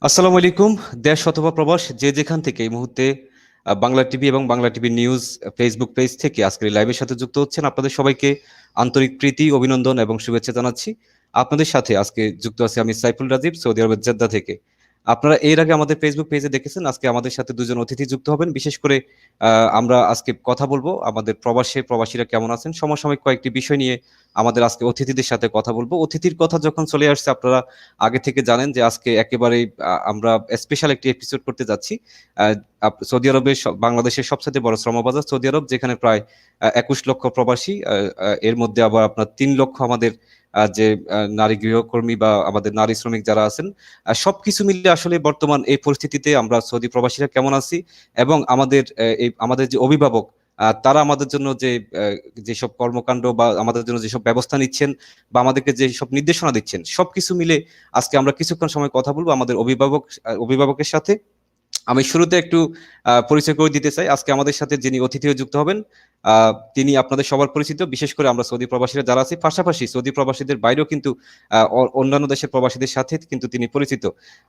আসসালামু আলাইকুম। দেশ অথবা প্রবাস যে যেখান থেকে এই মুহূর্তে বাংলা টিভি এবং Bangla TV news Facebook page থেকে আজকের এই লাইভের সাথে যুক্ত হচ্ছেন, আপনাদের সবাইকে আন্তরিক প্রীতি, অভিনন্দন এবং শুভেচ্ছা জানাচ্ছি। আপনাদের সাথে আজকে যুক্ত আছি আমি সাইফুল রাজীব, সৌদি আরবের জেদ্দা থেকে। আপনারা এর আগে আমাদের ফেসবুক পেজে দেখেছেন, আজকে আমাদের সাথে দুজন অতিথি যুক্ত হবেন। বিশেষ করে আমরা আজকে কথা বলবো আমাদের প্রবাসীরা কেমন আছেন, সমসাময়িক কয়েকটি বিষয় নিয়ে আমাদের আজকে অতিথিদের সাথে কথা বলবো। অতিথির কথা যখন চলে আসছে, আপনারা আগে থেকে জানেন যে আজকে একেবারেই আমরা স্পেশাল একটি এপিসোড করতে যাচ্ছি। আহ, সৌদি আরবের বাংলাদেশের সবচেয়ে বড় শ্রমবাজার সৌদি আরব, যেখানে প্রায় 21 লক্ষ প্রবাসী, এর মধ্যে আবার আপনার 3 লক্ষ আমাদের যে নারী গৃহকর্মী বা আমাদের নারী শ্রমিক যারা আছেন, সবকিছু মিলে আসলে বর্তমান এই পরিস্থিতিতে আমরা সৌদি প্রবাসীরা কেমন আছি এবং আমাদের যে অভিভাবক, তারা আমাদের জন্য যেসব কর্মকাণ্ড বা আমাদের জন্য যেসব ব্যবস্থা নিচ্ছেন বা আমাদেরকে যে সব নির্দেশনা দিচ্ছেন, সবকিছু মিলে আজকে আমরা কিছুক্ষণ সময় কথা বলবো আমাদের অভিভাবকের সাথে। আমি শুরুতে একটু পরিচয় করে দিতে চাই। আজকে আমাদের সাথে যিনি অতিথি হয়ে যুক্ত হবেন, তিনি আপনাদের সবার পরিচিত। বিশেষ করে আমরা সৌদি প্রবাসীরা যারা আছি, পাশাপাশি সৌদি প্রবাসীদের বাইরেও কিন্তু অন্যান্য দেশের প্রবাসীদের সাথে কিন্তু তিনি পরিচিত।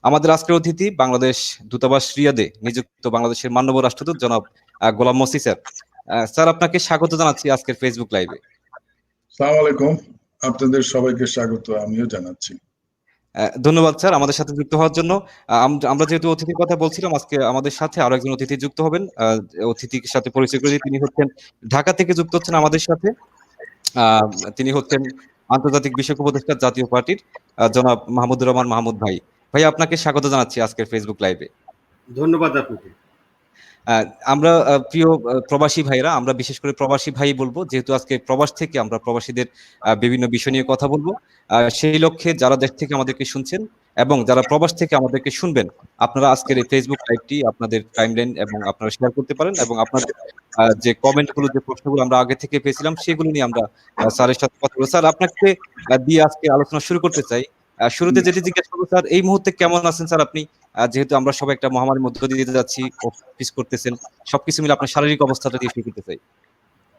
আমাদের আজকের অতিথি বাংলাদেশ দূতাবাস রিয়াদে নিযুক্ত বাংলাদেশের মাননীয় রাষ্ট্রদূত জনাব গোলাম মসি স্যার। স্যার, আপনাকে স্বাগত জানাচ্ছি আজকের ফেসবুক লাইভে। সালাম আলাইকুম, আপনাদের সবাইকে স্বাগত আমিও জানাচ্ছি। ধন্যবাদ স্যার আমাদের সাথে যুক্ত হওয়ার জন্য। আমরা যেহেতু অতিথির কথা বলছিলাম, আজকে আমাদের সাথে আরো একজন অতিথি যুক্ত হবেন। অতিথির সাথে পরিচয় করে দিই, তিনি হচ্ছেন ঢাকা থেকে যুক্ত হচ্ছেন আমাদের সাথে। আহ, তিনি হচ্ছেন আন্তর্জাতিক বিষয়ক উপদেষ্টা জাতীয় পার্টির জনাব মাহমুদুর রহমান মাহমুদ ভাই। ভাই, আপনাকে স্বাগত জানাচ্ছি আজকের ফেসবুক লাইভে। ধন্যবাদ আপনাকে। আমরা প্রিয় প্রবাসী ভাইরা, আমরা বিশেষ করে প্রবাসী ভাই বলবো, যেহেতু আজকে প্রবাস থেকে আমরা প্রবাসীদের বিভিন্ন বিষয় নিয়ে কথা বলবো। সেই লক্ষ্যে যারা দেশ থেকে আমাদেরকে শুনছেন এবং যারা প্রবাস থেকে আমাদেরকে শুনবেন, আপনারা আজকের এই ফেসবুক লাইভটি আপনাদের টাইমলাইন এবং আপনারা শেয়ার করতে পারেন এবং আপনাদের যে কমেন্টগুলো, যে প্রশ্নগুলো আমরা আগে থেকে পেয়েছিলাম, সেগুলো নিয়ে আমরা স্যারের সাথে কথা বলবো। স্যার, আপনাকে দিয়ে আজকে আলোচনা শুরু করতে চাই। শুরুতে যেটি জিজ্ঞেস করবো, স্যার এই মুহূর্তে কেমন আছেন স্যার আপনি? যেহেতু আমরা সবাই একটা মহামারীর মধ্য দিয়ে যাচ্ছি, অফিস করতেছেন, সবকিছু মিলে আপনার শারীরিক অবস্থাটা দিয়ে শুরু করতে চাই।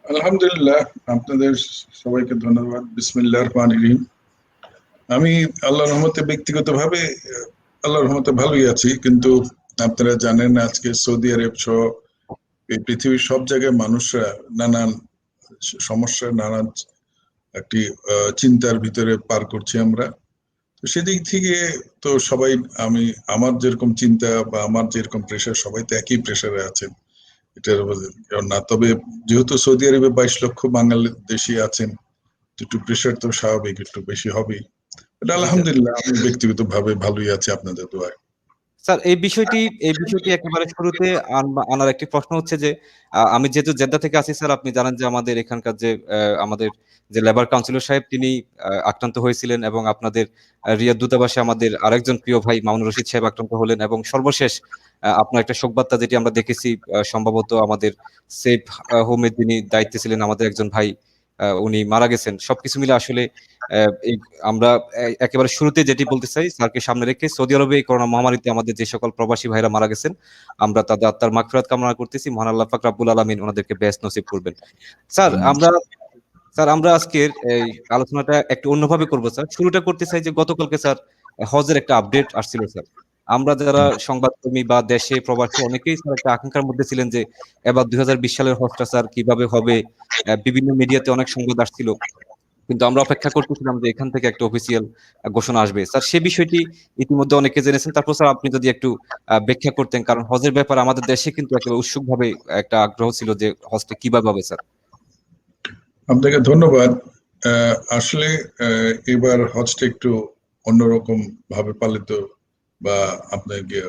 আলহামদুলিল্লাহ, আপনাদের সবাইকে ধন্যবাদ। বিসমিল্লাহির রহমানির রহিম। আমি আল্লাহর রহমতে ব্যক্তিগতভাবে আল্লাহর রহমতে ভালোই আছি, কিন্তু আপনারা জানেন আজকে সৌদি আরব সহ এই পৃথিবীর সব জায়গায় মানুষরা নানান সমস্যা, নানান একটি চিন্তার ভিতরে পার করছি আমরা। তো সেদিক থেকে তো সবাই, আমার যেরকম চিন্তা বা আমার যেরকম প্রেশার, সবাই তো একই প্রেশারে আছেন, এটার না। তবে যেহেতু সৌদি আরবে 22 লক্ষ বাংলাদেশী আছেন, একটু প্রেশার তো স্বাভাবিক, একটু বেশি হবেই। আলহামদুলিল্লাহ, আমি ব্যক্তিগতভাবে ভালোই আছি আপনাদের দোয়ায়। স্যার, এই বিষয়টি একেবারে শুরুতে আনার একটি প্রশ্ন হচ্ছে যে, আমি যেহেতু জেদ্দা থেকে আছি স্যার, আপনি জানেন যে আমাদের এখানকার আমাদের যে লেবার কাউন্সিলর সাহেব, তিনি আক্রান্ত হয়েছিলেন এবং আপনাদের রিয়াদ দূতাবাসে আমাদের আরেকজন প্রিয় ভাই মামুনুর রশিদ সাহেব আক্রান্ত হলেন এবং সর্বশেষ আপনার একটা শোকবার্তা যেটি আমরা দেখেছি, সম্ভবত আমাদের সেফ হোমের যিনি দায়িত্বে ছিলেন আমাদের একজন ভাই, উনি মারা গেছেন। সবকিছু মিলে আসলে এই আমরা একেবারে শুরুতে যেটি বলতে চাই, স্যারকে সামনে রেখে, সৌদি আরবে এই করোনা মহামারীতে আমাদের যে সকল প্রবাসী ভাইরা মারা গেছেন, আমরা তাদের আত্মার মাগফিরাত কামনা করতেছি। মহান আল্লাহ পাক রব্বুল আলামিন ওনাদেরকে বেহেশত নসিব করবেন। স্যার আমরা স্যার আমরা আজকের এই আলোচনাটা একটু অন্যভাবে করবো স্যার। শুরুটা করতে চাই যে গতকালকে স্যার হজের একটা আপডেট আসছিল স্যার। আমরা যারা সংবাদকর্মী বা দেশে প্রবাসী অনেকেই স্যার একটা আকাঙ্ক্ষার মধ্যে ছিলেন যে এবার 2020 সালের হজটা স্যার কিভাবে হবে। বিভিন্ন মিডিয়াতে অনেক সংবাদ আসছিল, কিন্তু আমরা অপেক্ষা করতেছিলাম যে এখান থেকে একটা অফিসিয়াল ঘোষণা আসবে। স্যার সে বিষয়টি ইতিমধ্যে অনেকে জেনেছেন। তারপর স্যার আপনি যদি একটু ব্যাখ্যা করতেন, কারণ হজের ব্যাপারে আমাদের দেশে কিন্তু একেবারে উৎসুকভাবে একটা আগ্রহ ছিল যে হজটা কিভাবে হবে স্যার। আপনাকে ধন্যবাদ। আসলে এবার হজটা একটু অন্যরকম ভাবে পালিত বা আপনাকে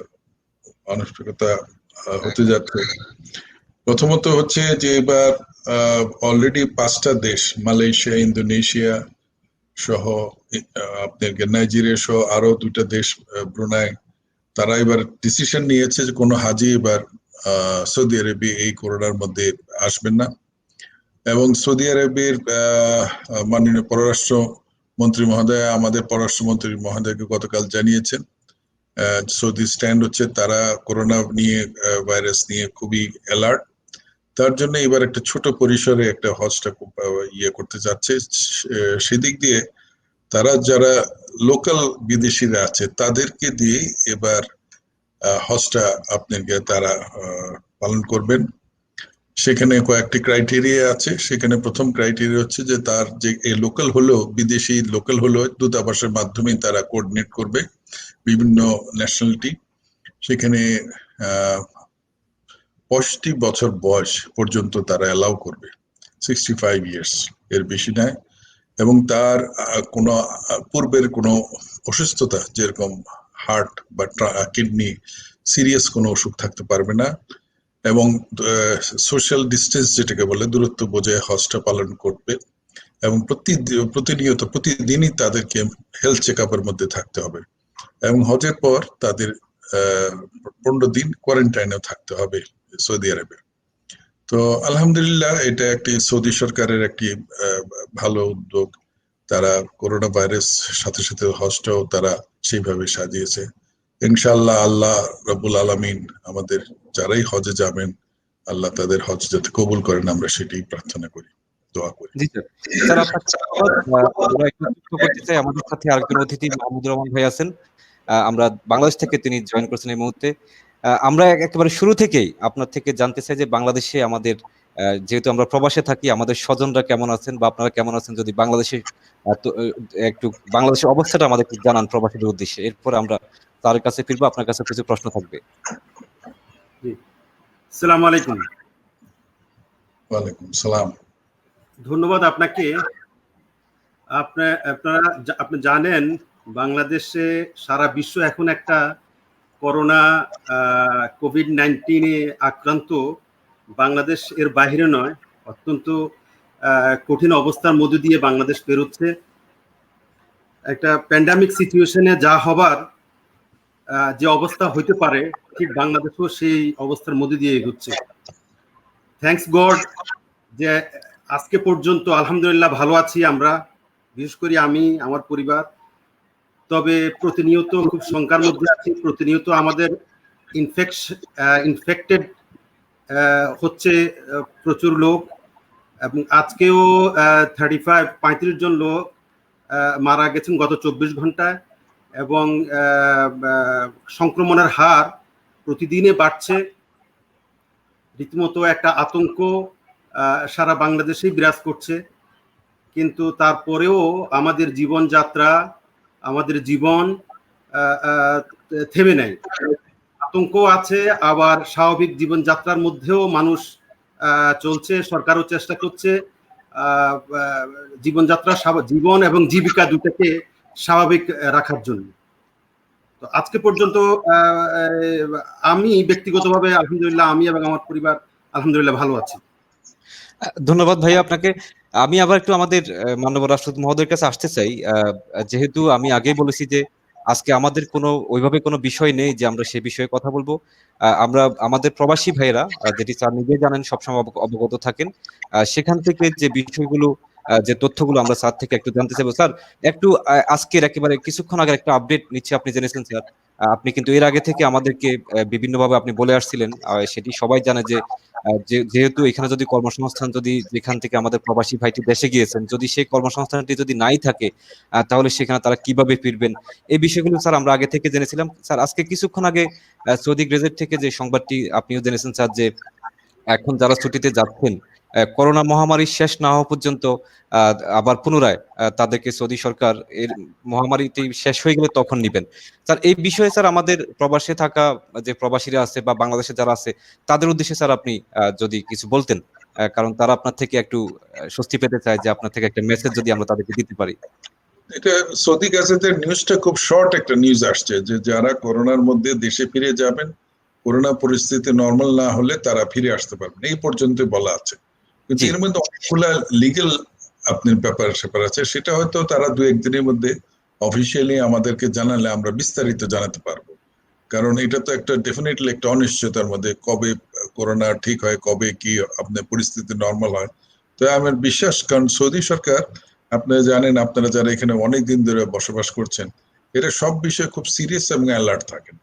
আনুষ্ঠানিকতা হতে যাচ্ছে। প্রথমত হচ্ছে যে এবার অলরেডি 5টা দেশ, মালয়েশিয়া, ইন্দোনেশিয়া সহ আপনাকে নাইজেরিয়া সহ আরো 2টা দেশ, ব্রুনাই, তারা এবার ডিসিশন নিয়েছে যে কোনো হাজি এবার সৌদি আরবে এই করোনার মধ্যে আসবেন না। এবং সৌদি আরবের মাননীয় পররাষ্ট্র মন্ত্রী মহোদয় আমাদের পররাষ্ট্রমন্ত্রী মহোদয়কে গতকাল জানিয়েছেন সৌদি স্ট্যান্ড হচ্ছে তারা করোনা নিয়ে, ভাইরাস নিয়ে খুবই অ্যালার্ট। তার জন্য এবার একটা ছোট পরিসরে একটা হজটা করতে যাচ্ছে। সেদিক দিয়ে তারা যারা লোকাল বিদেশিরা আছে তাদেরকে দিয়ে এবার হজটা আপনাকে তারা পালন করবেন। সেখানে কয়েকটি ক্রাইটেরিয়া আছে। সেখানে প্রথম ক্রাইটেরিয়া হচ্ছে যে তার যে লোকাল হলো, বিদেশি লোকাল হলো, দূতাবাসের মাধ্যমে তারা কোঅর্ডিনেট করবে বিভিন্ন ন্যাশনালিটি। সেখানে 65 বছর বয়স পর্যন্ত তারা অ্যালাউ করবে, 65 ইয়ার্স, এর বেশি নয়। এবং তার কোনো পূর্বের কোনো অসুস্থতা, যেরকম হার্ট বা কিডনি সিরিয়াস কোনো অসুখ থাকতে পারবে না। এবং সোশ্যাল ডিস্টেন্স যেটাকে বলে, দূরত্ব বজায় হজটা পালন করবে। এবং প্রতিনিয়ত প্রতিদিনই তাদেরকে হেলথ চেক আপের মধ্যে থাকতে হবে। এবং হজের পর তাদের 15 দিন কোয়ারেন্টাইনেও থাকতে হবে সৌদি আরবে। তো আলহামদুলিল্লাহ, এটা একটি সৌদি সরকারের একটি ভালো উদ্যোগ। তারা করোনা ভাইরাস সাথে সাথে হজটাও তারা সেইভাবে সাজিয়েছে। ইনশাআল্লাহ আল্লাহ রাব্বুল আলামিন আমাদের যারাই হজে যাবেন, আল্লাহ তাদের হজ যাতে কবুল করেন, আমরা সেটাই প্রার্থনা করি, দোয়া করি। জি স্যার। স্যার আপনাকে আমরা একটু যুক্ত করতে চাই, আমাদের সাথে আরেকজন অতিথি মাহমুদুর রহমান ভাই আছেন। আমরা বাংলাদেশ থেকে তিনি জয়েন করছেন এই মুহূর্তে। আমরা একেবারে শুরু থেকেই আপনার থেকে জানতে চাই যে বাংলাদেশে আমাদের যেহেতু আমরা প্রবাসে থাকি, আমাদের স্বজনরা কেমন আছেন বা আপনারা কেমন আছেন, যদি বাংলাদেশে একটু বাংলাদেশের অবস্থাটা আমাদের একটু জানান প্রবাসীদের উদ্দেশ্যে। এরপর আমরা তার কাছে ফিরবো, আপনার কাছে কিছু প্রশ্ন থাকবে। জি, আসসালামু আলাইকুম। ওয়ালাইকুম সালাম। ধন্যবাদ আপনাকে। আপনি জানেন বাংলাদেশে সারা বিশ্ব এখন একটা করোনা কোভিড-19 আক্রান্ত। বাংলাদেশ এর বাইরে নয়, অত্যন্ত কঠিন অবস্থার মধ্যে দিয়ে বাংলাদেশ পেরোচ্ছে। একটা প্যান্ডামিক সিচুয়েশনে যা হবার যে অবস্থা হইতে পারে, ঠিক বাংলাদেশও সেই অবস্থার মধ্যে দিয়ে এগোচ্ছে। থ্যাঙ্কস গড যে আজকে পর্যন্ত আলহামদুলিল্লাহ ভালো আছি আমরা, বিশেষ করে আমি, আমার পরিবার। তবে প্রতিনিয়ত খুব শঙ্কার মধ্যে আছি। প্রতিনিয়ত আমাদের ইনফেক্টেড হচ্ছে প্রচুর লোক, এবং আজকেও 35 জন লোক মারা গেছেন গত 24 ঘন্টায়। এবং সংক্রমণের হার প্রতিদিনে বাড়ছে। রীতিমতো একটা আতঙ্ক সারা বাংলাদেশেই বিরাজ করছে। কিন্তু তারপরেও আমাদের জীবনযাত্রা, আমাদের জীবন থেমে নেই। আতঙ্ক আছে, আবার স্বাভাবিক জীবনযাত্রার মধ্যেও মানুষ চলছে। সরকারও চেষ্টা করছে জীবনযাত্রা, জীবন এবং জীবিকা দুটাকে স্বাভাবিক রাখার জন্য। তো আজকে পর্যন্ত আমি ব্যক্তিগতভাবে আলহামদুলিল্লাহ, আমি এবং আমার পরিবার আলহামদুলিল্লাহ ভালো আছি। ধন্যবাদ ভাইয়া আপনাকে। আমি আবার একটু আমাদের মাননীয় রাষ্ট্রদূত মহোদয়ের কাছে আসতে চাই। যেহেতু আমি আগেই বলেছি যে আজকে আমাদের কোনো ওইভাবে কোনো বিষয় নেই যে আমরা সে বিষয়ে কথা বলবো। আমরা আমাদের প্রবাসী ভাইয়েরা, যেটি স্যার নিজে জানেন, সবসময় অবগত থাকেন, সেখান থেকে যে বিষয়গুলো, যে তথ্যগুলো আমরা স্যার থেকে একটু জানতে চাইবো। স্যার একটু আজকের একেবারে কিছুক্ষণ আগে একটা আপডেট নিচ্ছে, আপনি জেনেছেন স্যার। আপনি কিন্তু এর আগে থেকে আমাদেরকে বিভিন্নভাবে আপনি বলে আসছিলেন, সেটি সবাই জানে যে যেহেতু এখানে যদি কর্মসংস্থান, যদি যেখান থেকে আমাদের প্রবাসী ভাইটি দেশে গিয়েছেন, যদি সেই কর্মসংস্থানটি যদি নাই থাকে, তাহলে সেখানে তারা কিভাবে ফিরবেন, এই বিষয়গুলো স্যার আমরা আগে থেকে জেনেছিলাম। স্যার আজকে কিছুক্ষণ আগে সৌদি গেজেট থেকে যে সংবাদটি আপনিও জেনেছেন স্যার, যে এখন যারা ছুটিতে যাচ্ছেন, করোনা মহামারী শেষ না হওয়া পর্যন্ত আবার পুনরায় তাদেরকে সৌদি সরকার এর মহামারীটি শেষ হয়ে গেলে তখন নিবেন। স্যার এই বিষয়ে স্যার আমাদের প্রবাসে থাকা যে প্রবাসীরা আছে বা বাংলাদেশে যারা আছে, তাদের উদ্দেশ্যে স্যার আপনি যদি কিছু বলতেন, কারণ তারা আপনার থেকে একটু স্বস্তি পেতে চায়, যে আপনার থেকে একটা মেসেজ যদি আমরা তাদেরকে দিতে পারি। এটা সৌদি গাজেটের নিউজটা খুব শর্ট একটা নিউজ আসছে, যে যারা করোনার মধ্যে দেশে ফিরে যাবেন, করোনা পরিস্থিতি নর্মাল না হলে তারা ফিরে আসতে পারবেন, এই পর্যন্ত বলা আছে। কিন্তু এর মধ্যে অনেকগুলা লিগেল আপনার ব্যাপার আছে, সেটা হয়তো তারা 2-1 দিনের মধ্যে অফিসিয়ালি আমাদেরকে জানালে আমরা বিস্তারিত জানাতে পারবো। কারণ এটা তো একটা ডেফিনেটলি একটা অনিশ্চয়তার মধ্যে, কবে করোনা ঠিক হয়, কবে কি আপনার পরিস্থিতি নর্মাল হয়। তো আমার বিশ্বাস, কারণ সৌদি সরকার, আপনারা জানেন, আপনারা যারা এখানে অনেকদিন ধরে বসবাস করছেন, এরা সব বিষয়ে খুব সিরিয়াস এবং অ্যালার্ট থাকেন।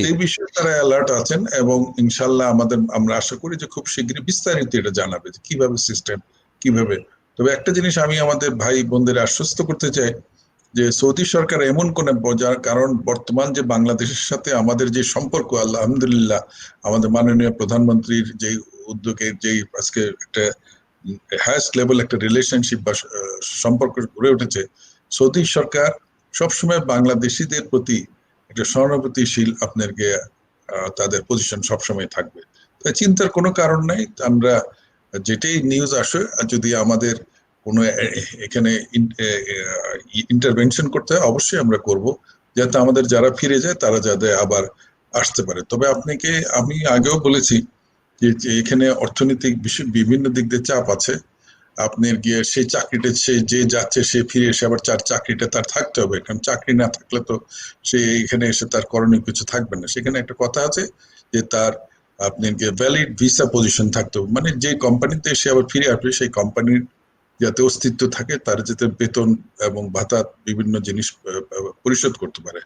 এই বিষয়ে তারা অ্যালার্ট আছেন, এবং ইনশাল্লাহ আমরা আশা করি যে খুব শীঘ্রই বিস্তারিত এটা জানাবে যে কিভাবে সিস্টেম, কিভাবে। তবে একটা জিনিস আমি আমাদের ভাই বোনদের আশ্বস্ত করতে চাই, যে সৌদি সরকার এমন কোন যার কারণ বর্তমান যে বাংলাদেশের সাথে আমাদের যে সম্পর্ক, আলহামদুলিল্লাহ আমাদের মাননীয় প্রধানমন্ত্রীর যে উদ্যোগে যেই আজকে একটা হাইয়েস্ট লেভেল একটা রিলেশনশিপ বা সম্পর্ক গড়ে উঠেছে, সৌদি সরকার সবসময় বাংলাদেশিদের প্রতি একটা সহানুভূতিশীল আপনাকে তাদের পজিশন সবসময় থাকবে। তাই চিন্তার কোনো কারণ নাই। আমরা যেটাই নিউজ আসে, যদি আমাদের কোনো এখানে ইন্টারভেনশন করতে হয় অবশ্যই আমরা করব, যাতে আমাদের যারা ফিরে যায় তারা যাতে আবার আসতে পারে। তবে আপনাকে আমি আগেও বলেছি যে এখানে অর্থনৈতিক বিষয় বিভিন্ন দিক দিয়ে চাপ আছে। আপনার গিয়ে সেই চাকরিটা সে যে যাচ্ছে সে ফিরে এসে আবার চাকরিটা তার থাকতে হবে, কারণ চাকরি না থাকলে তো সে এখানে এসে তার করণীয় কিছু থাকবে না। সেখানে একটা কথা আছে যে তার আপনাকে ভ্যালিড ভিসা পজিশন থাকতে হবে, মানে যে কোম্পানিতে সে আবার ফিরে আসবে সেই কোম্পানির যাতে অস্তিত্ব থাকে, তার যাতে বেতন এবং ভাতা বিভিন্ন জিনিস পরিশোধ করতে পারে,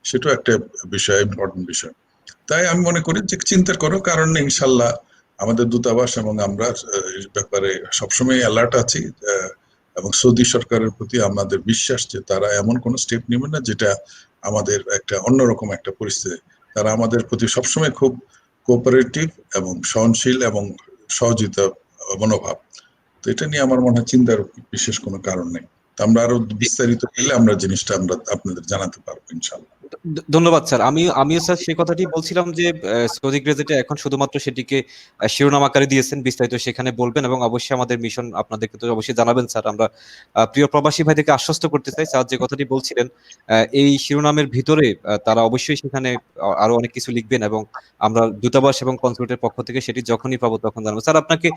সেটাও একটা বিষয়, ইম্পর্টেন্ট বিষয়। তাই আমি মনে করি যে চিন্তার কোনো কারণ নেই, ইনশাল্লাহ আমাদের দূতাবাস এবং আমরা এই ব্যাপারে সবসময় অ্যালার্ট আছি, এবং সৌদি সরকারের প্রতি আমাদের বিশ্বাস যে তারা এমন কোনো স্টেপ নেবে না যেটা আমাদের একটা অন্যরকম একটা পরিস্থিতি। তারা আমাদের প্রতি সবসময় খুব কোঅপারেটিভ এবং সহনশীল এবং সহযোগিতা মনোভাব। তো এটা নিয়ে আমার মনে হয় চিন্তার বিশেষ কোনো কারণ নেই। আমরা আরো বিস্তারিত পেলে আমরা জিনিসটা আমরা আপনাদের জানাতে পারবো ইনশাল্লাহ। ধন্যবাদ স্যার। আমিও স্যার সেই কথাটি বলছিলাম যে সৌদি গেজেটে এখন শুধুমাত্র সেটিকে শিরোনাম আকারে দিয়েছেন, বিস্তারিত সেখানে বলবেন এবং অবশ্যই আমাদের মিশন আপনাদেরকে তো অবশ্যই জানাবেন স্যার। আমরা প্রিয় প্রবাসী ভাইদেরকে আশ্বস্ত করতে চাই স্যার, যে কথাটি বলছিলেন এই শিরোনামের ভিতরে তারা অবশ্যই সেখানে আরো অনেক কিছু লিখবেন এবং আমরা দূতাবাস এবং কনসুলেটের পক্ষ থেকে সেটি যখনই পাবো তখন জানাবো। স্যার আপনাকে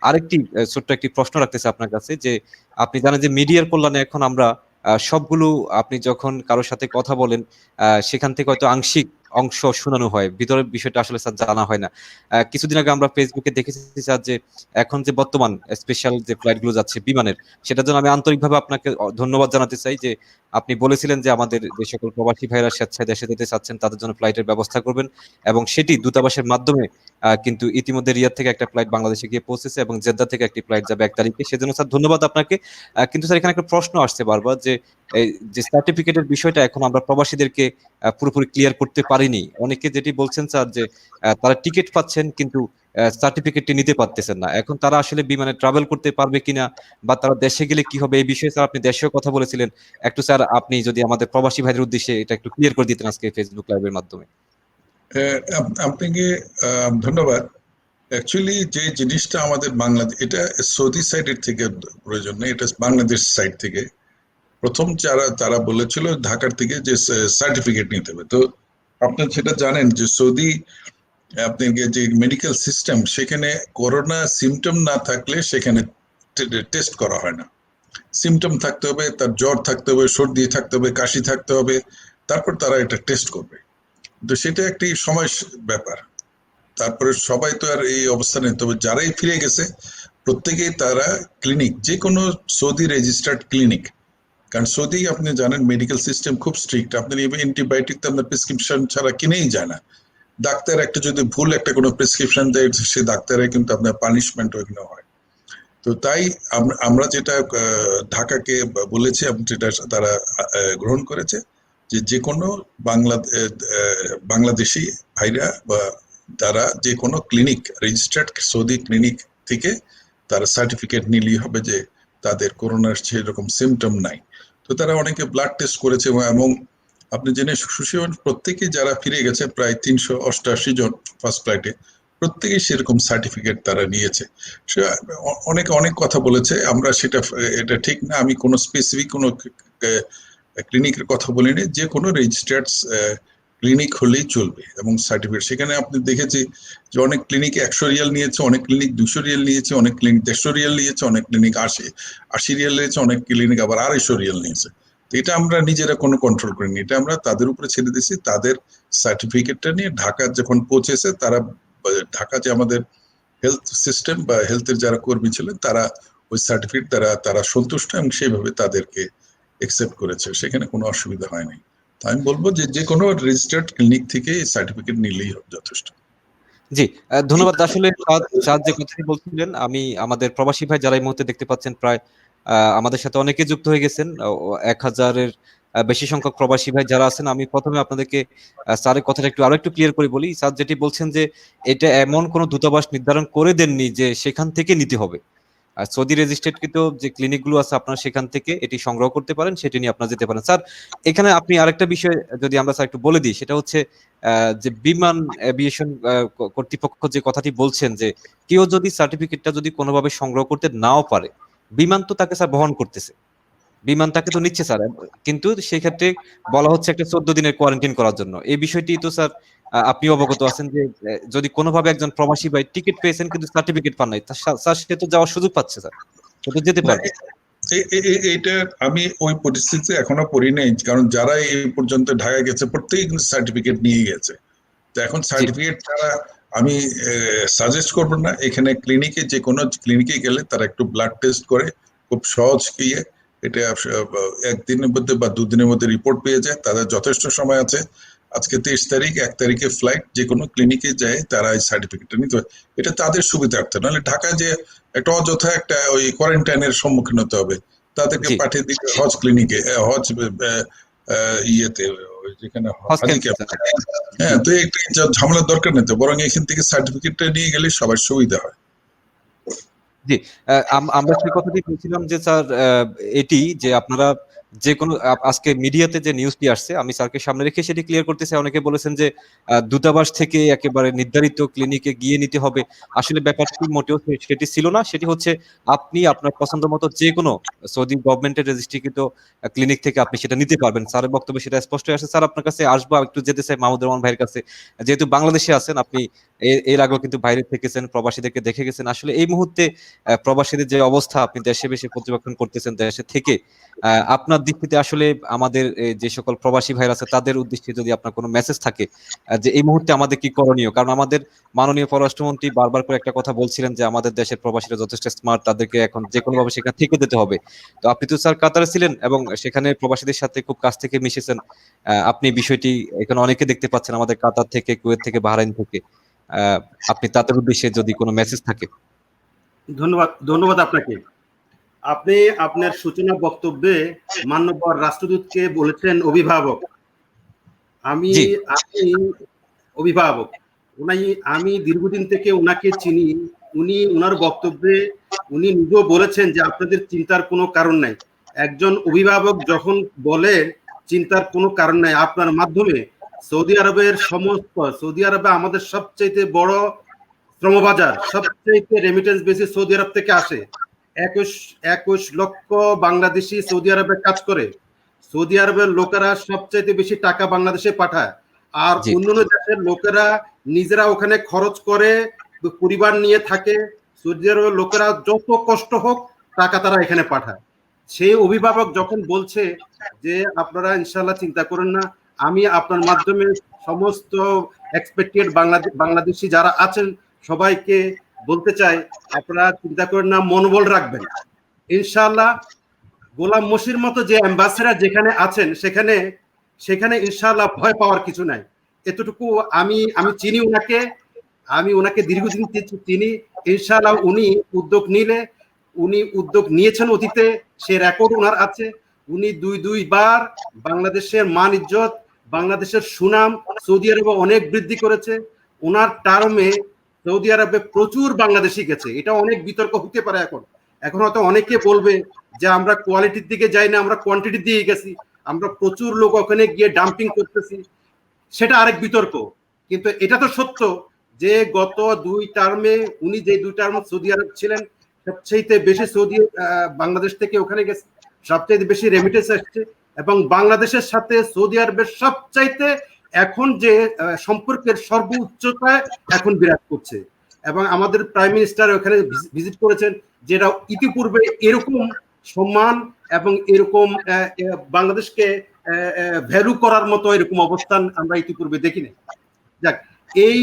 আরেকটি ছোট্ট একটি প্রশ্ন রাখতেছে আপনার কাছে, যে আপনি জানেন যে মিডিয়ার কল্যাণে এখন আমরা সবগুলো, আপনি যখন কারোর সাথে কথা বলেন সেখান থেকে হয়তো আংশিক অংশ শোনানো হয়, ভিতরের বিষয়টা আসলে স্যার জানা হয় না। কিছুদিন আগে আমরা ফেসবুকে দেখেছি স্যার যে এখন যে বর্তমান স্পেশাল যে ফ্লাইট গুলো যাচ্ছে বিমানের, সেটার জন্য আমি আন্তরিকভাবে আপনাকে ধন্যবাদ জানাতে চাই যে আপনি বলেছিলেন যে আমাদের যে সকল প্রবাসী ভাইরা স্বেচ্ছায় দেশে যেতে চাচ্ছেন তাদের জন্য ফ্লাইটের ব্যবস্থা করবেন, এবং সেটি দূতাবাসের মাধ্যমে কিন্তু ইতিমধ্যে রিয়াদ থেকে একটা ফ্লাইট বাংলাদেশে গিয়ে পৌঁছেছে এবং জেদ্দা থেকে একটি ফ্লাইট যাবে 1 তারিখে। সেজন্য স্যার ধন্যবাদ আপনাকে। কিন্তু স্যার এখানে একটা প্রশ্ন আসছে বারবার, যে এই যে সার্টিফিকেটের বিষয়টা এখন আমরা প্রবাসীদেরকে পুরোপুরি ক্লিয়ার করতে পারিনি। অনেকে যেটি বলছেন স্যার যে তারা টিকিট পাচ্ছেন কিন্তু সার্টিফিকেটটি নিতে পারতেছেন না। এখন তারা আসলে বিমানে ট্রাভেল করতে পারবে কিনা বা তারা দেশে গেলে কি হবে, এই বিষয়ে স্যার আপনি দেশেও কথা বলেছিলেন। একটু স্যার আপনি যদি আমাদের প্রবাসী ভাইদের উদ্দেশ্যে এটা একটু ক্লিয়ার করে দিতেন আজকে ফেসবুক লাইভের মাধ্যমে। আপনাকে ধন্যবাদ। অ্যাকচুয়ালি যে জিনিসটা আমাদের বাংলাদেশ, এটা সৌদি সাইডের থেকে প্রয়োজন নেই, এটা বাংলাদেশ সাইড থেকে প্রথম তারা বলেছিল ঢাকার থেকে যে সার্টিফিকেট নিতে হবে। তো আপনি সেটা জানেন যে সৌদি আপনি যে মেডিকেল সিস্টেম, সেখানে করোনা সিমটম না থাকলে সেখানে টেস্ট করা হয় না। সিমটম থাকতে হবে, তার জ্বর থাকতে হবে, সর্দি থাকতে হবে, কাশি থাকতে হবে, তারপর তারা এটা টেস্ট করবে। তো সেটা একটি সময় ব্যাপার। তারপরে সবাই তো আর এই অবস্থানে, তবে যারাই ফিরে গেছে প্রত্যেকেই তারা ক্লিনিক, যে কোনো সৌদি রেজিস্টার্ড ক্লিনিক, কারণ সৌদি আপনি জানেন মেডিকেল সিস্টেম খুব স্ট্রিক্ট। আপনার অ্যান্টিবায়োটিক তো আপনার প্রেসক্রিপশন ছাড়া কিনেই যায় না। ডাক্তার একটা যদি ভুল একটা কোনো প্রেসক্রিপশন দেয়, সে ডাক্তারের কিন্তু আপনার পানিশমেন্ট ওইখানে হয়। তো তাই আমরা যেটা ঢাকাকে বলেছি এবং যেটা তারা গ্রহণ করেছে, যে কোনো বাংলাদেশি ভাইরা বা তারা যে কোনো ক্লিনিক, রেজিস্টার্ড সৌদি ক্লিনিক থেকে তারা সার্টিফিকেট নিলেই হবে যে তাদের করোনার সেরকম সিমটম নাই। তো তারা অনেকে ব্লাড টেস্ট করেছে এবং আপনি জেনে খুশি হন, প্রত্যেকেই যারা ফিরে গেছে প্রায় 388 জন ফার্স্ট ফ্লাইটে, প্রত্যেকেই সেরকম সার্টিফিকেট তারা নিয়েছে। সে অনেকে অনেক কথা বলেছে, আমরা সেটা এটা ঠিক না। আমি কোনো স্পেসিফিক কোনো ক্লিনিকের কথা বলিনি, যে কোনো রেজিস্টার্ড ক্লিনিক হলেই চলবে এবং সার্টিফিকেট। সেখানে আপনি দেখেছি যে অনেক ক্লিনিক 100 রিয়াল নিয়েছে, অনেক ক্লিনিক 200 রিয়াল নিয়েছে, অনেক ক্লিনিক 150 রিয়াল নিয়েছে, অনেক ক্লিনিক 80 রিয়াল নিয়েছে, অনেক ক্লিনিক আবার 250 রিয়াল নিয়েছে। তো এটা আমরা নিজেরা কোনো কন্ট্রোল করিনি, এটা আমরা তাদের উপরে ছেড়ে দিয়েছি। তাদের সার্টিফিকেটটা নিয়ে ঢাকা যখন পৌঁছেছে, তারা ঢাকা যে আমাদের হেলথ সিস্টেম বা হেলথের যারা কর্মী ছিলেন, তারা ওই সার্টিফিকেট তারা সন্তুষ্ট এবং সেইভাবে তাদেরকে একসেপ্ট করেছে, সেখানে কোনো অসুবিধা হয়নি। আমি বলবো যে কোনো রেজিস্টার্ড ক্লিনিক থেকে সার্টিফিকেট নিলেই যথেষ্ট। জি, ধন্যবাদ। আসলে চাঁদ যে কথাটি বলছিলেন, আমি আমাদের প্রবাসী ভাই যারা এই মুহূর্তে দেখতে পাচ্ছেন প্রায় আমাদের সাথে অনেকে যুক্ত হয়ে গেছেন, 1000-এর বেশি সংখ্যক প্রবাসী ভাই যারা আছেন, আমি প্রথমে আপনাদেরকে স্যারের কথাটা আরো একটু ক্লিয়ার করে বলি। স্যার যেটি বলছেন যে এটা এমন কোনো দূতাবাস নির্ধারণ করে দেননি যে সেখান থেকে নিতে হবে। আর সৌদি রেজিস্ট্রেডকৃত যে ক্লিনিকগুলো আছে আপনারা সেখান থেকে এটি সংগ্রহ করতে পারেন, সেটি নিয়ে আপনারা যেতে পারেন। স্যার এখানে আপনি আরেকটা বিষয় যদি আমরা স্যার একটু বলে দিই, সেটা হচ্ছে যে বিমান এভিয়েশন কর্তৃপক্ষ যে কথাটি বলছেন যে কেউ যদি সার্টিফিকেটটা যদি কোনোভাবে সংগ্রহ করতে নাও পারে, বিমান তো তাকে স্যার বহন করতেছে, বিমান তাকে তো নিচ্ছে স্যার, কিন্তু সেই ক্ষেত্রে বলা হচ্ছে একটা 14 দিনের কোয়ারেন্টাইন করার জন্য। এই বিষয়টি তো স্যার আপনি অবগত আছেন যে যদি কোনোভাবে একজন প্রবাসী ভাই টিকিট পেয়েছেন কিন্তু সার্টিফিকেট পান নাই, স্যার সে তো যাওয়ার সুযোগ পাচ্ছে স্যার, সে তো যেতে না, পারবে। এটা আমি ওই পরিস্থিতি এখনো পড়ি নাই, কারণ যারা এই পর্যন্ত ঢাকায় গেছে প্রত্যেকেই কিন্তু সার্টিফিকেট নিয়ে গেছে। তো এখন জি সার্টিফিকেট ছাড়া আমি সাজেস্ট করবো না। এখানে ক্লিনিকে, যে কোনো ক্লিনিকে গেলে তারা একটু ব্লাড টেস্ট করে, খুব সহজ গিয়ে এটা একদিনের মধ্যে বা দুদিনের মধ্যে রিপোর্ট পেয়ে যায়, তাদের যথেষ্ট সময় আছে। আজকে 23 তারিখ, 1 তারিখে ফ্লাইট, যে কোনো ক্লিনিকে যায় তারা এই সার্টিফিকেটটা নিতে হয়। এটা তাদের সুবিধার্থে, নাহলে ঢাকায় যে একটা অযথা একটা ওই কোয়ারেন্টাইনের সম্মুখীন হতে হবে, তাদেরকে জি পাঠিয়ে দিতে হজ ক্লিনিকে, হজ ইয়েতে, যেখানে হজ হাজি ক্যাম্পে ক্যাম্প। স্যার। জি হ্যাঁ, তো একটা ঝামেলার দরকার নেই তো, বরং এখান থেকে সার্টিফিকেটটা নিয়ে গেলে সবার সুবিধা হয়। জি আমরা সেই কথাটি বলছিলাম যে স্যার এটি যে আপনারা যে কোনো আজকে মিডিয়াতে যে নিউজটি আসছে আমি স্যারকে সামনে রেখে সেটি ক্লিয়ার করতেছি। অনেকে বলেছেন যে দূতাবাস থেকে একেবারে নির্ধারিত ক্লিনিকে গিয়ে নিতে হবে। আসলে ব্যাপারটি মোটেও সেটি ছিল না। সেটি হচ্ছে আপনি আপনার পছন্দ মতো যে কোনো সৌদি গভর্নমেন্টের রেজিস্ট্রিকৃত ক্লিনিক থেকে আপনি সেটা নিতে পারবেন। স্যারের বক্তব্যে সেটা স্পষ্ট হয়ে আসে। স্যার আপনার কাছে আসবো, একটু যেতে চাই মাহমুদুর রহমান ভাইয়ের কাছে। যেহেতু বাংলাদেশে আছেন আপনি, এর আগেও কিন্তু বাইরে থেকেছেন, প্রবাসীদেরকে দেখে গেছেন। আসলে এই মুহূর্তে প্রবাসীদের যে অবস্থা, আপনি দেশে বেশি পর্যবেক্ষণ করতেছেন দেশে থেকে, আপনার দিক থেকে আসলে আমাদের যে সকল প্রবাসী ভাইরা আছে তাদের উদ্দেশ্যে যদি আপনার কোনো মেসেজ থাকে যে এই মুহূর্তে আমাদের কি করণীয়। কারণ আমাদের মাননীয় পররাষ্ট্রমন্ত্রী বারবার করে একটা কথা বলছিলেন যে আমাদের দেশের প্রবাসীরা যথেষ্ট স্মার্ট, তাদেরকে এখন যে কোনো ভাবে সেখানে থেকে যেতে হবে। তো আপনি তো স্যার কাতারে ছিলেন এবং সেখানে প্রবাসীদের সাথে খুব কাছ থেকে মিশেছেন। আপনি বিষয়টি এখানে অনেকে দেখতে পাচ্ছেন আমাদের কাতার থেকে, কুয়েত থেকে, বাহরাইন থেকে। আহ, আপনি তাদের উদ্দেশ্যে যদি কোনো মেসেজ থাকে। ধন্যবাদ, ধন্যবাদ আপনাকে। আপনি আপনার সূচনা বক্তব্যে মাননীয় রাষ্ট্রদূতকে বলেছেন অভিভাবক। আমি জি আমি অভিভাবক। আমি দীর্ঘদিন থেকে ওনাকে চিনি। উনার বক্তব্যে উনি নিজেও বলেছেন যে আপনাদের চিন্তার কোনো কারণ নাই। একজন অভিভাবক যখন বলে চিন্তার কোনো কারণ নাই, আপনার মাধ্যমে সৌদি আরবে আমাদের সবচেয়ে বড় শ্রমবাজার, সবচেয়ে রেমিটেন্স বেশি সৌদি আরব থেকে আসে। 21 লক্ষ বাংলাদেশি সৌদি আরবে কাজ করে। সৌদি আরবের লোকেরা সবচেয়ে বেশি টাকা বাংলাদেশে পাঠায়। আর জি অন্যান্য দেশের লোকেরা নিজেরা ওখানে খরচ করে, পরিবার নিয়ে থাকে। সৌদি আরবের লোকেরা যত কষ্ট হোক টাকা তারা এখানে পাঠায়। সেই অভিভাবক যখন বলছে যে আপনারা ইনশাল্লাহ চিন্তা করেন না, আমি আপনার মাধ্যমে সমস্ত এক্সপেক্টেড বাংলাদেশি যারা আছেন সবাইকে বলতে চাই আপনারা চিন্তা করেন না, মনোবল রাখবেন। ইনশাল্লাহ গোলাম মসির মতো যে অ্যাম্বাসেডর যেখানে আছেন সেখানে ইনশাল্লাহ ভয় পাওয়ার কিছু নাই। এতটুকু আমি চিনি ওনাকে, আমি ওনাকে দীর্ঘদিন চিনি। ইনশাল্লাহ উনি উদ্যোগ নিয়েছেন অতীতে, সে রেকর্ড ওনার আছে। উনি দুইবার বাংলাদেশের মান ইজ্জত, বাংলাদেশের সুনাম সৌদি আরবে অনেক বৃদ্ধি করেছে। ওনার টার্মে সৌদি আরবে প্রচুর বাংলাদেশি গেছে। এটা অনেক বিতর্ক হতে পারে এখন হয়তো অনেকে বলবে যে আমরা কোয়ালিটির দিকে যাই না, আমরা কোয়ান্টিটির দিকে গেছি, আমরা প্রচুর লোক ওখানে গিয়ে ডাম্পিং করতেছি, সেটা আরেক বিতর্ক। কিন্তু এটা তো সত্য যে গত 2 টার্মে উনি যে 2 টার্ম সৌদি আরব ছিলেন, সবচেয়ে বেশি বাংলাদেশ থেকে ওখানে গেছে, সবচেয়ে বেশি রেমিটেন্স আসছে। এবং বাংলাদেশের সাথে সৌদি আরবের সবচাইতে এখন যে সম্পর্কের সর্বোচ্চতায় এখন বিরাজ করছে। এবং আমাদের প্রাইম মিনিস্টার ওখানে ভিজিট করেছেন, যেটা ইতিপূর্বে এরকম সম্মান এবং এরকম বাংলাদেশকে ভ্যালু করার মতো এরকম অবস্থান আমরা ইতিপূর্বে দেখিনি। যাক, এই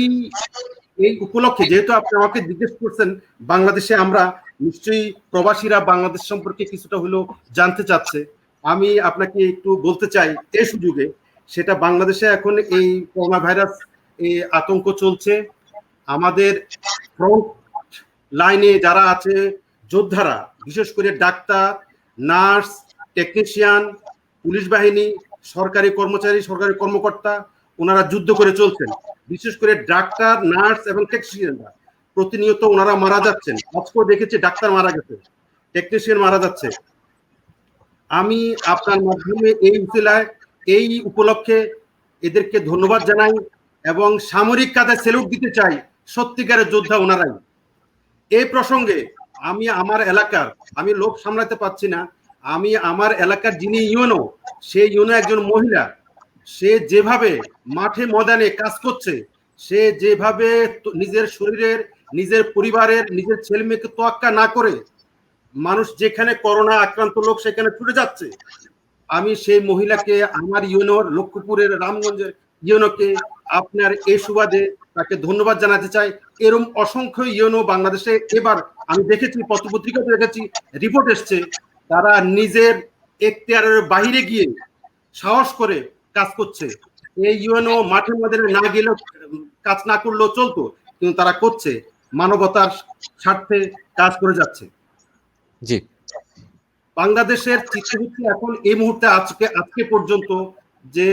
উপলক্ষে যেহেতু আপনি আমাকে জিজ্ঞেস করছেন, বাংলাদেশে আমরা নিশ্চয়ই প্রবাসীরা বাংলাদেশ সম্পর্কে কিছুটা হলেও জানতে চাচ্ছে, আমি আপনাকে একটু বলতে চাই এই সুযোগে। সেটা বাংলাদেশে এখন এই করোনা ভাইরাস এই আতঙ্ক চলছে। আমাদের ফ্রন্ট লাইনে যারা আছে যোদ্ধারা, বিশেষ করে ডাক্তার, নার্স, টেকনিশিয়ান, পুলিশ বাহিনী, সরকারি কর্মচারী, সরকারি কর্মকর্তা ওনারা যুদ্ধ করে চলছেন। বিশেষ করে ডাক্তার, নার্স এবং টেকনিশিয়ানরা প্রতিনিয়ত ওনারা মারা যাচ্ছেন। আজকেও দেখেছি ডাক্তার মারা গেছে, টেকনিশিয়ান মারা যাচ্ছে। আমি আপনার মাধ্যমে এই উসিলায়, এই উপলক্ষে এদেরকে ধন্যবাদ জানাই এবং সামরিক কাজে স্যালুট দিতে চাই। সত্যিকারের যোদ্ধা ওনারাই। এই প্রসঙ্গে আমি আমার এলাকার, আমি লোক সামলাতে পারছি না, আমি আমার এলাকার যিনি ইউনো, সেই ইউনো একজন মহিলা, সে যেভাবে মাঠে ময়দানে কাজ করছে, সে যেভাবে নিজের শরীরের, নিজের পরিবারের, নিজের ছেলে মেয়েকে তোয়াক্কা না করে মানুষ যেখানে করোনা আক্রান্ত লোক সেখানে ছুটে যাচ্ছে, আমি সেই মহিলাকে, আমার ইউনোর, লক্ষ্মীপুরের রামগঞ্জের ইউনোকে আপনার এই সুবাদে তাকে ধন্যবাদ জানাতে চাই। এরকম অসংখ্য ইউনো বাংলাদেশে এবার আমি দেখেছি, পত্রপত্রিকাতে দেখেছি, রিপোর্ট এসছে, তারা নিজের এখতিয়ারের বাইরে গিয়ে সাহস করে কাজ করছে। এই ইউনো মাঠে ময়দানে না গেলেও, কাজ না করলেও চলতো, কিন্তু তারা করছে, মানবতার স্বার্থে কাজ করে যাচ্ছে। জি, বাংলাদেশের চিত্র হচ্ছে এখন এই মুহূর্তে, আজকে পর্যন্ত যে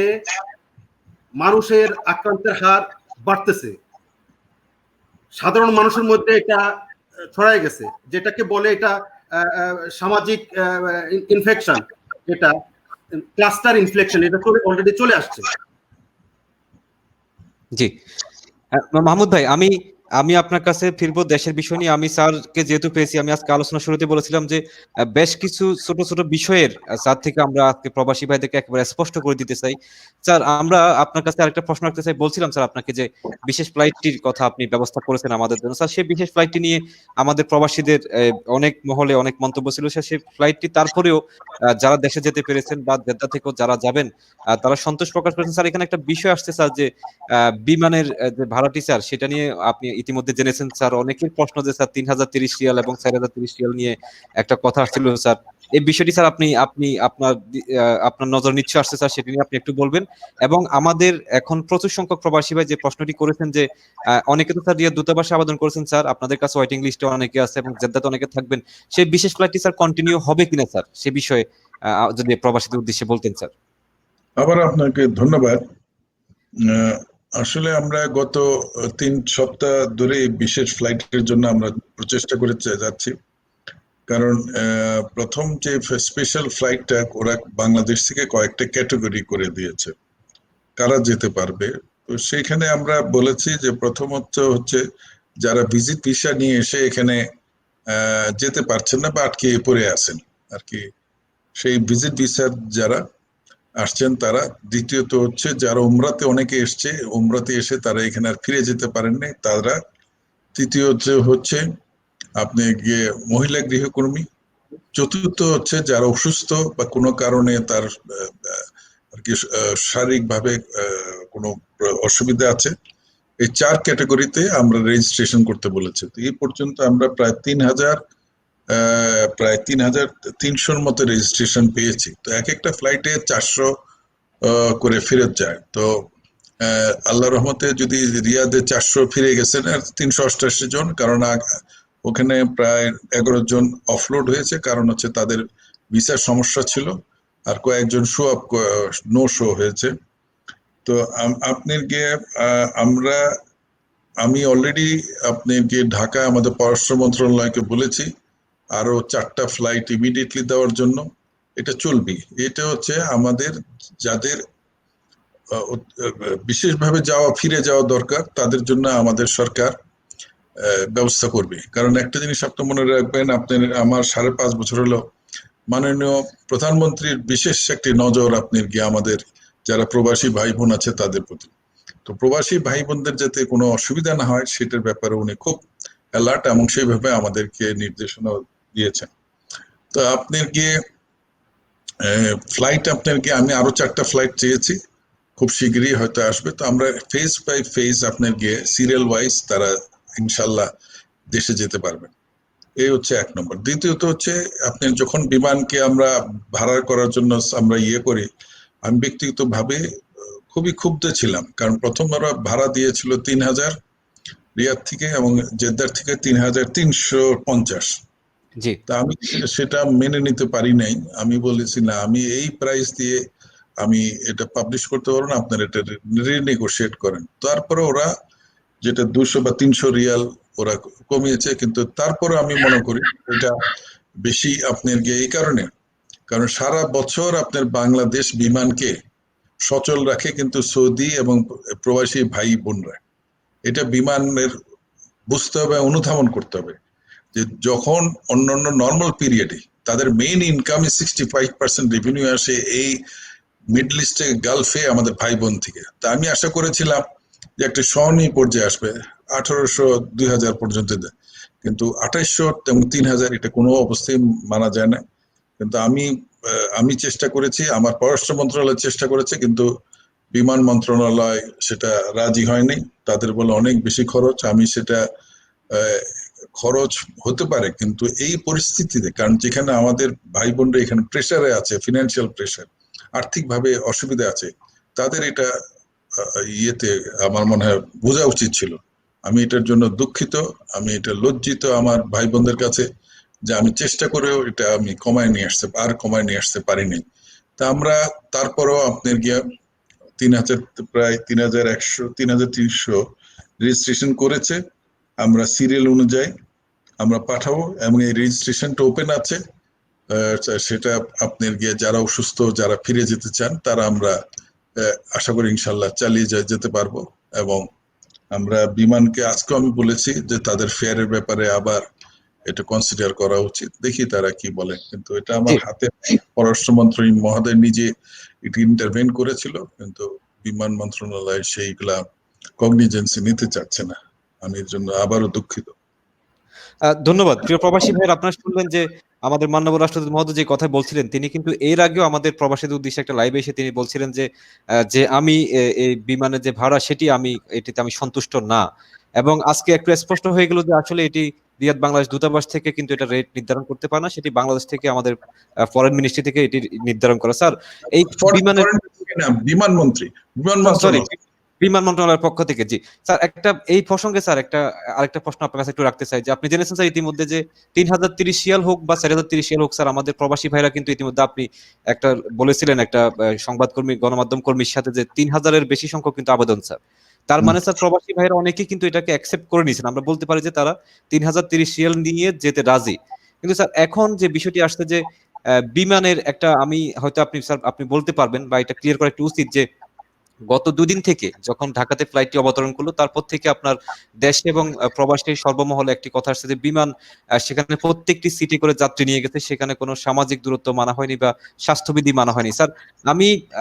মানুষের আক্রান্তের হার বাড়তেছে, সাধারণ মানুষের মধ্যে এটা ছড়ায় গেছে, যেটাকে বলে এটা সামাজিক ইনফেকশন, এটা ক্লাস্টার ইনফেকশন, এটা অলরেডি চলে আসছে। জি। মাহমুদ ভাই, আমি আপনার কাছে ফিরবো দেশের বিষয় নিয়ে। আমি স্যারকে যেহেতু পেয়েছি, আমি আজকে আলোচনা শুরুতে বলেছিলাম যে বেশ কিছু ছোট ছোট বিষয়ের স্যার থেকে আমরা আজকে প্রবাসী ভাইদেরকে একেবারে স্পষ্ট করে দিতে চাই। স্যার, আমরা আপনার কাছে আরেকটা প্রশ্ন রাখতে চাই। বলছিলাম স্যার আপনাকে যে বিশেষ ফ্লাইটটির কথা আপনি ব্যবস্থা করেছেন আমাদের জন্য। স্যার, সেই বিশেষ ফ্লাইটটি নিয়ে আমাদের প্রবাসীদের অনেক মহলে অনেক মন্তব্য ছিল। সেই ফ্লাইটটি তারপরেও যারা দেশে যেতে পেরেছেন বা জেদ্দা থেকেও যারা যাবেন তারা সন্তোষ প্রকাশ করেছেন। স্যার, এখানে একটা বিষয় আসছে স্যার, যে বিমানের যে ভাড়াটি স্যার, সেটা নিয়ে আপনি ইতিমধ্যে জেনেছেন স্যার। অনেকের প্রশ্ন যে স্যার 3030 রিয়াল এবং 4030 রিয়াল নিয়ে একটা কথা আসছিল স্যার। এই বিষয়টি স্যার আপনি আপনার নজর নিশ্চয় আসছে স্যার, সেটি নিয়ে আপনি একটু বলবেন। এবং আমাদের এখন প্রচুর সংখ্যক প্রবাসী ভাই যে প্রশ্নটি করেছেন যে অনেকে তো স্যার রিয়াদ দূতাবাসে আবেদন করেছেন স্যার, আপনাদের কাছে ওয়েটিং লিস্টে অনেকে আছে এবং জেদ্দাতে অনেকে থাকবেন। সেই বিশেষ ফ্লাইটটি স্যার কন্টিনিউ হবে কিনা স্যার, সে বিষয়ে যদি প্রবাসীদের উদ্দেশ্যে বলতেন স্যার। আবার আপনাকে ধন্যবাদ। আসলে আমরা গত 3 সপ্তাহ ধরে এই বিশেষ ফ্লাইটের জন্য আমরা প্রচেষ্টা করে যাচ্ছি। কারণ প্রথম যে স্পেশাল ফ্লাইটটা ওরা বাংলাদেশ থেকে কয়েকটা ক্যাটাগরি করে দিয়েছে কারা যেতে পারবে। তো সেইখানে আমরা বলেছি যে প্রথমত হচ্ছে যারা ভিজিট ভিসা নিয়ে এসে এখানে যেতে পারছেন না বা আটকে পড়ে আছেন আর কি, সেই ভিজিট ভিসার যারা আসছেন তারা। দ্বিতীয়ত হচ্ছে যারা উমরাতে অনেকে এসছে, উমরাতে এসে তারা এখানে আর ফিরে যেতে পারেননি তারা। তৃতীয়ত হচ্ছে আপনি গিয়ে মহিলা গৃহকর্মী। চতুর্থ হচ্ছে যারা অসুস্থ বা কোনো কারণে তার আর কি শারীরিকভাবে কোনো অসুবিধা আছে। এই 4 ক্যাটাগরিতে আমরা রেজিস্ট্রেশন করতে বলেছি। তো এই পর্যন্ত আমরা প্রায় 3300-র মতো রেজিস্ট্রেশন পেয়েছি। তো এক একটা ফ্লাইটে 400 করে ফেরত যায়। তো আল্লাহ রহমতে যদি রিয়াদে 400 ফিরে গেছেন আর 388 জন, কারণ ওখানে প্রায় 11 জন অফলোড হয়েছে, কারণ হচ্ছে তাদের ভিসার সমস্যা ছিল, আর কয়েকজন শো আপ নো শো হয়েছে। তো আপনার গিয়ে আমি অলরেডি আপনার গিয়ে ঢাকা আমাদের পররাষ্ট্র মন্ত্রণালয়কে বলেছি আরো 4টা ফ্লাইট ইমিডিয়েটলি দেওয়ার জন্য। এটা চলবে। এটা হচ্ছে আমাদের যাদের বিশেষভাবে ফিরে যাওয়া দরকার তাদের জন্য আমাদের সরকার ব্যবস্থা করবে। কারণ একটা জিনিস আপনি মনে রাখবেন, আমার 5.5 বছর হলো মাননীয় প্রধানমন্ত্রীর বিশেষ একটি নজর আপনার গিয়ে আমাদের যারা প্রবাসী ভাই বোন আছে তাদের প্রতি। তো প্রবাসী ভাই বোনদের যাতে কোনো অসুবিধা না হয় সেটার ব্যাপারে উনি খুব অ্যালার্ট এবং সেইভাবে আমাদেরকে নির্দেশনা দিয়েছেন। তো আপনার গিয়ে ফ্লাইট আমি আরো 4টা ফ্লাইট চেয়েছি, খুব শীঘ্রই হয়তো আসবে। তো আমরা ফেজ বাই ফেজ আপনার গিয়ে সিরিয়াল ওয়াইজ তারা ইনশাল্লাহ দেশে যেতে পারবেন। এই হচ্ছে 1 নম্বর। দ্বিতীয়ত হচ্ছে আপনি যখন বিমানকে আমরা ভাড়া করার জন্য আমরা করি, আমি ব্যক্তিগতভাবে খুবই ক্ষুব্ধ ছিলাম। কারণ প্রথম ওরা ভাড়া দিয়েছিল 3000 রিয়াদ থেকে এবং জেদ্দার থেকে 3350। জি। তা আমি সেটা মেনে নিতে পারি নাই। আমি বলেছি না, আমি এই প্রাইস দিয়ে আমি এটা পাবলিশ করতে পারবো না, আপনারা এটা রিনেগোশিয়েট করেন। তারপরে ওরা যেটা 200 বা 300 রিয়াল ওরা কমিয়েছে, কিন্তু তারপরে আমি মনে করি এটা বেশি আপনার গিয়ে এই কারণে, কারণ সারা বছর আপনার বাংলাদেশ বিমানকে সচল রাখে কিন্তু সৌদি এবং প্রবাসী ভাই বোনরা। এটা বিমানের বুঝতে হবে, অনুধাবন করতে হবে যে যখন অন্যান্য নর্মাল পিরিয়ডে তাদের মেইন ইনকাম 65% রেভিনিউ আসে এই মিডল ইস্টে, গালফে আমাদের ভাই বোন থেকে। তা আমি আশা করেছিলাম যে একটা সহনীয় পর্যায়ে আসবে 1800 2000 পর্যন্ত, কিন্তু 2800 এবং 3000 এটা কোনো অবস্থায় মানা যায় না। কিন্তু আমি চেষ্টা করেছি, আমার পররাষ্ট্র মন্ত্রণালয় চেষ্টা করেছে, কিন্তু বিমান মন্ত্রণালয় সেটা রাজি হয়নি। তাদের বলে অনেক বেশি খরচ। আমি সেটা খরচ হতে পারে, কিন্তু এই পরিস্থিতিতে, কারণ যেখানে আমাদের ভাই বোনরা এখানে প্রেসারে আছে, ফিনান্সিয়াল প্রেসার, আর্থিকভাবে অসুবিধা আছে, তাদের এটা ইয়েতে আমার মনে হয় বোঝা উচিত ছিল। আমি এটার জন্য দুঃখিত, আমি এটা লজ্জিত আমার ভাই বোনদের কাছে যে আমি চেষ্টা করেও এটা আমি কমায় নিয়ে আসতে পারিনি। তা আমরা তারপরও আপনার গিয়া 3000, প্রায় 3100 3300 রেজিস্ট্রেশন করেছে। আমরা সিরিয়াল অনুযায়ী আমরা পাঠাবো এবং এই রেজিস্ট্রেশনটা ওপেন আছে। সেটা আপনার গিয়ে যারা অসুস্থ, যারা ফিরে যেতে চান, তারা আমরা আশা করি ইনশাল্লাহ চালিয়ে যেতে পারবো। এবং আমরা বিমানকে আজকে আমি বলেছি যে তাদের ফেয়ারের ব্যাপারে আবার এটা কনসিডার করা উচিত, দেখি তারা কি বলে। কিন্তু এটা আমার হাতে, পররাষ্ট্রমন্ত্রী মহোদয় নিজে এটি ইন্টারভেন করেছিল, কিন্তু বিমান মন্ত্রণালয় সেইগুলা কগনিজেন্সি নিতে চাচ্ছে না। আমি এর জন্য আবারও দুঃখিত। ধন্যবাদ প্রিয় প্রবাসী ভাইয়ের। আপনারা শুনলেন যে আমাদের মাননীয় রাষ্ট্রদূত মহোদয় যে কথা বলছিলেন, তিনি কিন্তু এর আগেও আমাদের প্রবাসীদের উদ্দেশ্যে একটা লাইভে এসে তিনি বলছিলেন যে যে আমি এই বিমানের যে ভাড়া সেটি এটিতে আমি সন্তুষ্ট না। এবং আজকে একটু স্পষ্ট হয়ে গেল যে আসলে এটি রিয়াদ বাংলাদেশ দূতাবাস থেকে কিন্তু এটা রেট নির্ধারণ করতে পারে না, সেটি বাংলাদেশ থেকে আমাদের ফরেন মিনিস্ট্রি থেকে এটি নির্ধারণ করা। স্যার এই বিমানের বিমান মন্ত্রী, বিমান সরি মন্ত্রণালয়, বিমান মন্ত্রণালয়ের পক্ষ থেকে। জি স্যার, একটা এই প্রসঙ্গে স্যার আরেকটা প্রশ্ন আপনার কাছে একটু রাখতে চাই যে আপনি জেনেছেন স্যার ইতিমধ্যে যে 3030 রিয়াল হোক বা 4030 রিয়াল হোক স্যার, আমাদের প্রবাসী ভাইরা কিন্তু ইতিমধ্যে, আপনি একটা বলেছিলেন একটা সংবাদকর্মী, গণমাধ্যম কর্মীর সাথে, যে 3000-এর বেশি সংখ্যক কিন্তু আবেদন স্যার। তার মানে স্যার প্রবাসী ভাইরা অনেকেই কিন্তু এটাকে অ্যাকসেপ্ট করে নিয়েছেন, আমরা বলতে পারি যে তারা 3030 রিয়াল নিয়ে যেতে রাজি। কিন্তু স্যার এখন যে বিষয়টি আসছে যে বিমানের একটা, আমি হয়তো আপনি স্যার আপনি বলতে পারবেন বা এটা ক্লিয়ার করা একটু উচিত, যে গত দুদিন থেকে যখন ঢাকাতে ফ্লাইটটি অবতরণ করলো, তারপর থেকে আপনার দেশে এবং প্রবাসী সর্বমহলে একটি কথা আসছে যে বিমান সেখানে প্রত্যেকটি সিটে করে যাত্রী নিয়ে গেছে, সেখানে কোনো সামাজিক দূরত্ব মানা হয়নি বা স্বাস্থ্যবিধি মানা হয়নি। স্যার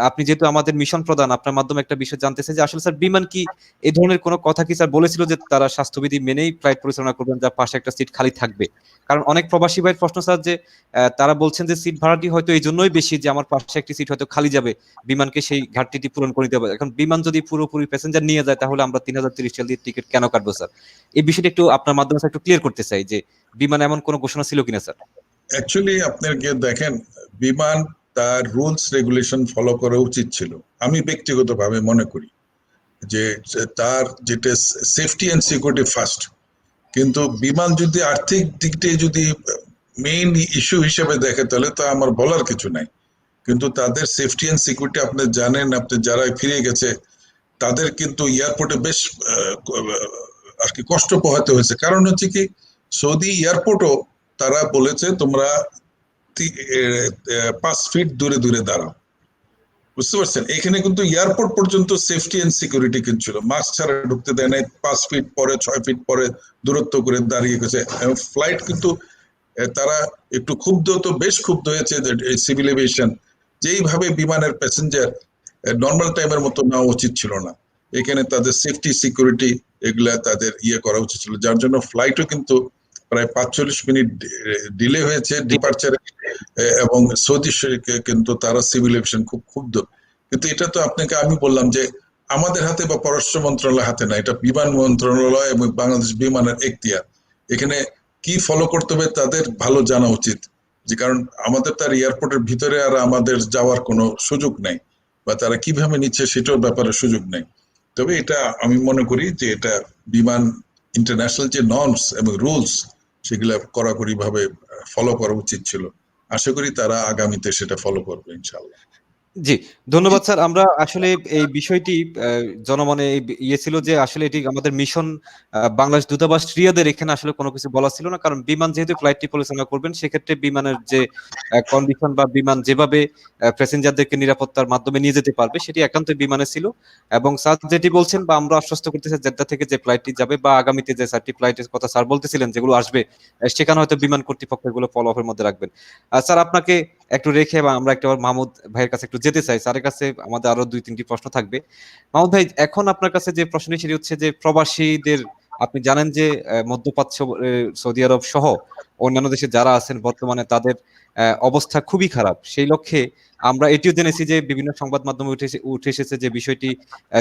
আপনি যেহেতু আমাদের মিশন প্রধান, আপনার মাধ্যমে একটা বিষয় জানতে চাই যে আসলে স্যার বিমান কি এই ধরনের কোনো কথা কি স্যার বলেছিল যে তারা স্বাস্থ্যবিধি মেনেই ফ্লাইট পরিচালনা করবেন, যার পাশে একটা সিট খালি থাকবে? কারণ অনেক প্রবাসী ভাইয়ের প্রশ্ন স্যার যে তারা বলছেন যে সিট ভাড়াটি হয়তো এই জন্যই বেশি যে আমার পাশে একটি সিট হয়তো খালি যাবে, বিমানকে সেই ঘাটতিটি পূরণ করে দিতে হবে। এখন বিমান যদি পুরোপুরি প্যাসেঞ্জার নিয়ে যায়, তাহলে আমরা 3030 রিয়াল দিয়ে টিকিট কেন কাটবো স্যার? এই বিষয়টা একটু আপনার মাধ্যমে স্যার একটু ক্লিয়ার করতে চাই যে বিমান এমন কোনো ঘোষণা ছিল কিনা স্যার। অ্যাকচুয়ালি আপনার গিয়ে দেখেন, বিমান তার রুলস রেগুলেশন ফলো করা উচিত ছিল। আমি ব্যক্তিগতভাবে মনে করি যে তার যেটা সেফটি এন্ড সিকিউরিটি ফার্স্ট, কিন্তু বিমান যদি আর্থিক দিকটি যদি মেইন ইস্যু হিসেবে দেখে, তাহলে তো আমার বলার কিছু নাই। কিন্তু তাদের সেফটি এন্ড সিকিউরিটি আপনি জানেন, আপনি যারা ফিরে গেছে তাদের কিন্তু এয়ারপোর্টে বেশ আর কি কষ্ট পোহাতে হয়েছে। কারণ হচ্ছে কি, সৌদি এয়ারপোর্টও তারা বলেছে তোমরা 5 ফিট দূরে দূরে দাঁড়াও। বুঝতে পারছেন, এখানে কিন্তু এয়ারপোর্ট পর্যন্ত সেফটি এন্ড সিকিউরিটি কিন্তু ছিল, মাস্ক ছাড়া ঢুকতে দেয় নাই, 5 ফিট পরে 6 ফিট পরে দূরত্ব করে দাঁড়িয়ে গেছে। ফ্লাইট কিন্তু তারা একটু ক্ষুব্ধ, তো বেশ ক্ষুব্ধ হয়েছে সিভিল এভিয়েশন, যেইভাবে বিমানের প্যাসেঞ্জার নর্মাল টাইমের মতো নেওয়া উচিত ছিল না। এখানে তাদের সেফটি সিকিউরিটি এগুলা তাদের করা উচিত ছিল, যার জন্য ফ্লাইটও কিন্তু প্রায় 45 মিনিট ডিলে হয়েছে ডিপার্চারে। এবং সৌদি কিন্তু তারা সিভিল এভিয়েশন খুব ক্ষুব্ধ। কিন্তু এটা তো আপনাকে আমি বললাম যে আমাদের হাতে বা পররাষ্ট্র মন্ত্রণালয়ের হাতে না, এটা বিমান মন্ত্রণালয় এবং বাংলাদেশ বিমানের এখতিয়ার। এখানে কি ফলো করতে হবে তাদের ভালো জানা উচিত, যে কারণ আমাদের তার এয়ারপোর্টের ভিতরে আর আমাদের যাওয়ার কোনো সুযোগ নেই, বা তারা কিভাবে নিচ্ছে সেটার ব্যাপারে সুযোগ নেই। তবে এটা আমি মনে করি যে এটা বিমান ইন্টারন্যাশনাল যে নর্মস এবং রুলস সেগুলা কড়াকড়ি ভাবে ফলো করা উচিত ছিল। আশা করি তারা আগামীতে সেটা ফলো করবে ইনশাআল্লাহ। জি, ধন্যবাদ স্যার। আমরা আসলে এই বিষয়টি জনমনে ইয়ে ছিল যে আসলে এটি আমাদের মিশন বাংলাদেশ দূতাবাস রিয়াদের এখানে আসলে কোনো কিছু বলা ছিল না, কারণ বিমান যেহেতু ফ্লাইটটি পরিচালনা করবেন সেক্ষেত্রে বিমানের যে কন্ডিশন বা বিমান যেভাবে প্যাসেঞ্জারদেরকে নিরাপত্তার মাধ্যমে নিয়ে যেতে পারবে সেটি একান্ত বিমানে ছিল। এবং স্যার যেটি বলছেন বা আমরা আশ্বস্ত করতেছি জেদ্দা থেকে যে ফ্লাইটটি যাবে বা আগামীতে যে 4টি ফ্লাইটের কথা স্যার বলতেছিলেন যেগুলো আসবে, সেখানে হয়তো বিমান কর্তৃপক্ষ এগুলো ফলো আপের মধ্যে রাখবেন। স্যার আপনাকে একটু রেখে বা আমরা একটা মাহমুদ ভাইয়ের কাছে একটু যেতে চাই, স্যারের কাছে আমাদের আরো 2-3টি প্রশ্ন থাকবে। মাহমুদ ভাই, এখন আপনার কাছে যে প্রশ্নটি সেটি হচ্ছে যে প্রবাসীদের, আপনি জানেন যে মধ্যপ্রাচ্য, সৌদি আরব সহ অন্যান্য দেশে যারা আছেন বর্তমানে তাদের অবস্থা খুবই খারাপ। সেই লক্ষ্যে আমরা এটিও জেনেছি যে বিভিন্ন সংবাদ মাধ্যমে উঠে এসেছে যে বিষয়টি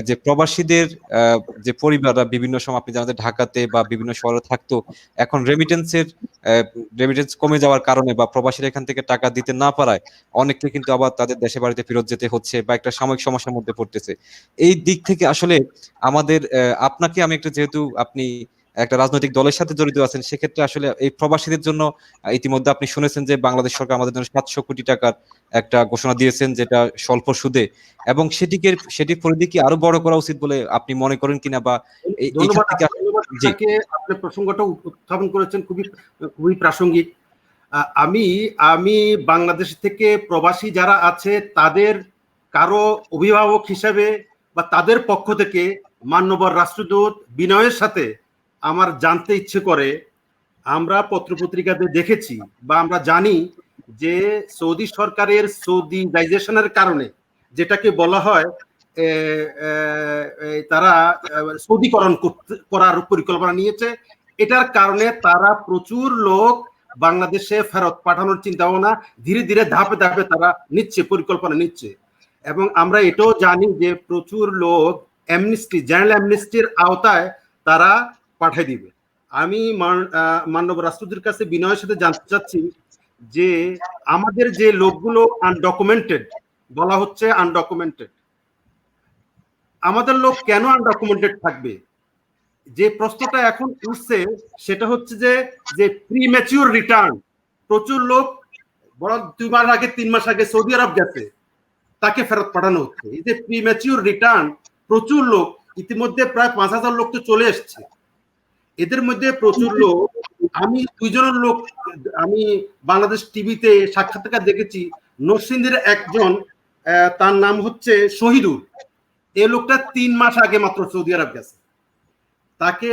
যে প্রবাসীদের যে পরিবাররা বিভিন্ন সময়, আপনি জানেন ঢাকাতে বা বিভিন্ন শহরে থাকতো, এখন রেমিটেন্স কমে যাওয়ার কারণে বা প্রবাসীরা এখান থেকে টাকা দিতে না পারায় অনেককে কিন্তু আবার তাদের দেশে বাড়িতে ফেরত যেতে হচ্ছে বা একটা সাময়িক সমস্যার মধ্যে পড়তেছে। এই দিক থেকে আসলে আমাদের আপনাকে আমি একটা, যেহেতু আপনি একটা রাজনৈতিক দলের সাথে জড়িত আছেন, সেক্ষেত্রে আসলে এই প্রবাসীদের জন্য ইতিমধ্যে আপনি শুনেছেন যে বাংলাদেশ সরকার আমাদের জন্য 700 কোটি টাকার একটা ঘোষণা দিয়েছেন, যেটা স্বল্প সুদে, এবং সেটির পরিধি কি আরো বড় করা উচিত বলে আপনি মনে করেন কিনা, বা এইখান ধন্যবাদ থেকে জি আপনাকে, আপনি প্রসঙ্গটা উত্থাপন করেছেন, খুবই খুবই প্রাসঙ্গিক। আমি আমি বাংলাদেশ থেকে প্রবাসী যারা আছে তাদের কারো অভিভাবক হিসেবে বা তাদের পক্ষ থেকে মাননীয় রাষ্ট্রদূত বিনয়ের সাথে আমার জানতে ইচ্ছে করে, আমরা পত্রপত্রিকাতে দেখেছি বা আমরা জানি যে সৌদি সরকারের সৌদিজাইজেশনের কারণে, যেটাকে বলা হয় তারা সৌদিকরণ করার পরিকল্পনা নিয়েছে, এটার কারণে তারা প্রচুর লোক বাংলাদেশে ফেরত পাঠানোর চিন্তা ভাবনা ধীরে ধীরে ধাপে ধাপে তারা নিচ্ছে, পরিকল্পনা নিচ্ছে। এবং আমরা এটাও জানি যে প্রচুর লোক জেনারেল অ্যামনেস্টির আওতায় তারা পাঠিয়ে দিবে। আমি মাননীয় রাষ্ট্রদূতের কাছে বিনয়ের সাথে জানতে চাচ্ছি যে আমাদের যে লোকগুলো আনডকুমেন্টেড, বলা হচ্ছে আনডকুমেন্টেড, আমাদের লোক কেন আনডকুমেন্টেড থাকবে? যে প্রশ্নটা এখন উঠছে সেটা হচ্ছে যে প্রিম্যাচিউর রিটার্ন। প্রচুর লোক বরং 2 মাস আগে 3 মাস আগে সৌদি আরব গেছে, তাকে ফেরত পাঠানো হচ্ছে। এই যে প্রিম্যাচিউর রিটার্ন, প্রচুর লোক, ইতিমধ্যে প্রায় 5000 লোক তো চলে এসছে। এদের মধ্যে প্রচুর লোক, আমি 2 জনের লোক আমি বাংলাদেশ টিভিতে সাক্ষাৎকার দেখেছি। নরসিংদীর একজন, তার নাম হচ্ছে শহীদুল, এই লোকটা 3 মাস আগে মাত্র সৌদি আরব গেছে, তাকে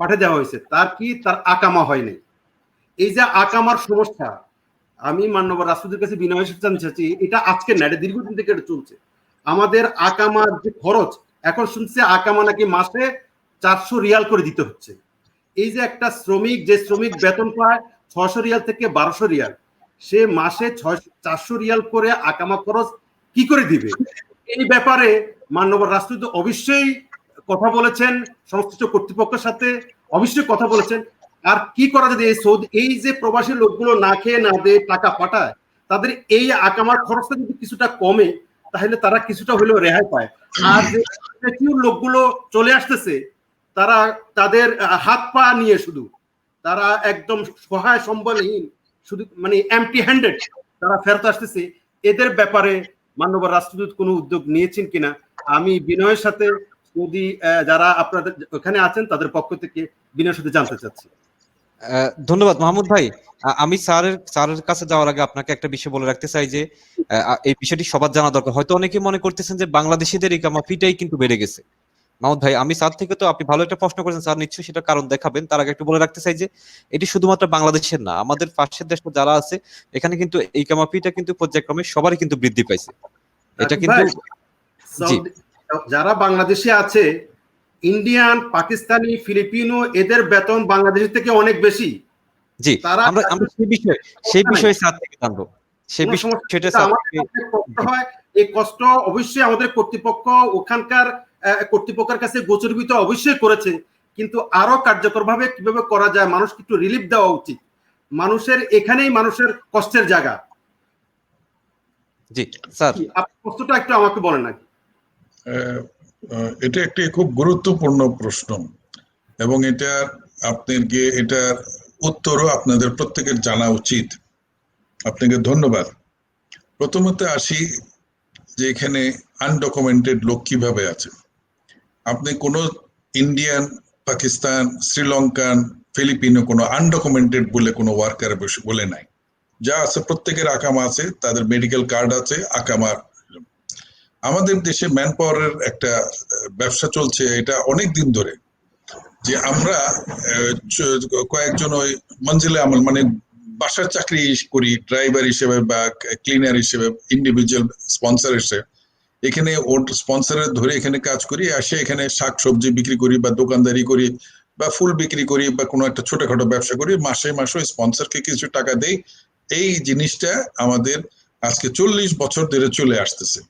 পাঠিয়ে দেওয়া হয়েছে। তার আকামা হয়নি। এই যে আকামার সমস্যা, আমি মাননীয় রাষ্ট্রদূতের কাছে বিনয়ের সাথে জানতে চাচ্ছি, এটা আজকে না, এটা দীর্ঘদিন থেকে এটা চলছে। আমাদের আকামার যে খরচ, এখন শুনছে আকামা নাকি মাসে 400 রিয়াল করে দিতে হচ্ছে। এই যে একটা শ্রমিক, যে শ্রমিক বেতন পায় 600 রিয়াল থেকে 1200 রিয়াল, সে মাসে 400 রিয়াল করে আকামা খরচ কি করে দিবে? এই ব্যাপারে মাননীয় রাষ্ট্রদূত অবশ্যই কথা বলেছেন, সংশ্লিষ্ট কর্তৃপক্ষের সাথে অবশ্যই কথা বলেছেন। আর কি করা যদি এই যে প্রবাসী লোকগুলো না খেয়ে না দিয়ে টাকা পাঠায়, তাদের এই আকামার খরচটা যদি কিছুটা কমে, তাহলে তারা কিছুটা হলেও রেহাই পায়। আর যে লোকগুলো চলে আসতেছে, তারা তাদের হাত পা নিয়ে শুধু, তারা একদম সহায় সম্বলহীন, শুধু মানে এমটি হ্যান্ডেড তারা ফেরত আসতেছে। এদের ব্যাপারে মাননীয় রাষ্ট্রদূত কোনো উদ্যোগ নিয়েছেন কিনা, আমি বিনয়ের সাথে যদি যারা আপনাদের ওখানে আছেন তাদের পক্ষ থেকে বিনয়ের সাথে জানতে চাচ্ছি। ধন্যবাদ মাহমুদ ভাই। আমি স্যারের কাছে যাওয়ার আগে আপনাকে একটা বিষয় বলে রাখতে চাই যে এই বিষয়টি সবার জানা দরকার। হয়তো অনেকে মনে করতেছেন যে বাংলাদেশিদের ইকামা ফিটাই কিন্তু বেড়ে গেছে। মাহমুদ ভাই, আমি স্যার থেকে, তো আপনি ভালো একটা প্রশ্ন করেছেন, স্যার নিশ্চয়ই সেটা কারণ দেখাবেন। তার আগে একটু বলে রাখতে চাই যে এটি শুধুমাত্র বাংলাদেশের না, আমাদের পাশের দেশ যারা আছে এখানে কিন্তু ইকামা ফিটা কিন্তু পর্যায়ক্রমে সবারই কিন্তু বৃদ্ধি পাইছে। এটা কিন্তু যারা বাংলাদেশে আছে, ইন্ডিয়ান, পাকিস্তানি, ফিলিপিনো, এদের বেতন বাংলাদেশের থেকে অনেক বেশি। জি, আমরা সেই বিষয়ে স্যার থেকে জানবো। সেই বিষয়টা হয়, এই কষ্ট অবশ্যই আমাদের কর্তৃপক্ষ ওখানকার কর্তৃপক্ষের কাছে গোচরবিত অবশ্যই করেছে, কিন্তু আরো কার্যকরভাবে কিভাবে করা যায়, মানুষকে একটু রিলিফ দেওয়া উচিত। মানুষের এখানেই মানুষের কষ্টের জায়গা। জি স্যার, আপনি কষ্টটা একটু আমাকে বলেন নাকি? এটা একটি খুব গুরুত্বপূর্ণ প্রশ্ন, এবং এটার উত্তরও আপনাদের প্রত্যেকের জানা উচিত। আপনাকে ধন্যবাদ। প্রথমত আসি যে এখানে আনডকুমেন্টেড লোক কিভাবে আছে। আপনি কোনো ইন্ডিয়ান, পাকিস্তান, শ্রীলঙ্কান, ফিলিপিনো কোনো আনডকুমেন্টেড বলে কোনো ওয়ার্কার বলে নাই। যা আছে প্রত্যেকের আকামা আছে, তাদের মেডিকেল কার্ড আছে, আকামা। আমাদের দেশে ম্যান পাওয়ারের একটা ব্যবসা চলছে, এটা অনেক দিন ধরে, যে আমরা কয়েকজন ওই মঞ্জিলে আমল মানে বাসার চাকরি করি ড্রাইভার হিসেবে বা ক্লিনার হিসেবে, ইন্ডিভিজুয়াল স্পন্সর হিসেবে এখানে ওর স্পন্সরের ধরে এখানে কাজ করি, আসে এখানে শাক সবজি বিক্রি করি বা দোকানদারি করি বা ফুল বিক্রি করি বা কোনো একটা ছোটখাটো ব্যবসা করি, মাসে মাসে স্পন্সরকে কিছু টাকা দেই। এই জিনিসটা আমাদের আজকে 40 বছর ধরে চলে আসতেছে।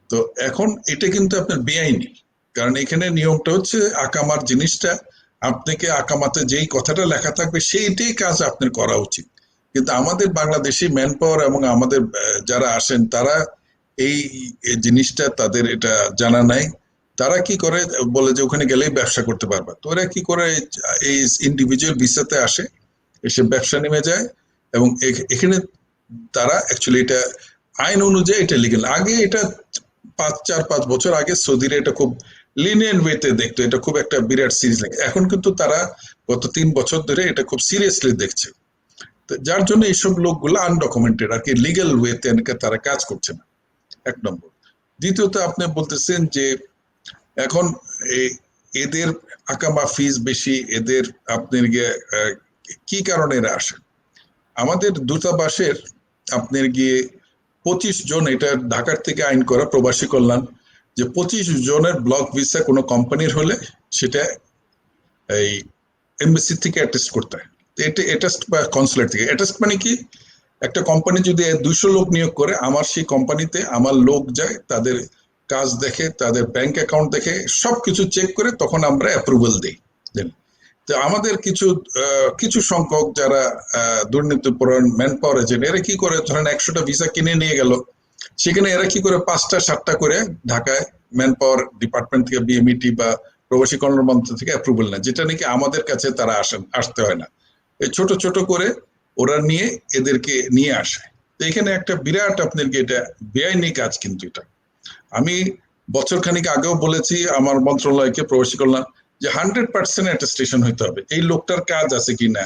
তো এখন এটা কিন্তু আপনার বেআইনি, কারণ এখানে নিয়মটা হচ্ছে আকামার জিনিসটা আপনাকে আকামাতে যেই কথাটা লেখা থাকবে সেইটাই কাজ আপনার করা উচিত। কিন্তু আমাদের বাংলাদেশি ম্যান পাওয়ার এবং আমাদের যারা আসেন তারা এই জিনিসটা তাদের এটা জানা নাই। তারা কি করে বলে যে ওখানে গেলেই ব্যবসা করতে পারবা। তো ওরা কি করে এই ইন্ডিভিজুয়াল ভিসাতে আসে, এসে ব্যবসা নেমে যায় এবং এখানে তারা অ্যাকচুয়ালি এটা আইন অনুযায়ী এটা লিগেল। আগে এটা 4-5 বছর আগে সৌদিরা এটা খুব লিনিয়েন্ট ওয়েতে দেখতো, এটা খুব একটা বিরাট সিরিজ লাগে। এখন কিন্তু তারা গত 3 বছর ধরে এটা খুব সিরিয়াসলি দেখছে। যার জন্য এইসব লোকগুলো আনডকুমেন্টেড আর কি, লিগেল ওয়েতে তারা কাজ করছে না, 1 নম্বর। দ্বিতীয়ত আপনি বলতেছেন যে এখন এদের আকামা ফিস বেশি, এদের আপনার গিয়ে কি কারণে এরা আসে। আমাদের দূতাবাসের আপনার গিয়ে 25 জন, এটা ঢাকার থেকে আইন করা প্রবাসী কল্যাণ, যে 25 জনের ব্লক ভিসা কোনো কোম্পানির হলে সেটা এই এমবাসি থেকে অ্যাটেস্ট করতে হয়। এটা অ্যাটেস্ট বা কনসুলেট থেকে অ্যাটেস্ট মানে কি, একটা কোম্পানি যদি 200 লোক নিয়োগ করে, আমার সেই কোম্পানিতে আমার লোক যায়, তাদের কাজ দেখে, তাদের ব্যাংক অ্যাকাউন্ট দেখে, সবকিছু চেক করে তখন আমরা অ্যাপ্রুভাল দিই। তো আমাদের কিছু সংখ্যক যারা দুর্নীতিপরায়ণ ম্যান পাওয়ার এজেন্ট, এরা কি করে, ধরেন 100টা ভিসা কিনে নিয়ে গেল, সেখানে এরা কি করে 5টা-7টা করে ঢাকায় ম্যান পাওয়ার ডিপার্টমেন্ট থেকে, বিএমইটি বা প্রবাসী কল্যাণ মন্ত্রণালয় থেকে অ্যাপ্রুভাল নেয়, যেটা নাকি আমাদের কাছে তারা আসতে হয় না। এই ছোট ছোট করে ওরা নিয়ে এদেরকে নিয়ে আসে। তো এখানে একটা বিরাট আপনাদেরকে এটা বেআইনি কাজ। কিন্তু এটা আমি বছরখানিক আগেও বলেছি আমার মন্ত্রণালয়কে, প্রবাসী কল্যাণ, যে 100% অ্যাটেস্টেশন হইতে হবে, এই লোকটার কাজ আছে কিনা,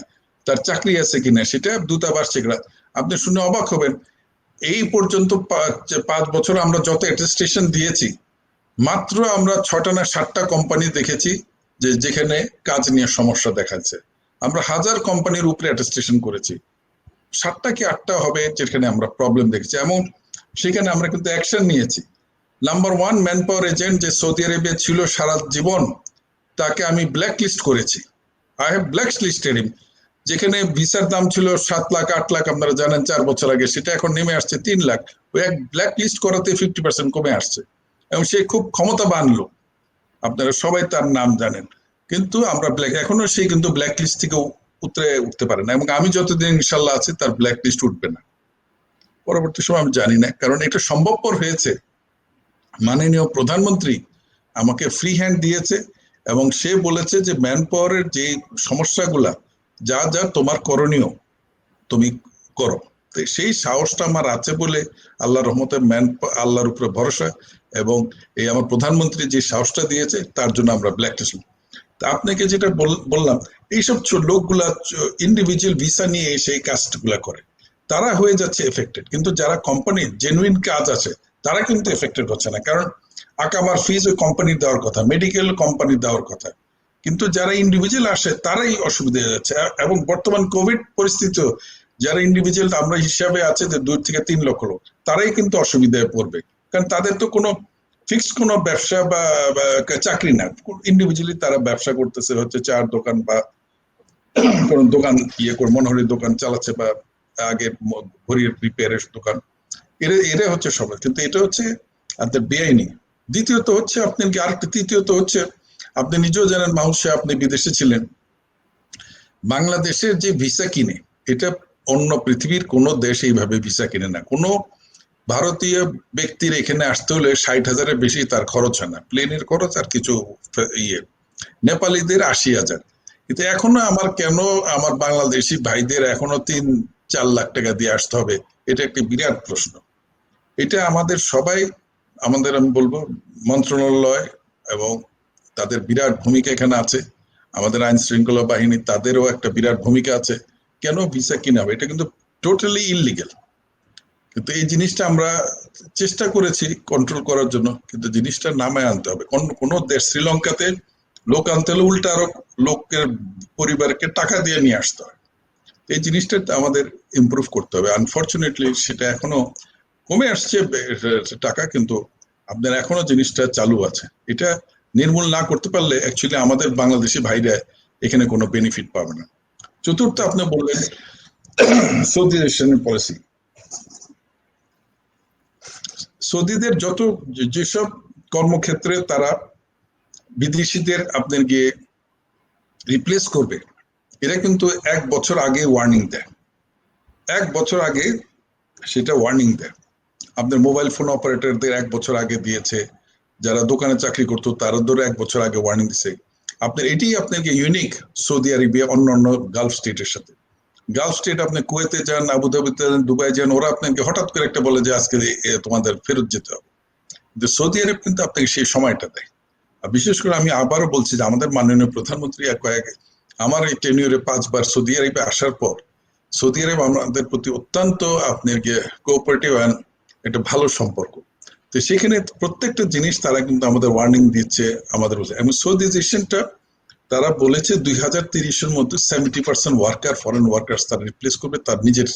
তার চাকরি আছে কিনা, সেটা দূতাবাস সেগুলা। আপনি শুনে অবাক হবেন, এই পর্যন্ত 5 বছর আমরা যত অ্যাটেস্টেশন দিয়েছি, মাত্র আমরা 6টা না 7টা কোম্পানি দেখেছি যে যেখানে কাজ নিয়ে সমস্যা দেখাচ্ছে। আমরা 1000 কোম্পানির উপরে অ্যাটেস্টেশন করেছি, 7টা কি 8টা হবে যেখানে আমরা প্রবলেম দেখেছি, এবং সেখানে আমরা কিন্তু অ্যাকশন নিয়েছি। নাম্বার 1 ম্যান পাওয়ার এজেন্ট যে সৌদি আরবে ছিল সারা জীবন, তাকে আমি ব্ল্যাক লিস্ট করেছি। আই হ্যাভ ব্ল্যাক লিস্টেড হিম। যেখানে ভিসার দাম ছিল 7 লাখ 8 লাখ, আপনারা জানেন 4 বছর আগে, সেটা এখন নেমে আসছে 3 লাখ। ওই এক ব্ল্যাক লিস্ট করাতে 50% কমে আসছে, এবং সে খুব ক্ষমতাবান লোক, আপনারা সবাই তার নাম জানেন। কিন্তু আমরা এখনো সে কিন্তু ব্ল্যাক লিস্ট থেকে উঠতে পারে না, এবং আমি যতদিন ইনশাল্লাহ আছি তার ব্ল্যাক লিস্ট উঠবে না। পরবর্তী সময় আমি জানি না, কারণ এটা সম্ভবপর হয়েছে। মাননীয় প্রধানমন্ত্রী আমাকে ফ্রি হ্যান্ড দিয়েছে, এবং সে বলেছে যে ম্যান পাওয়ারের যে সমস্যাগুলা, যা যা তোমার করণীয় তুমি করো। তো সেই সাহসটা আমার আছে বলে আল্লাহর রহমতে আল্লাহর উপরে ভরসা, এবং এই আমার প্রধানমন্ত্রী যে সাহসটা দিয়েছে তার জন্য আমরা ব্ল্যাক লিস্ট। আপনাকে যেটা বললাম, এইসব লোকগুলা ইন্ডিভিজুয়াল ভিসা নিয়ে সেই কাজগুলা করে, তারা হয়ে যাচ্ছে এফেক্টেড। কিন্তু যারা কোম্পানির জেনুইন কাজ আছে তারা কিন্তু এফেক্টেড হচ্ছে না, কারণ আকামার ফিজ ওই কোম্পানির দেওয়ার কথা, মেডিকেল কোম্পানির দেওয়ার কথা। কিন্তু যারা ইন্ডিভিজুয়াল আসে তারাই অসুবিধা হয়ে যাচ্ছে। এবং বর্তমান কোভিড পরিস্থিতিও যারা ইন্ডিভিজুয়াল আমরা হিসাবে আছে যে 2 থেকে 3 লক্ষ লোক, তারাই কিন্তু অসুবিধায় পড়বে, কারণ তাদের তো কোনো ফিক্সড কোনো ব্যবসা বা চাকরি না, ইন্ডিভিজুয়ালি তারা ব্যবসা করতেছে, হচ্ছে চার দোকান বা কোন দোকান করে মনোহরির দোকান চালাচ্ছে, বা আগে ঘড়ির রিপেয়ারের দোকান, এরা হচ্ছে সবাই। কিন্তু এটা হচ্ছে আপনার বেআইনি। দ্বিতীয়ত হচ্ছে আপনাকে আরেকটা, তৃতীয়ত হচ্ছে আপনি নিজেও জানেন মাহমুদ সাহেব, আপনি বিদেশে ছিলেন, বাংলাদেশের যে ভিসা কিনে, এটা অন্য পৃথিবীর কোনো দেশ এইভাবে ভিসা কিনে না। কোনো ভারতীয় ব্যক্তির এখানে আসতে হলে 60,000-এর বেশি তার খরচ হয় না, প্লেনের খরচ আর কিছু নেপালিদের 80,000। কিন্তু এখনো আমার কেন আমার বাংলাদেশি ভাইদের এখনো 3-4 লাখ টাকা দিয়ে আসতে হবে, এটা একটি বিরাট প্রশ্ন। এটা আমাদের সবাই, আমাদের আমি বলবো মন্ত্রণালয় এবং তাদের বিরাট ভূমিকা এখানে আছে, আমাদের আইন শৃঙ্খলা বাহিনী তাদেরও একটা বিরাট ভূমিকা আছে। কেন ভিসা কিনে হবে, এটা কিন্তু টোটালি ইললিগাল। কিন্তু এই জিনিসটা আমরা চেষ্টা করেছি কন্ট্রোল করার জন্য, কিন্তু জিনিসটা নামায় আনতে হবে। কোন দেশ, শ্রীলঙ্কাতে লোক আনতে হলে উল্টা আরো লোকের পরিবারকে টাকা দিয়ে নিয়ে আসতে হয়। এই জিনিসটা আমাদের ইমপ্রুভ করতে হবে। আনফরচুনেটলি সেটা এখনো কমে আসছে টাকা, কিন্তু আপনার এখনো জিনিসটা চালু আছে। এটা নির্মূল না করতে পারলে অ্যাকচুয়ালি আমাদের বাংলাদেশি ভাইরা এখানে কোনো বেনিফিট পাবে না। চতুর্থ, আপনি বললেন সৌদি রেশনের পলিসি। সৌদিদের যেসব কর্মক্ষেত্রে তারা বিদেশিদের আপনার গিয়ে রিপ্লেস করবে, এরা কিন্তু 1 বছর আগে ওয়ার্নিং দেয়। 1 বছর আগে সেটা ওয়ার্নিং দেয়। আপনার মোবাইল ফোন অপারেটরদের 1 বছর আগে দিয়েছে, যারা দোকানে চাকরি করতো তাদেরও 1 বছর আগে ওয়ার্নিং দিছে। আপনার এটি আপনাকে ইউনিক সৌদি আরবিয়া অন্যান্য গালফ স্টেটের সাথে। গালফ স্টেট, আপনি কুয়েতে যান, আবুধাবিতে যান, দুবাই যান, ওরা আপনাকে হঠাৎ করে একটা বলে যে আজকে তোমাদের ফেরত যেতে হবে। কিন্তু সৌদি আরব কিন্তু আপনাকে সেই সময়টা দেয়। আর বিশেষ করে আমি আবারও বলছি যে আমাদের মাননীয় প্রধানমন্ত্রী আমার এই টেনিউরে 5 বার সৌদি আরবে আসার পর সৌদি আরব আমাদের প্রতি অত্যন্ত আপনার গিয়ে কোঅপারেটিভ একটা ভালো সম্পর্ক। তো সেখানে প্রত্যেকটা জিনিস তারা কিন্তু আমাদের ওয়ার্নিং দিচ্ছে, আমাদের এবং সৌদিজেশনটা তারা বলেছে 2030-এর মধ্যে 70% ওয়ার্কার, ফরেন ওয়ার্কার্স তারা রিপ্লেস করবে তার নিজের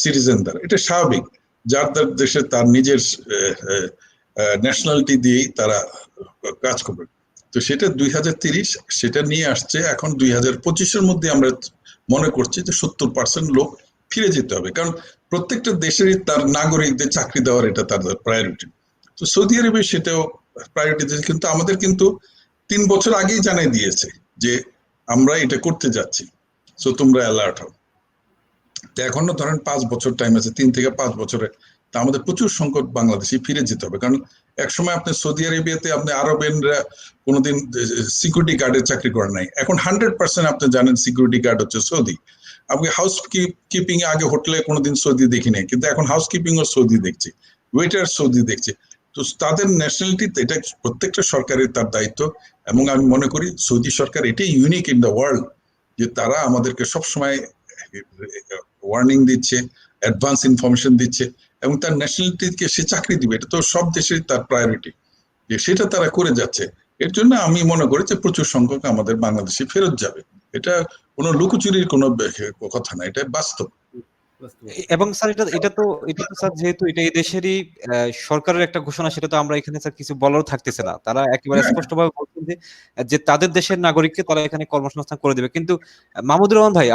সিটিজেন দ্বারা। এটা স্বাভাবিক, যার দেশে তার নিজের ন্যাশনালিটি দিয়েই তারা কাজ করবে। তো সেটা 2030 সেটা নিয়ে আসছে। এখন 2025-এর মধ্যে আমরা মনে করছি যে 70% লোক ফিরে যেতে হবে, কারণ প্রত্যেকটা দেশেরই তার নাগরিকদের চাকরি দেওয়ার এটা তাদের প্রায়োরিটি। তো সৌদি আরবে সেটাও প্রায়োরিটি দিয়েছে, কিন্তু আমাদের কিন্তু 3 বছর আগেই জানিয়ে দিয়েছে যে আমরা এটা করতে যাচ্ছি, সো তোমরা অ্যালার্ট হও। তো এখনো ধরেন 5 বছর টাইম আছে, 3 থেকে 5 বছরে। তা আমাদের প্রচুর সংখ্যক বাংলাদেশি ফিরে যেতে হবে, কারণ একসময় আপনি সৌদি আরবিয়াতে আপনি আরবেনরা কোনোদিন সিকিউরিটি গার্ডের চাকরি করেন নাই, এখন 100% আপনি জানেন সিকিউরিটি গার্ড হচ্ছে সৌদি। আপনি হাউস কিপিং এ আগে হোটেলে কোনোদিন সৌদি দেখি নাই, কিন্তু এখন হাউস কিপিং ও সৌদি দেখছি, ওয়েটার সৌদি দেখছি। তো তাদের ন্যাশনালিটি, এটা প্রত্যেকটা সরকারের তার দায়িত্ব। এবং আমি মনে করি সৌদি সরকার এটাই ইউনিক ইন দ্য ওয়ার্ল্ড, যে তারা আমাদেরকে সবসময় ওয়ার্নিং দিচ্ছে, অ্যাডভান্স ইনফরমেশন দিচ্ছে, এবং তার ন্যাশনালিটিকে সে চাকরি দিবে, এটা তো সব দেশের তার প্রায়োরিটি, যে সেটা তারা করে যাচ্ছে। এর জন্য আমি মনে করি যে প্রচুর সংখ্যক আমাদের বাংলাদেশে ফেরত যাবে। এটা কোনো লুকোচুরির কোনো কথা না, এটা বাস্তব। এবং স্যার এটা তো স্যার যেহেতু এটা এই দেশেরই সরকারের একটা ঘোষণা, সেটা তো আমরা এখানে স্যার কিছু বলারও থাকতেছে না। তারা একেবারে স্পষ্টভাবে বলছেন যে তাদের দেশের নাগরিককে তারা এখানে কর্মসংস্থান করে দেবে। কিন্তু মাহমুদুর রহমান ভাই,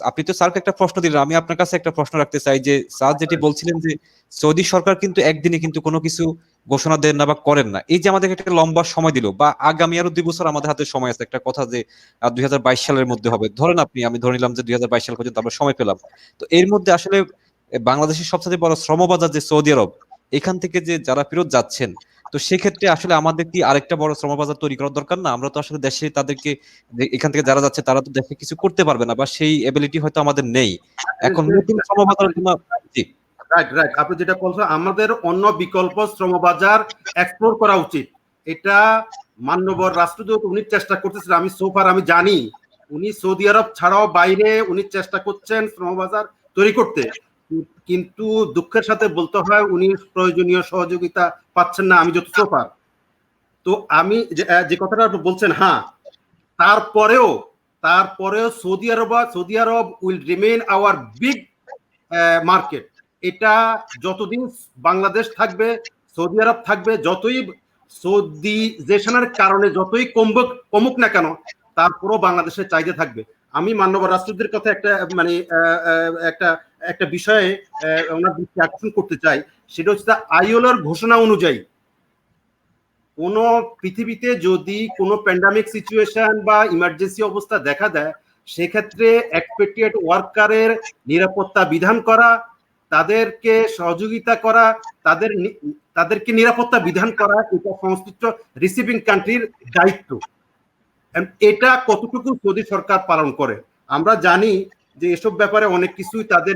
আপনি তো স্যারকে একটা প্রশ্ন দিলেন, আমি আপনার কাছে একটা প্রশ্ন রাখতে চাই যে স্যার যেটি বলছিলেন যে সৌদি সরকার কিন্তু একদিনে কিন্তু কোনো কিছু ঘোষণা দেন না বা করেন না। এই যে আমাদের একটা লম্বা সময় দিল, বা আগামী আরো 2 বছর আমাদের হাতে সময় আছে, একটা কথা যে 2022 সালের মধ্যে হবে, ধরেন আমি ধরে নিলাম যে 2022 সাল পর্যন্ত আমরা সময় পেলাম। তো এর মধ্যে আসলে বাংলাদেশের সবচেয়ে বড় শ্রমবাজার যে সৌদি আরব, এখান থেকে যে যারা ফেরত যাচ্ছেন, তো সেক্ষেত্রে আসলে আমাদের কি আরেকটা বড় শ্রমবাজার তৈরি করার দরকার না? আমরা তো আসলে দেশে তাদেরকে, এখান থেকে যারা যাচ্ছে তারা তো দেশে কিছু করতে পারবে না, বা সেই এবিলিটি হয়তো আমাদের নেই। এখন নতুন শ্রমবাজারের জন্য রাইট আপনি যেটা বলছেন, আমাদের অন্য বিকল্প শ্রমবাজার এক্সপ্লোর করা উচিত। এটা মান্যবর রাষ্ট্রদূত উনি চেষ্টা করতেছেন, আমি সোফার আমি জানি উনি সৌদি আরব ছাড়াও বাইরে উনি চেষ্টা করছেন শ্রমবাজার তৈরি করতে, কিন্তু দুঃখের সাথে বলতে হয় উনি প্রয়োজনীয় সহযোগিতা পাচ্ছেন না, আমি যত সোফার। তো আমি যে কথাটা বলছেন, হ্যাঁ, তারপরেও Saudi Arab will remain our big market. এটা যতদিন বাংলাদেশ থাকবে, সৌদি আরব থাকবে, যতই সৌদিজেশনের কারণে যতই কমুক না কেন, তারপরও বাংলাদেশের চাহিদা থাকবে। আমি মাননীয় রাষ্ট্রদূতের কথা একটা বিষয়ে ওনার দৃষ্টি আকর্ষণ করতে চাই, সেটা হচ্ছে আইএলওর ঘোষণা অনুযায়ী কোন পৃথিবীতে যদি কোনো প্যান্ডামিক সিচুয়েশন বা ইমার্জেন্সি অবস্থা দেখা দেয়, সেক্ষেত্রে এক্সপেক্টেড ওয়ার্কারের নিরাপত্তা বিধান করা, তাদেরকে সহযোগিতা করা, তাদেরকে নিরাপত্তা বিধান করা, এটা সংশ্লিষ্ট রিসিভিং কান্ট্রির দায়িত্ব। এটা কতটুকু সৌদি সরকার পালন করে? আমরা জানি যে এসব ব্যাপারে অনেক কিছুই তাদের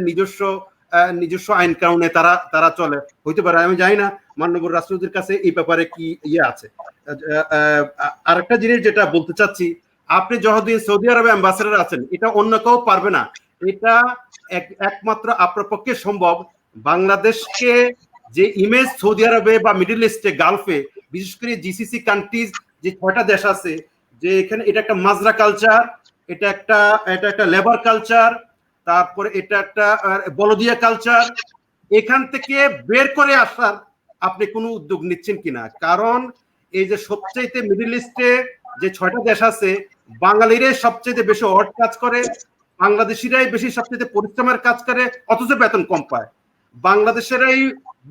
নিজস্ব আইন কানুনে তারা চলে, হইতে পারে, আমি জানি না মাননীয় রাষ্ট্রপতির কাছে এই ব্যাপারে কি আছে। আরেকটা জিনিস যেটা বলতে চাচ্ছি, আপনি যতদিন সৌদি আরবে অ্যাম্বাসেডর আছেন, এটা অন্য কেউ পারবে না। এটা একমাত্র আপনার পক্ষে সম্ভব। বাংলাদেশকে যে ইমেজ সৌদি আরবে বা মিডল ইস্টে, গালফে, বিশেষ করে জিসিসি কান্ট্রিজ যে 6টা দেশ আছে, যে এখানে এটা একটা মাজরা কালচার, এটা একটা লেবার কালচার, তারপরে এটা একটা বলদিয়া কালচার, এখান থেকে বের করে আসার আপনি কোনো উদ্যোগ নিচ্ছেন কিনা? কারণ এই যে সবচেয়ে মিডল ইস্টে যে 6টা দেশ আছে, বাঙালিরাই সবচেয়ে বেশি অড কাজ করে, বাংলাদেশিরাই বেশি সবচেয়ে পরিশ্রমের কাজ করে, অথচ বেতন কম পায়। বাংলাদেশেরাই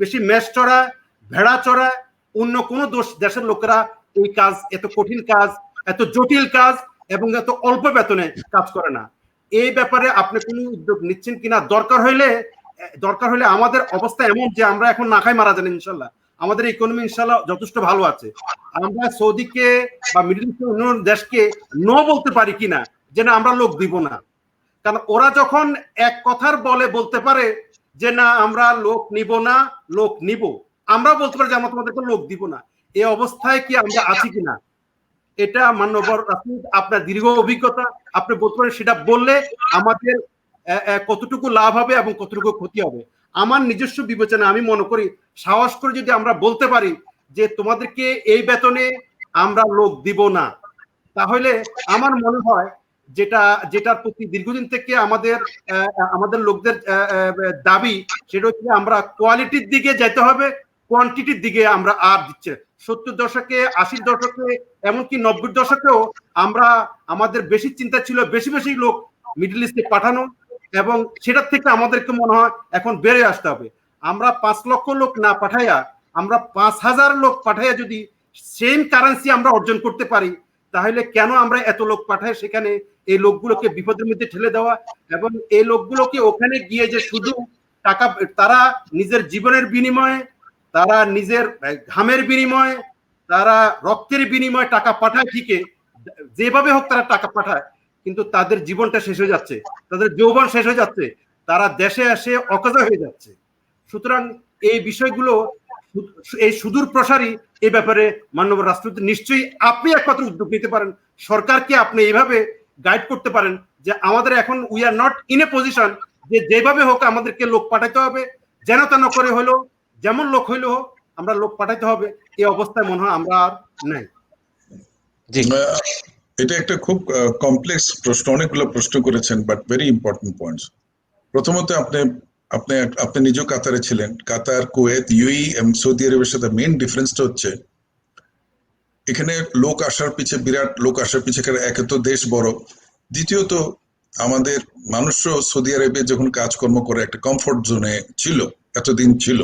বেশি মেষ চড়ায়, ভেড়া চড়ায়, অন্য কোনো দেশের লোকেরা এই কাজ, এত কঠিন কাজ, এত জটিল কাজ এবং এত অল্প বেতনে কাজ করে না। এই ব্যাপারে আপনি কোনো উদ্যোগ নিচ্ছেন কিনা? দরকার হলে আমাদের অবস্থা এমন যে আমরা এখন না খাই মারা যান ইনশাল্লাহ, আমাদের ইকোনমি ইনশাল্লাহ যথেষ্ট ভালো আছে, আমরা সৌদিকে বা মিডল ইস্টের অন্য দেশকে নো বলতে পারি কিনা যে না আমরা লোক দিব না। কারণ ওরা যখন এক কথার বলতে পারে যে না আমরা লোক নিব না, লোক নিব, আমরা বলতে পারি যে আমরা তোমাদেরকে লোক দিব না। এই অবস্থায় কি আমরা আছি কিনা? এটা মাননীয় রাষ্ট্রপতি, আপনার দীর্ঘ অভিজ্ঞতা, আপনি বলতে পারেন, সেটা বললে আমাদের কতটুকু লাভ হবে এবং কতটুকু ক্ষতি হবে। আমার নিজস্ব বিবেচনা আমি মনে করি, সাহস করে যদি আমরা বলতে পারি যে তোমাদেরকে এই বেতনে আমরা লোক দিব না, তাহলে আমার মনে হয় যেটার প্রতি দীর্ঘদিন থেকে আমাদের লোকদের দাবি, সেটা হচ্ছে আমরা কোয়ালিটির দিকে যেতে হবে, কোয়ান্টিটির দিকে আমরা আর দিচ্ছে। 70 দশকে, 80 দশকে, এমনকি 90 দশকেও আমাদের বেশি চিন্তা ছিল বেশি বেশি লোক মিডল ইস্টে পাঠানো, এবং সেটার থেকে আমাদেরকে মনে হয় এখন বেড়ে আসতে হবে। আমরা 5 লক্ষ লোক না পাঠাইয়া আমরা 5000 লোক পাঠাইয়া যদি সেম কারেন্সি আমরা অর্জন করতে পারি, তাহলে কেন আমরা এত লোক পাঠাই সেখানে এই লোকগুলোকে বিপদের মধ্যে ঠেলে দেওয়া, এবং এই লোকগুলোকে ওখানে গিয়ে যে শুধু টাকা, তারা নিজের জীবনের বিনিময়ে, তারা নিজের ঘামের বিনিময়ে, তারা রক্তের বিনিময়ে টাকা পাঠায় ঠিকই, যেভাবে হোক তারা টাকা পাঠায়, কিন্তু তাদের জীবনটা শেষ হয়ে যাচ্ছে, তাদের যৌবন শেষ হয়ে যাচ্ছে, তারা দেশে এসে অকাজা হয়ে যাচ্ছে। সুতরাং এই বিষয়গুলো, এই সুদূর প্রসারী, এই ব্যাপারে মাননীয় রাষ্ট্রপতি নিশ্চয়ই আপনি একমাত্র উদ্যোগ নিতে পারেন, সরকারকে আপনি এইভাবে গাইড করতে পারেন যে আমাদের এখন we are not in a position যে যেভাবে হোক আমাদেরকে লোক পাঠাইতে হবে, যেন তেন করে হলো, যেমন লোক হইলো আমরা লোক পাঠাইতে হবে, এই অবস্থায় মনে হয় আমরা আর নাই। এটা একটা খুব কমপ্লেক্স প্রশ্ন, অনেকগুলো প্রশ্ন করেছেন, বাট ভেরি ইম্পর্টেন্ট পয়েন্টস। প্রথমত আপনি নিজেও কাতারে ছিলেন। কাতার, কুয়েত, ইউএই এবং সৌদি আরবের সাথে মেইন ডিফারেন্সটা হচ্ছে এখানে লোক আসার পিছে, বিরাট লোক আসার পিছে একে তো দেশ বড়, দ্বিতীয়ত আমাদের মানুষও সৌদি আরবে যখন কাজকর্ম করে একটা কমফোর্ট জোনে ছিল, এতদিন ছিল,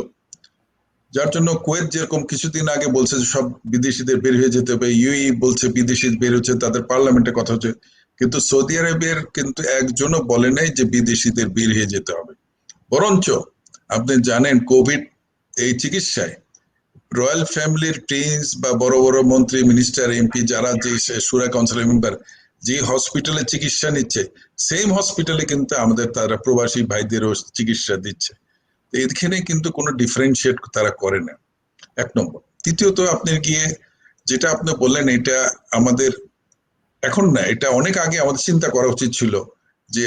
যার জন্য কুয়েত যেরকম কিছুদিন আগে বলছে যে সব বিদেশিদের বের হয়ে যেতে হবে, ইউএই বলছে বিদেশি বের হচ্ছে, তাদের পার্লামেন্টে কথা হচ্ছে, কিন্তু সৌদি আরবের কিন্তু একজনও বলে নাই যে বিদেশিদের বের হয়ে যেতে হবে। বরঞ্চ আপনি জানেন কোভিড এই চিকিৎসায় রয়্যাল ফ্যামিলির প্রিন্স বা বড় বড় মন্ত্রী, মিনিস্টার, এমপি যারা যে সুরা কাউন্সিলের মেম্বার যে হসপিটালে চিকিৎসা নিচ্ছে, সেম হসপিটালে কিন্তু আমাদের তারা প্রবাসী ভাইদেরও চিকিৎসা দিচ্ছে। এখানে কিন্তু কোনো ডিফারেন্সিয়েট তারা করে না, এক নম্বর। তৃতীয়ত আপনি গিয়ে যেটা আপনি বললেন, এটা আমাদের এখন না, এটা অনেক আগে আমাদের চিন্তা করা উচিত ছিল যে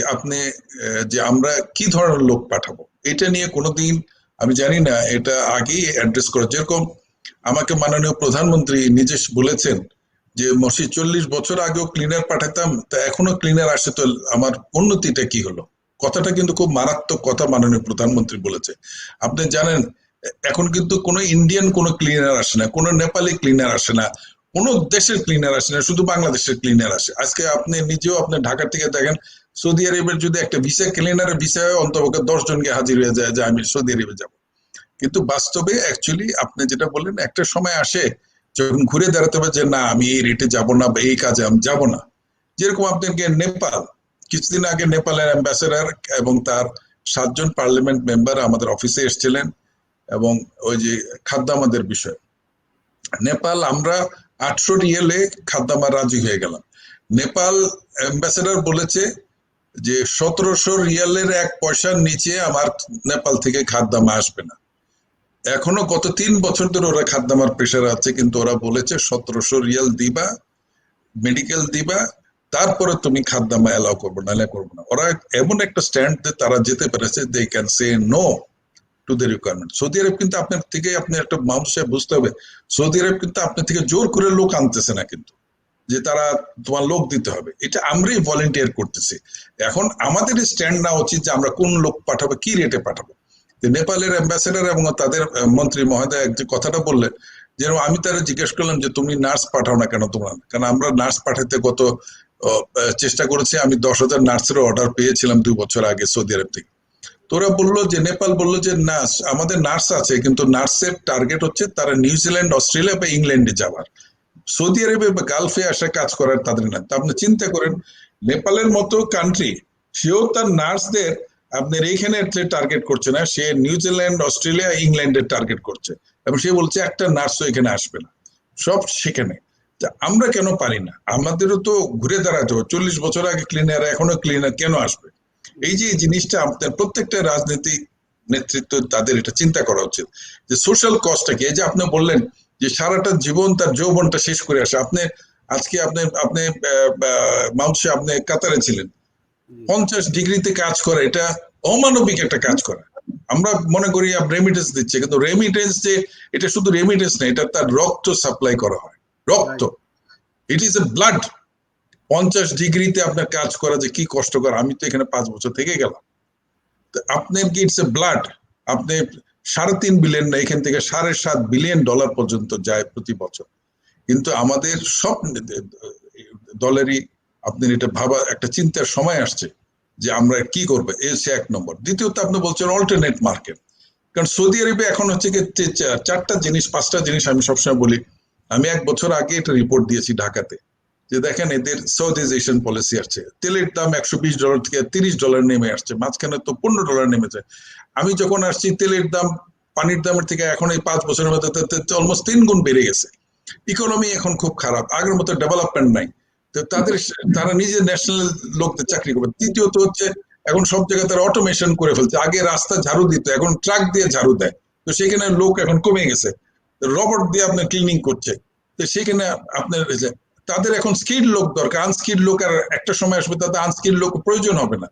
যে আমরা কি ধরনের লোক পাঠাবো। এটা নিয়ে কোনোদিন আমি জানি না, এটা আগেই অ্যাড্রেস করা। যেরকম আমাকে মাননীয় প্রধানমন্ত্রী নিজে বলেছেন যে মসি 40 বছর আগেও ক্লিনার পাঠাতাম, তা এখনো ক্লিনার আসে, তো আমার উন্নতিটা কি হলো? কথাটা কিন্তু খুব মারাত্মক কথা মাননীয় প্রধানমন্ত্রী বলেছে। আপনি জানেন এখন কিন্তু কোনো ইন্ডিয়ান কোনো ক্লিনার আসে না, কোনো নেপালি ক্লিনার আসে না, কোন দেশের ক্লিনার আসে না, শুধু বাংলাদেশের ক্লিনার আসে। আজকে আপনি নিজেও আপনি ঢাকা থেকে দেখেন, সৌদি আরবের যদি একটা ভিসা, ক্লিনারের ভিসা অন্তপক্ষে 10 জনকে হাজির হয়ে যায় যে আমি সৌদি আরবে যাব। কিন্তু বাস্তবে অ্যাকচুয়ালি আপনি যেটা বললেন, একটা সময় আসে যখন ঘুরে দাঁড়াতে হবে যে না আমি এই রেটে যাব না বা এই কাজে আমি যাব না। যেরকম আপনাকে নেপাল, কিছুদিন আগে নেপালের অ্যাম্বাসেডর এবং তার 7 জন পার্লামেন্ট মেম্বার আমাদের অফিসে এসেছিলেন, এবং ওই যে খাদ্যামাদের বিষয়, নেপাল আমরা 800 রিয়েলে খাদ্যামা রাজি হয়ে গেলাম। নেপাল অ্যাম্বাসেডর বলেছে যে 1700 রিয়ালের 1 পয়সার নিচে আমার নেপাল থেকে খাদ্যামা আসবে না। এখনো গত 3 বছর ধরে ওরা খাদ্যামার প্রেশার আছে, কিন্তু ওরা বলেছে 1700 রিয়াল দিবা, মেডিকেল দিবা, তারপরে তুমি খাদ্যামা এলাও করবো, নাহলে করবো না। ওরা এমন একটা স্ট্যান্ড তারা যেতে পেরেছে, they can say no to the requirement. সৌদি আরব কিন্তু আপনার থেকে, আপনি একটা মানুষে বুঝতে হবে, সৌদি আরব কিন্তু আপনার থেকে জোর করে লোক আনতেছে না, কিন্তু যে তারা তোমার লোক দিতে হবে, এটা আমরাই ভলেন্টিয়ার করতেছি। এখন আমাদের স্ট্যান্ড নেওয়া উচিত যে আমরা কোন লোক পাঠাবো, কি রেটে পাঠাবো। নেপালের অ্যাম্বাসেডর এবং তাদের মন্ত্রী মহোদয় যে কথাটা বললেন, যেরকম আমি তারা জিজ্ঞেস করলাম যে তুমি নার্স পাঠাও না কেন তোমরা, কারণ আমরা নার্স পাঠাতে গত চেষ্টা করেছি, আমি 10,000 নার্সের অর্ডার পেয়েছিলাম 2 বছর আগে সৌদি আরব থেকে। তোরা বললো যে, নেপাল বললো যে নার্স, আমাদের নার্স আছে, কিন্তু নার্সের টার্গেট হচ্ছে তারা নিউজিল্যান্ড, অস্ট্রেলিয়া বা ইংল্যান্ডে যাওয়ার, সৌদি আরবে বা গালফে আসে কাজ করার তাদের না। তা আপনি চিন্তা করেন, নেপালের মতো কান্ট্রি, সেও তার নার্সদের আপনার এইখানে টার্গেট করছে না, সে নিউজিল্যান্ড, অস্ট্রেলিয়া, ইংল্যান্ডের টার্গেট করছে, এবং সে বলছে একটা নার্সও এখানে আসবে না, সব সেখানে। আমরা কেন পারি না? আমাদেরও তো ঘুরে দাঁড়াতে হবে। 40 বছর আগে ক্লিনার, এখনো ক্লিনার কেন আসবে? এই যে জিনিসটা আপনার প্রত্যেকটা রাজনীতি নেতৃত্ব তাদের এটা চিন্তা করা উচিত যে সোশ্যাল কস্টটা কি। এই যে আপনি বললেন যে সারাটা জীবন তার যৌবনটা শেষ করে আসে, আপনি আজকে আপনি মাউসে আপনি কাতারে ছিলেন, 50 ডিগ্রিতে কাজ করে, এটা অমানবিক একটা কাজ করা। আমরা মনে করি রেমিটেন্স দিচ্ছে, কিন্তু রেমিটেন্স যে এটা শুধু রেমিটেন্স না, এটা তার রক্ত সাপ্লাই করা হয়, রক্ত, ইট ইজ এ ব্লাড। 50 ডিগ্রিতে আপনার কাজ করা যে কি কষ্টকর, আমি তো এখানে 5 বছর থেকে গেলাম। আপনার কি ইটস এ ব্লাড। আপনি 3.5 বিলিয়ন না, এখান থেকে $7.5 বিলিয়ন পর্যন্ত যায় প্রতি বছর। কিন্তু আমাদের সব দলেরই আপনার এটা ভাবা একটা চিন্তার সময় আসছে যে আমরা কি করবো, এ হচ্ছে 1 নম্বর। দ্বিতীয়ত আপনি বলছেন অল্টারনেট মার্কেট, কারণ সৌদি আরবে এখন হচ্ছে কি 4টা জিনিস 5টা জিনিস আমি সবসময় বলি। আমি 1 বছর আগে এটা রিপোর্ট দিয়েছি ঢাকাতে, যে দেখেন এদের সাউদিজাইজেশন পলিসি আসছে, তেলের দাম $120 থেকে $30 নেমে আসছে, মাঝখানে তো $15 নেমেছে। আমি যখন আসছি তেলের দাম পানির দামের থেকে এখন এই 5 বছরের মধ্যে অলমোস্ট 3 গুণ বেড়ে গেছে। ইকোনমি এখন খুব খারাপ, আগের মতো ডেভেলপমেন্ট নাই। তো তারা নিজে ন্যাশনাল লোকদের চাকরি করবে। তৃতীয়ত হচ্ছে এখন সব জায়গায় তারা অটোমেশন করে ফেলছে, আগে রাস্তা ঝাড়ু দিত, এখন ট্রাক দিয়ে ঝাড়ু দেয়। তো সেখানে লোক এখন কমে গেছে, রোবট দিয়ে আপনার ক্লিনিং করছে। তো সেখানে আপনার তাদের এখন স্কিল লোক দরকার, আনস্কিল লোক আর একটা সময় আসবে তাদের আনস্কিল লোক প্রয়োজন হবে না।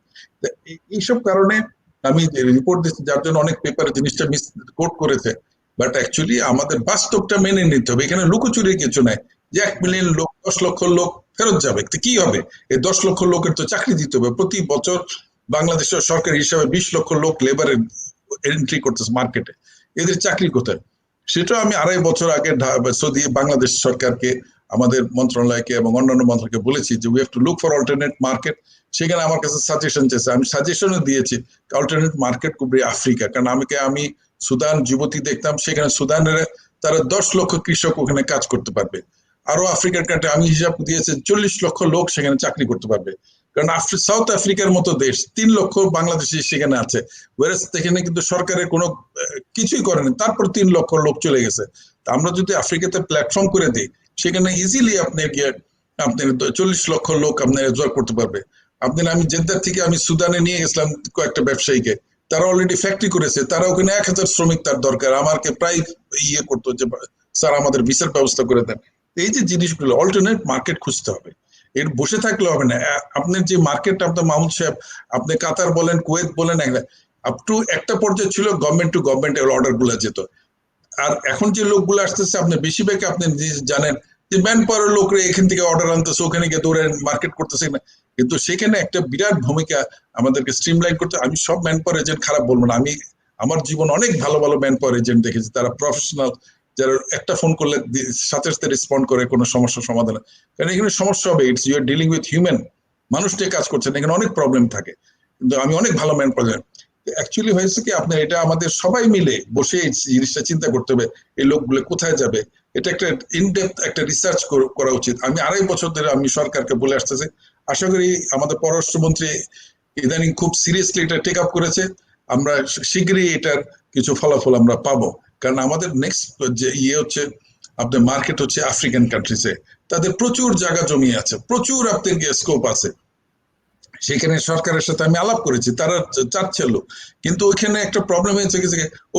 এইসব কারণে আমি রিপোর্ট দিচ্ছি, যার জন্য অনেক পেপারে জিনিসটা মিস কোট করেছে। বাট অ্যাকচুয়ালি আমাদের বাস্তবটা মেনে নিতে হবে, এখানে লুকোচুরি কিছু নাই যে 1 মিলিয়ন লোক 10 লক্ষ লোক ফেরত যাবে, তো কি হবে? এই 10 লক্ষ লোকের তো চাকরি দিতে হবে। প্রতি বছর বাংলাদেশের সরকারি হিসাবে 20 লক্ষ লোক লেবারের এন্ট্রি করতেছে মার্কেটে, এদের চাকরি কোথায়? সেটা আমি 2.5 বছর আগে সৌদি বাংলাদেশ সরকারকে, আমাদের মন্ত্রণালয়কে এবং অন্যান্য মন্ত্রণালয়কে বলেছি যে we have to look for alternate market. সেখানে আমার কাছে সাজেশন চেয়েছে, আমি সাজেশনও দিয়েছি অল্টারনেট মার্কেট খুব আফ্রিকা। কারণ আমি সুদান, জিবুতি দেখতাম, সেখানে সুদানের তারা 10 লক্ষ কৃষক ওখানে কাজ করতে পারবে। আরো আফ্রিকার কান্ট্রি আমি হিসাব দিয়েছি 40 লক্ষ লোক সেখানে চাকরি করতে পারবে। কারণ সাউথ আফ্রিকার মতো দেশ 3 লক্ষ বাংলাদেশি সেখানে আছে, সেখানে কিন্তু সরকারের কোনো কিছুই করেনি, তারপর 3 লক্ষ লোক চলে গেছে। আমরা যদি আফ্রিকাতে প্ল্যাটফর্ম করে দিই, সেখানে ইজিলি আপনি গিয়ে আপনি 40 লক্ষ লোক আপনার রোজগার করতে পারবে। আমি জেদ্দার থেকে আমি সুদানে নিয়ে গেছিলাম কয়েকটা ব্যবসায়ীকে, তারা অলরেডি ফ্যাক্টরি করেছে, তারা ওখানে 1000 শ্রমিক তার দরকার, আমাকে প্রায় করতো যে স্যার আমাদের ভিসার ব্যবস্থা করে দেন। এই যে জিনিসগুলো অল্টারনেট মার্কেট খুঁজতে হবে, এর বসে থাকলে হবে না। আপনার যে মার্কেট, আপনার মাহমুদ সাহেব, আপনি কাতার বলেন, কুয়েত বলেন, আপ টু একটা পর্যায়ে ছিল গভর্নমেন্ট টু গভর্নমেন্ট অর্ডার গুলো যেত। আর এখন যে লোকগুলো আসতেছে আপনি বেশিরভাগ আপনি জানেন যে ম্যান পাওয়ার লোকরা এখান থেকে অর্ডার আনতেছে, ওখানে গিয়ে দৌড়ে মার্কেট করতেছে না। কিন্তু সেখানে একটা বিরাট ভূমিকা আমাদেরকে স্ট্রিমলাইন করতে। আমি সব ম্যান পাওয়ার এজেন্ট খারাপ বলবো না, আমি আমার জীবন অনেক ভালো ভালো ম্যান পাওয়ার এজেন্ট দেখেছি, তারা প্রফেশনাল, যারা একটা ফোন করলে সাথে সাথে রেসপন্ড করে কোনো সমস্যার সমাধান। কারণ এখানে সমস্যা হবে, it's you are dealing with human, মানুষটাই কাজ করছেন, এখানে অনেক প্রবলেম থাকে। কিন্তু আমি অনেক ভালো ম্যান পাওয়ার। অ্যাকচুয়ালি হয়েছে কি, আপনার এটা আমাদের সবাই মিলে বসে এই জিনিসটা চিন্তা করতে হবে, এই লোকগুলো কোথায় যাবে। এটা একটা ইনডেপথ একটা রিসার্চ করা উচিত। আমি 2.5 বছর ধরে আমি সরকারকে বলে আসতেছি, আশা করি আমাদের পররাষ্ট্রমন্ত্রী ইদানিং খুব সিরিয়াসলি এটা টেক আপ করেছে। আমরা শীঘ্রই এটার কিছু ফলাফল আমরা পাবো, কারণ আমাদের নেক্সট যে হচ্ছে আপনার মার্কেট হচ্ছে আফ্রিকান কান্ট্রিজে, তাদের প্রচুর জায়গা জমি আছে, প্রচুর আপনার স্কোপ আছে। সেখানে সরকারের সাথে আমি আলাপ করেছি, তারা চাচ্ছে লোক, কিন্তু ওইখানে একটা প্রবলেম হয়েছে কি,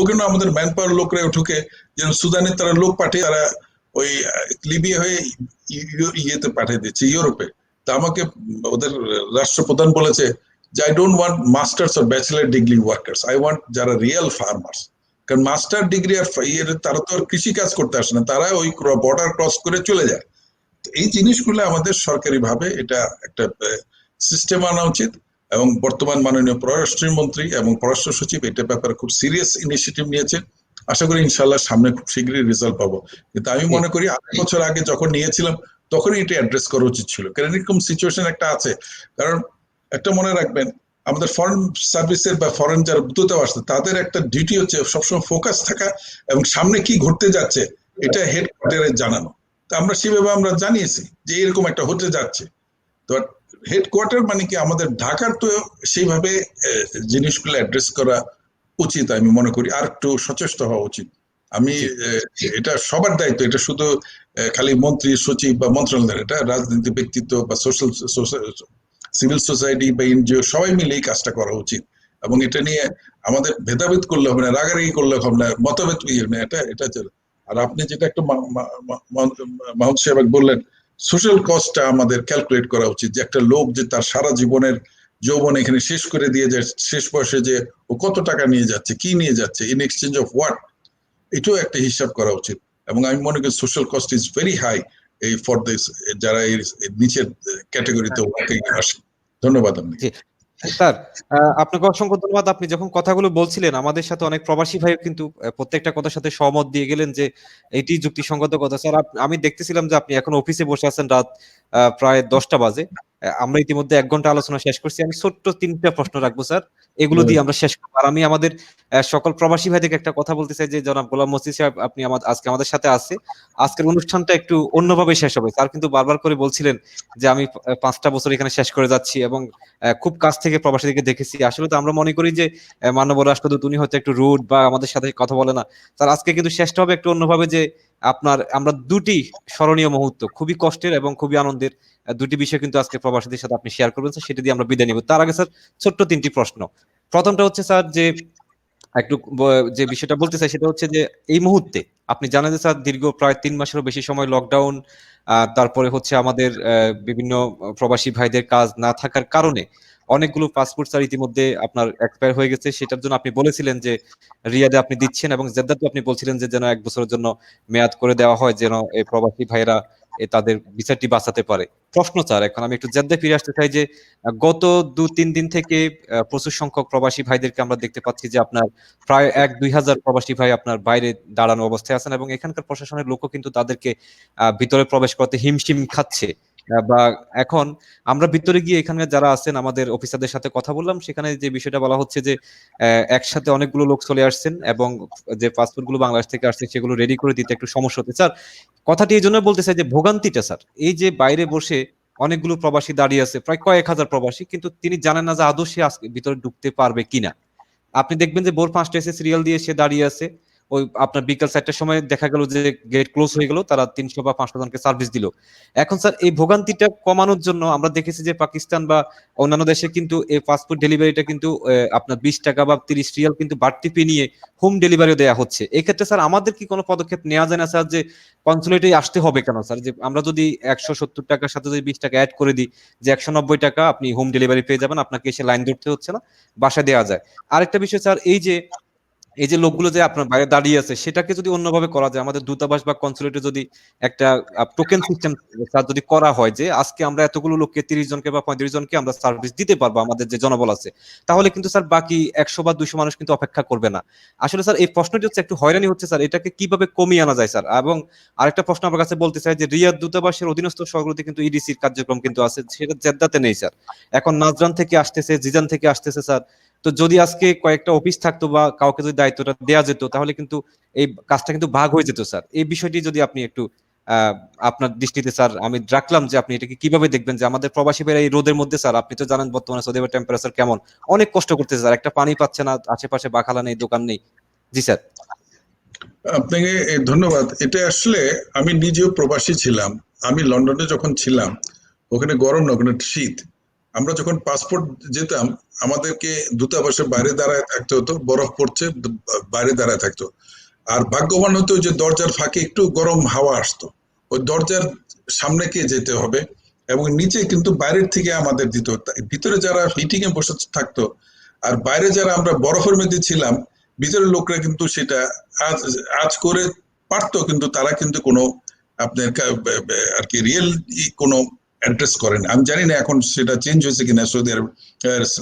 ওখানে আমাদের ম্যান পাওয়ার লোকরা ঢুকে, যেন সুদানে তারা লোক পাঠিয়ে তারা ওই লিবিয়া হয়ে ইয়েতে পাঠিয়ে দিচ্ছে, ইউরোপে। তা আমাকে ওদের রাষ্ট্রপ্রধান বলেছে যে I don't want masters or bachelor degree workers, I want যারা রিয়েল ফার্মার্স। কারণ মাস্টার ডিগ্রি আর তারা তো আর কৃষি কাজ করতে আসে না, তারা ওই বর্ডার ক্রস করে চলে যায়। এই জিনিসগুলো আমাদের সরকারি ভাবে এটা একটা সিস্টেম আনা উচিত, এবং বর্তমান মাননীয় পররাষ্ট্রমন্ত্রী এবং পররাষ্ট্র সচিব এটা ব্যাপারে খুব সিরিয়াস ইনিশিয়েটিভ নিয়েছে। আশা করি ইনশাল্লাহ সামনে খুব শীঘ্রই রেজাল্ট পাবো। কিন্তু আমি মনে করি 8 বছর আগে যখন নিয়েছিলাম তখনই এটা অ্যাড্রেস করা উচিত ছিল, কারণ এরকম সিচুয়েশন একটা আছে। কারণ একটা মনে রাখবেন, আমাদের ফরেন সার্ভিসের বা ফরেন যারা দূতাবাস আছে তাদের একটা ডিউটি হচ্ছে সবসময় ফোকাস থাকা এবং সামনে কি ঘটতে যাচ্ছে এটা হেডকোয়ার্টারে জানানো। তা আমরা সেভাবে আমরা জানিয়েছি যে এরকম একটা হতে যাচ্ছে। তো হেডকোয়ার্টার মানে কি, আমাদের ঢাকার তো সেইভাবে জিনিসগুলো অ্যাড্রেস করা উচিত আমি মনে করি, আর একটু সচেষ্ট হওয়া উচিত। আমি এটা সবার দায়িত্ব, এটা শুধু খালি মন্ত্রী সচিব বা মন্ত্রণালয়, এটা রাজনীতি ব্যক্তিত্ব বা সোশ্যাল সিভিল সোসাইটি বা এনজিও সবাই মিলে এই কাজটা করা উচিত। এবং এটা নিয়ে আমাদের ভেদাভেদ করলে হবে না, রাগারাগি করলে হবে না, মতভেদ এটা এটা আর আপনি যেটা একটু মাহমুদ সাহেব বললেন, সোশ্যাল কস্টটা আমাদের ক্যালকুলেট করা উচিত, যে একটা লোক যে তার সারা জীবনের যৌবন এখানে শেষ করে দিয়ে যায়, শেষ বয়সে যে ও কত টাকা নিয়ে যাচ্ছে, কি নিয়ে যাচ্ছে, ইন এক্সচেঞ্জ অফ হোয়াট, এটাও একটা হিসাব করা উচিত। এবং আমি মনে করি social cost is very high এই ফর দিস, যারা এই নিচের ক্যাটাগরিতে আসে। ধন্যবাদ আপনাকে। স্যার, আপনাকে অসংখ্য ধন্যবাদ। আপনি যখন কথাগুলো বলছিলেন আমাদের সাথে অনেক প্রবাসী ভাই কিন্তু প্রত্যেকটা কথার সাথে সহমত দিয়ে গেলেন যে এটি যুক্তিসঙ্গত কথা। স্যার, আমি দেখতেছিলাম যে আপনি এখন অফিসে বসে আছেন, রাত প্রায় 10টা বাজে। আমরা ইতিমধ্যে 1 ঘন্টা আলোচনা শেষ করছি। আমি ছোট্ট 3টা প্রশ্ন রাখবো স্যার, এগুলো দিয়ে আমরা শেষ করবো। আর আমি আমাদের সকল প্রবাসী ভাইদেরকে একটা কথা বলতে চাই যে জনাব গোলাম মসজিদ সাহেব আপনি আজকে আমাদের সাথে আছে। আজকের অনুষ্ঠানটা একটু অন্যভাবে শেষ হবে। স্যার কিন্তু বারবার করে বলছিলেন যে আমি 5টা বছর এখানে শেষ করে যাচ্ছি এবং খুব কাছ থেকে প্রবাসীদেরকে দেখেছি। আসলে তো আমরা মনে করি যে মাননীয় রাষ্ট্রদূত উনি হয়তো একটু রুড বা আমাদের সাথে কথা বলে না। স্যার, আজকে কিন্তু শেষটা হবে একটু অন্যভাবে, যে আমরা দুটি স্মরণীয় মুহূর্ত, খুবই কষ্টের এবং খুবই আনন্দের দুটি বিষয় কিন্তু আজকে প্রবাসীদের সাথে আপনি শেয়ার করবেন স্যার, সেটা দিয়ে আমরা বিদায় নিব। তার আগে স্যার ছোট্ট 3টি প্রশ্ন। প্রথমটা হচ্ছে স্যার, যে একটু যে বিষয়টা বলতে চাই সেটা হচ্ছে যে এই মুহূর্তে আপনি জানেন যে স্যার দীর্ঘ প্রায় 3 মাসেরও বেশি সময় লকডাউন, তারপরে হচ্ছে আমাদের বিভিন্ন প্রবাসী ভাইদের কাজ না থাকার কারণে অনেকগুলো পাসপোর্ট স্যার ইতিমধ্যে আপনার এক্সপায়ার হয়ে গেছে। সেটার জন্য আপনি বলেছিলেন যে রিয়াদে আপনি দিচ্ছেন, এবং জেদ্দাতে আপনি বলছিলেন যে যেন 1 বছরের জন্য মেয়াদ করে দেওয়া হয়, যেন এই প্রবাসী ভাইরা তাদের বিচারটি বাঁচাতে পারে। প্রশ্ন স্যার, এখন আমি একটু জেদ্দায় ফিরে আসতে চাই যে গত 2-3 দিন থেকে প্রচুর সংখ্যক প্রবাসী ভাইদেরকে আমরা দেখতে পাচ্ছি যে আপনার প্রায় 1-2 হাজার প্রবাসী ভাই আপনার বাইরে দাঁড়ানো অবস্থায় আছেন, এবং এখানকার প্রশাসনের লোকও কিন্তু তাদেরকে ভিতরে প্রবেশ করতে হিমশিম খাচ্ছে। বা এখন আমরা ভিতরে গিয়ে এখানে যারা আছেন আমাদের অফিসারদের সাথে কথা বললাম, সেখানে যে বিষয়টা বলা হচ্ছে যে একসাথে অনেকগুলো লোক চলে আসছেন এবং যে পাসপোর্ট গুলো বাংলাদেশ থেকে আসছে সেগুলো রেডি করে দিতে একটু সমস্যা হচ্ছে। স্যার, কথাটি এই জন্য বলতে চাই যে ভোগান্তিটা স্যার, এই যে বাইরে বসে অনেকগুলো প্রবাসী দাঁড়িয়ে আছে, প্রায় কয়েক হাজার প্রবাসী, কিন্তু তিনি জানেন না যে আদৌ সে আজকে ভিতরে ঢুকতে পারবে কিনা। আপনি দেখবেন যে ভোর 5টা এসে সিরিয়াল দিয়ে সে দাঁড়িয়ে আছে, ওই আপনার বিকাল 4টার সময় দেখা গেল যে গেট ক্লোজ হয়ে গেল, তারা 300 বা 500 জনকে সার্ভিস দিল। এখন স্যার এই ভোগান্তিটা কমানোর জন্য আমরা দেখেছি যে পাকিস্তান বা অন্যান্য দেশে কিন্তু এই পাসপোর্ট ডেলিভারিটা কিন্তু আপনার 20 টাকা বা 30 রিয়াল কিন্তু বাড়তি ফি নিয়ে হোম ডেলিভারিও দেওয়া হচ্ছে। এক্ষেত্রে স্যার আমাদের কি কোনো পদক্ষেপ নেওয়া যায় না স্যার, যে কনসুলেটে আসতে হবে কেন স্যার, যে আমরা যদি 170 টাকার সাথে যদি 20 টাকা অ্যাড করে দিই, যে 190 টাকা আপনি হোম ডেলিভারি পেয়ে যাবেন, আপনাকে এসে লাইন ধরতে হচ্ছে না, বাসায় দেওয়া যায়। আরেকটা বিষয় স্যার, এই যে লোকগুলো যে আপনার বাইরে দাঁড়িয়ে আছে সেটাকে যদি অন্যভাবে করা যায়, আমাদের দূতাবাস বা কনসুলেটে যদি একটা টোকেন সিস্টেম যদি করা হয় যে আজকে আমরা এতগুলো লোককে 30 জনকে বা 35 জনকে আমরা সার্ভিস দিতে পারবো আমাদের যে জনবল আছে, তাহলে কিন্তু স্যার বাকি 100 বা 200 মানুষ কিন্তু অপেক্ষা করবে না। আসলে স্যার এই প্রশ্নটি হচ্ছে একটু হয়রানি হচ্ছে স্যার, এটাকে কিভাবে কমিয়ে আনা যায় স্যার। এবং আরেকটা প্রশ্ন আমার কাছে বলতে চাই যে রিয়াদ দূতাবাসের অধীনস্থ শহরগুলোতে কিন্তু ইডিসির কার্যক্রম কিন্তু আছে, সেটা জেদ্দাতে নেই স্যার। এখন নাজরান থেকে আসতেছে, জিজান থেকে আসতেছে স্যার। তো যদি আজকে কয়েকটা অফিস থাকতো বা কাউকে যদি দায়িত্বটা দেওয়া যেত, তাহলে কিন্তু এই কাজটা কিন্তু ভাগ হয়ে যেত স্যার। এই বিষয়টি যদি আপনি একটু আপনার দৃষ্টিতে স্যার আমি রাখলাম, যে আপনি এটাকে কিভাবে দেখবেন, যে আমাদের প্রবাসী ভাইরা এই রোদের মধ্যে স্যার, আপনি তো জানেন বর্তমানে সৌদি আরবের টেম্পারেচার কেমন, অনেক কষ্ট করতেছে স্যার, একটা পানি পাচ্ছে না, আশেপাশে বাখালা নেই, দোকান নেই। জি স্যার। আপনাকে ধন্যবাদ। এটা আসলে আমি নিজেও প্রবাসী ছিলাম। আমি লন্ডনে যখন ছিলাম, ওখানে গরম না, ওখানে শীত। আমরা যখন পাসপোর্ট যেতাম, আমাদেরকে দূতাবাসের বাইরে দাঁড়ায় থাকতে হতো, বরফ পড়ছে, বাইরে দাঁড়ায় থাকতো। আর ভাগ্যবান হতো যে দরজার ফাঁকে একটু গরম হাওয়া আসতো, ওই দরজার সামনে কে যেতে হবে, এবং নিচে কিন্তু বাইরের থেকে আমাদের দিত। ভিতরে যারা হিটিং এ বসে থাকতো, আর বাইরে যারা আমরা বরফের মধ্যে ছিলাম, ভিতরের লোকরা কিন্তু সেটা আজ আজ করে পারতো, কিন্তু তারা কিন্তু কোনো আপনার আর কি রিয়েল কোনো অ্যাড্রেস করেন। আমি জানি না এখন সেটা চেঞ্জ হয়েছে কিনা সৌদি আরব,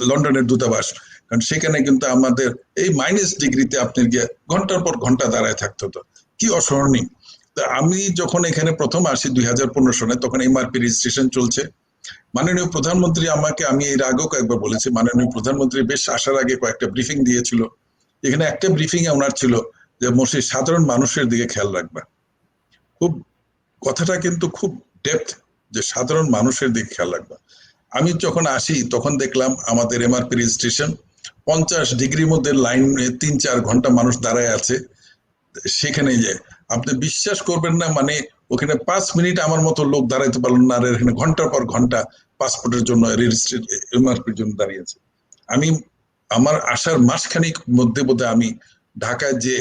লন্ডনের দূতাবাস, কারণ সেখানে কিন্তু আমাদের এই -ডিগ্রিতে আপনি গিয়ে ঘন্টার পর ঘন্টা দাঁড়ায় থাকতে হতো, কি অসহনীয়। তা আমি যখন এখানে প্রথম আসি 2015 সনে, তখন এমআরপি রেজিস্ট্রেশন চলছে। মাননীয় প্রধানমন্ত্রী আমাকে, আমি এর আগেও কয়েকবার বলেছি, মাননীয় প্রধানমন্ত্রী বেশ আসার আগে কয়েকটা ব্রিফিং দিয়েছিল। এখানে একটা ব্রিফিং এ ওনার ছিল যে মসজিদ সাধারণ মানুষের দিকে খেয়াল রাখবা। খুব কথাটা কিন্তু খুব ডেপথ, যে সাধারণ মানুষের দিকে খেয়াল রাখবা। আমি যখন আসি তখন দেখলাম আমাদের এমআরপি রেজিস্ট্রেশন 50 ডিগ্রির মধ্যে লাইনে 3-4 ঘন্টা মানুষ দাঁড়ায় আছে। সেখানে যে আপনি বিশ্বাস করবেন না, মানে ওখানে 5 মিনিট আমার মতো লোক দাঁড়াইতে পারলো না, আর এখানে ঘন্টার পর ঘন্টা পাসপোর্টের জন্য রেজিস্ট্রেট এমআরপির জন্য দাঁড়িয়েছে। আমি আমার আসার মাসখানিক মধ্যে বোধহয় আমি ঢাকায় যে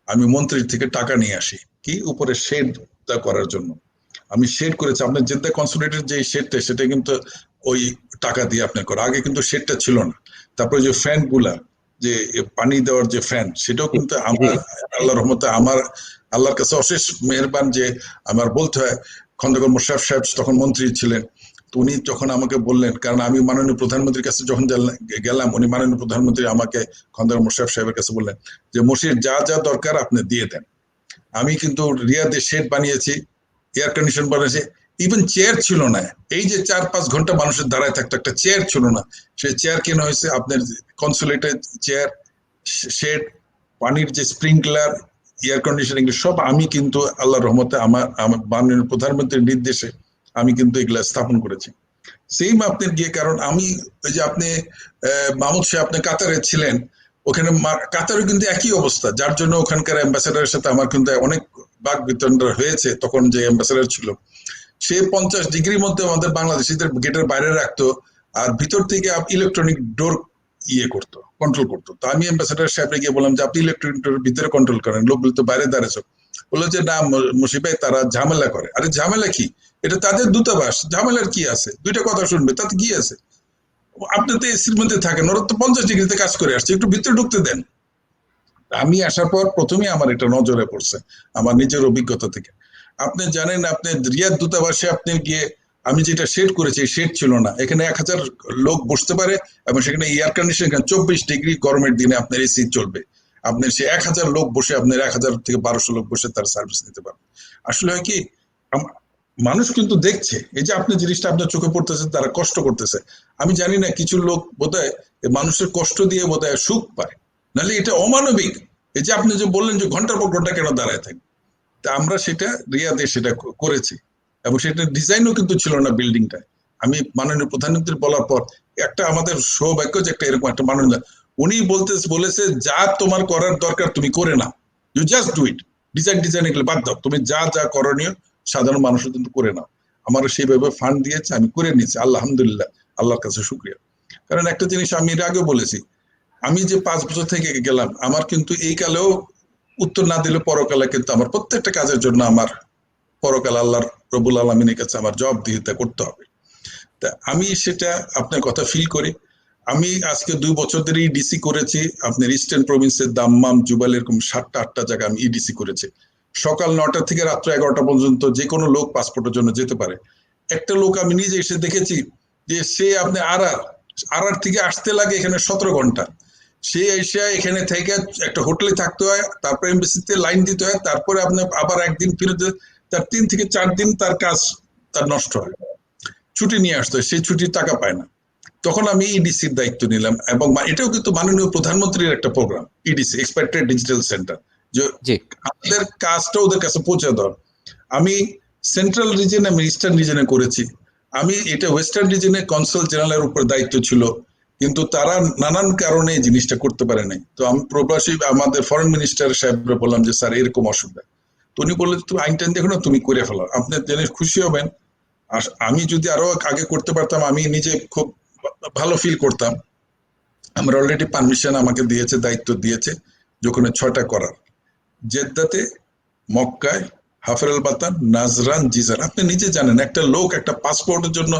আমি মন্ত্রীর থেকে টাকা নিয়ে আসি, কি উপরে শেড করার জন্য। আমি শেড করেছি, আপনার জেদ্দা কনসুলেটের যে শেডটা, সেটা কিন্তু ওই টাকা দিয়ে আপনার করা। আগে কিন্তু শেডটা ছিল না। তারপরে যে ফ্যান গুলা, যে পানি দেওয়ার যে ফ্যান, সেটাও কিন্তু আমার আল্লাহর রহমতে, আমার আল্লাহর কাছে অশেষ মেহেরবান যে আমার বলতে হয়, খন্দকার মোশাররফ সাহেব তখন মন্ত্রী ছিলেন। তো উনি যখন আমাকে বললেন, কারণ আমি মাননীয় প্রধানমন্ত্রীর কাছে যখন গেলাম, উনি মাননীয় প্রধানমন্ত্রী আমাকে খন্দকার মোশাররফ সাহেবের কাছে বললেন যে মসির যা যা দরকার আপনি দিয়ে দেন। আমি কিন্তু রিয়াদে শেড বানিয়েছি, এয়ার কন্ডিশন বানিয়েছি, ইভেন চেয়ার ছিল না। এই যে 4-5 ঘন্টা মানুষের দাঁড়ায় থাকতো, একটা চেয়ার ছিল না। সেই চেয়ার কেনা হয়েছে আপনার কনসুলেটের চেয়ার, শেড, পানির যে স্প্রিংকলার, এয়ার কন্ডিশনিং, সব আমি কিন্তু আল্লাহর রহমতে আমার মাননীয় প্রধানমন্ত্রীর নির্দেশে আমি কিন্তু এগুলা স্থাপন করেছি। সেম আপনার গিয়ে, কারণ আমি ওই যে আপনি মাহমুদ শাহ আপনি কাতারে ছিলেন, ওখানে কাতারে কিন্তু একই অবস্থা, যার জন্য ওখানকার অ্যাম্বাসেডারের সাথে আমার কিন্তু অনেক বাক বিতণ্ডা হয়েছে। তখন যে অ্যাম্বাসেডার ছিল, সে 50 ডিগ্রির মধ্যে আমাদের বাংলাদেশিদের গেটের বাইরে রাখতো, আর ভিতর থেকে ইলেকট্রনিক ডোর করতো, কন্ট্রোল করতো। তো আমি অ্যাম্বাসেডার সাহেবকে গিয়ে বললাম যে আপনি ইলেকট্রনিক ডোর ভিতরে কন্ট্রোল করেন, লোকগুলো তো বাইরে দাঁড়াইছো। বললো যে না মুশিব ভাই, তারা ঝামেলা করে। আরে ঝামেলা কি, এটা তাদের দূতাবাস, ঝামেলার কি আছে, দুইটা কথা শুনবে, তাতে কি আছে। আপনি তো এসির মধ্যে থাকেন, ওরা তো 50 ডিগ্রিতে কাজ করে আসছে, একটু ভিতরে ঢুকতে দেন। আমি আসার পর প্রথমেই আমার এটা নজরে পড়ছে, আমার নিজের অভিজ্ঞতা থেকে। আপনি জানেন, আপনি রিয়াদ দূতাবাসে আপনি গিয়ে, আমি যেটা শেড করেছি শেড ছিল না, এখানে 1000 লোক বসতে পারে, এবং সেখানে এয়ার কন্ডিশন, 24 ডিগ্রি গরমের দিনে আপনার এসি চলবে। আপনার সে 1000 লোক বসে, আপনার 1000 থেকে 1200 লোক বসে তার সার্ভিস নিতে পারবে। আসলে হয় কি, মানুষ কিন্তু দেখছে, এই যে আপনি জিনিসটা আপনার চোখে পড়তেছে, তারা কষ্ট করতেছে। আমি জানি না, কিছু লোক বোধহয় মানুষের কষ্ট দিয়ে বোধহয় সুখ পায়, নাহলে এটা অমানবিক। এই যে আপনি যে বললেন যে ঘন্টার পর ঘন্টা কেন দাঁড়ায় থাকি, তা আমরা সেটা রিয়াদে সেটা করেছি, এবং সেটা ডিজাইনও কিন্তু ছিল না বিল্ডিংটা। আমি মাননীয় প্রধানমন্ত্রী বলার পর, একটা আমাদের সৌভাগ্য যে একটা এরকম একটা মাননীয়, উনি বলেছে যা তোমার করার দরকার তুমি করে নাও, you just do it. Design এগুলো বাদ দাও, তুমি যা যা করণীয় সাধারণ মানুষের কিন্তু করে নাও। আমারও সেইভাবে ফান্ড দিয়েছে, আমি করে নিয়েছি, আলহামদুলিল্লাহ, আল্লাহর কাছে শুকরিয়া। কারণ একটা জিনিস আমি এর আগেও বলেছি, আমি যে 5 বছর থেকে গেলাম, আমার কিন্তু এই কালেও উত্তর না দিলে পরকালে কিন্তু আমার প্রত্যেকটা কাজের জন্য আমার পরকাল আল্লাহর রব্বুল আলমিনের কাছে আমার জবাবদিহিতা করতে হবে। তা আমি সেটা আপনার কথা ফিল করি। আমি আজকে 2 বছর ধরে ইডিসি করেছি, আপনার ইস্টার্ন প্রভিন্সের দাম্মাম, জুবাল, এরকম 7টা-8টা জায়গা আমি ইডিসি করেছি। সকাল 9টা থেকে রাত্র 11টা পর্যন্ত যে কোনো লোক পাসপোর্টের জন্য যেতে পারে। একটা লোক আমি নিজে এসে দেখেছি যে সে আপনি আর থেকে আসতে লাগে এখানে 17 ঘন্টা। সে এসে এখানে থেকে একটা হোটেলে থাকতে হয়, তারপরে এমবিসিতে লাইন দিতে হয়, তারপরে আপনি আবার একদিন ফিরে, তার 3 থেকে 4 দিন তার কাজ তার নষ্ট হয়। ছুটি নিয়ে আসতে হয়, সেই ছুটির টাকা পায় না। তখন আমি ইডিসির দায়িত্ব নিলাম, এবং এটাও কিন্তু মাননীয় প্রধানমন্ত্রীর একটা programme, EDC expected digital centre, যে আমাদের কাজটা ওদের কাছে পৌঁছে দেওয়ার। আমি সেন্ট্রাল রিজনে, আমি ইস্টার্ন রিজনে করেছি। আমি এটা ওয়েস্টার্ন রিজনে কনসাল জেনারেলের উপর দায়িত্ব ছিল, কিন্তু তারা নানান কারণে এই জিনিসটা করতে পারে নাই। তো আমি প্রবাসী আমাদের ফরেন মিনিস্টার সাহেবরে বললাম যে স্যার এরকম অসুবিধা, তো উনি বললেন তুমি আইন টাইন দেখো না, তুমি করে ফেলো, আপনি জেনে খুশি হবেন। আর আমি যদি আরো আগে করতে পারতাম আমি নিজে খুব ভালো ফিল করতাম। আমার অলরেডি পারমিশন আমাকে দিয়েছে, দায়িত্ব দিয়েছে যখন 6টা করার, জেদ্দাতে, মক্কায়, হাফেরুল বাতান, নাজরান, জিজান। আপনি নিজে জানেন একটা লোক একটা পাসপোর্টের জন্য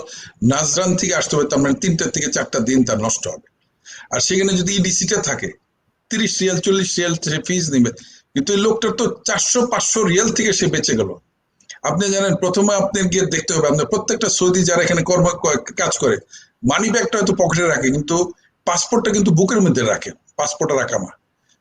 নাজরান থেকে আসতে হবে, তার মানে 3টা থেকে 4টা দিন তার নষ্ট হবে। আর সেখানে যদি ইডিসিটা থাকে 30 রিয়াল 40 রিয়াল ফিজ নিবে, কিন্তু এই লোকটার তো 400-500 রিয়াল থেকে সে বেঁচে গেল। আপনি জানেন প্রথমে আপনি গিয়ে দেখতে হবে, আপনার প্রত্যেকটা সৌদি যারা এখানে কাজ করে মানি ব্যাগটা হয়তো পকেটে রাখে, কিন্তু পাসপোর্টটা কিন্তু বুকের মধ্যে রাখে। পাসপোর্ট আর আকামা,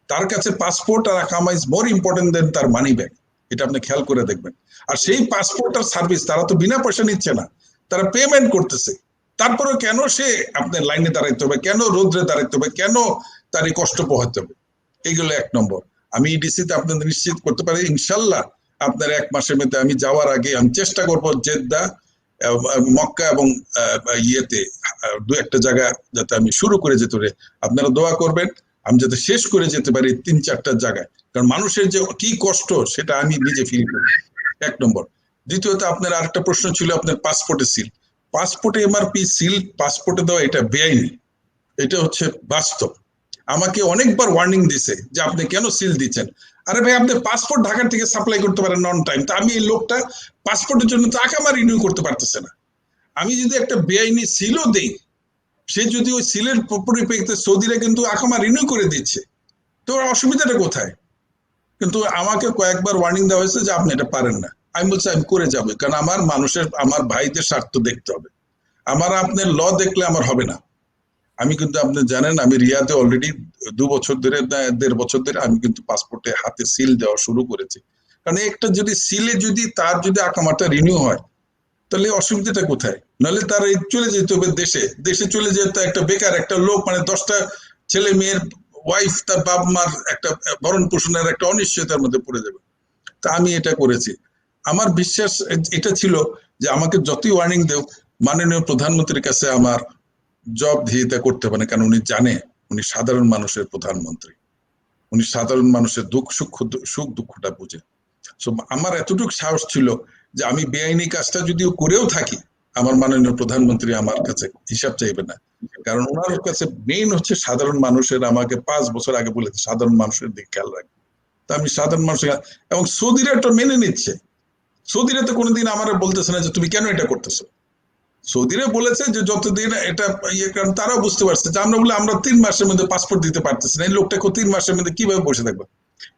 তার কাছে পাসপোর্ট আর আকামা ইজ মোর ইম্পর্টেন্ট দেন তার মানি ব্যাগ। এটা আপনি খেয়াল করে দেখবেন। আর সেই পাসপোর্ট আর সার্ভিস তারা তো বিনা পয়সা নিচ্ছে না, তারা পেমেন্ট করতেছে। তারপরে কেন সে আপনার লাইনে দাঁড়াইতে হবে, কেন রোদ্রে দাঁড়াইতে হবে, কেন তার এই কষ্ট পোহাতে হবে? এইগুলো 1 নম্বর। আমি ইডিসিতে আপনাদের নিশ্চিত করতে পারি ইনশাল্লাহ আপনার 1 মাসের মধ্যে আমি যাওয়ার আগে আমি চেষ্টা করবো জেদ্দা, মক্কা এবং ইয়েতে 2-1টা জায়গা যাতে আমি শুরু করে যেতে পারি। আপনারা দোয়া করবেন আমি যাতে শেষ করে যেতে পারি 3-4টা জায়গায়, কারণ মানুষের যে কি কষ্ট সেটা আমি নিজে ফিল করি। 1 নম্বর। দ্বিতীয়ত আপনার আরেকটা প্রশ্ন ছিল আপনার পাসপোর্টে সিল। পাসপোর্টে এমআরপি সিল পাসপোর্টে দেওয়া এটা বেআইনি, এটা হচ্ছে বাস্তব। আমাকে অনেকবার ওয়ার্নিং দিছে যে আপনি কেন সিল দিচ্ছেন। আরে ভাই আপনি পাসপোর্ট ঢাকার থেকে সাপ্লাই করতে পারেন অন টাইম, তা আমি এই লোকটা পাসপোর্টের জন্য তো আকামা রিনিউ করতে পারতেছে না। আমি যদি একটা বেআইনি সিলও দেই, সে যদি ওই সিলের পরিপ্রেক্ষিতে সৌদিরা কিন্তু আকামা রিনিউ করে দিচ্ছে, তো অসুবিধাটা কোথায়? কিন্তু আমাকে কয়েকবার ওয়ার্নিং দেওয়া হয়েছে যে আপনি এটা পারেন না। আমি বলছি আমি করে যাবো, কারণ আমার মানুষের আমার ভাইদের স্বার্থ দেখতে হবে। আমার আপনার ল দেখলে আমার হবে না। আমি কিন্তু আপনি জানেন আমি রিয়াদে অলরেডি 2 বছর ধরে 1.5 বছর ধরে আমি কিন্তু পাসপোর্টে হাতে সিল দেওয়া শুরু করেছি। কারণ একটা যদি সিলে যদি তার যদি আকামাটা রিনিউ হয় তাহলে অসুবিধাটা কোথায়? নাহলে তার চলে যেতে হবে দেশে, দেশে চলে যেতে একটা বেকার একটা লোক মানে 10টা ছেলে মেয়ের ওয়াইফ তার বাপ মার একটা ভরণ পোষণের একটা অনিশ্চয়তার মধ্যে পড়ে যাবে। তা আমি এটা করেছি। আমার বিশ্বাস এটা ছিল যে আমাকে যতই ওয়ার্নিং দেও মাননীয় প্রধানমন্ত্রীর কাছে আমার জবাবদিহিতা করতে পারে, কারণ উনি জানে উনি সাধারণ মানুষের প্রধানমন্ত্রী, উনি সাধারণ মানুষের সুখ দুঃখটা বুঝে। আমার এতটুকু সাহস ছিল যে আমি বেআইনি কাজটা যদিও করেও থাকি আমার মাননীয় প্রধানমন্ত্রী আমার কাছে হিসাব চাইবে না, কারণ ওনার কাছে মেইন হচ্ছে সাধারণ মানুষের। আমাকে 5 বছর আগে বলেছে সাধারণ মানুষের দিকে খেয়াল রাখবে, তা আমি সাধারণ মানুষের এবং সৌদিরা এটা মেনে নিচ্ছে। সৌদিরা তো কোনোদিন আমার বলতেছে না যে তুমি কেন এটা করতেছো। সৌদিরা বলেছে যে যতদিন এটা কারণ তারাও বুঝতে পারছে যে আমরা বলে আমরা 3 মাসের মধ্যে পাসপোর্ট দিতে পারতেছি না, এই লোকটাকে 3 মাসের মধ্যে কিভাবে বসে থাকবে।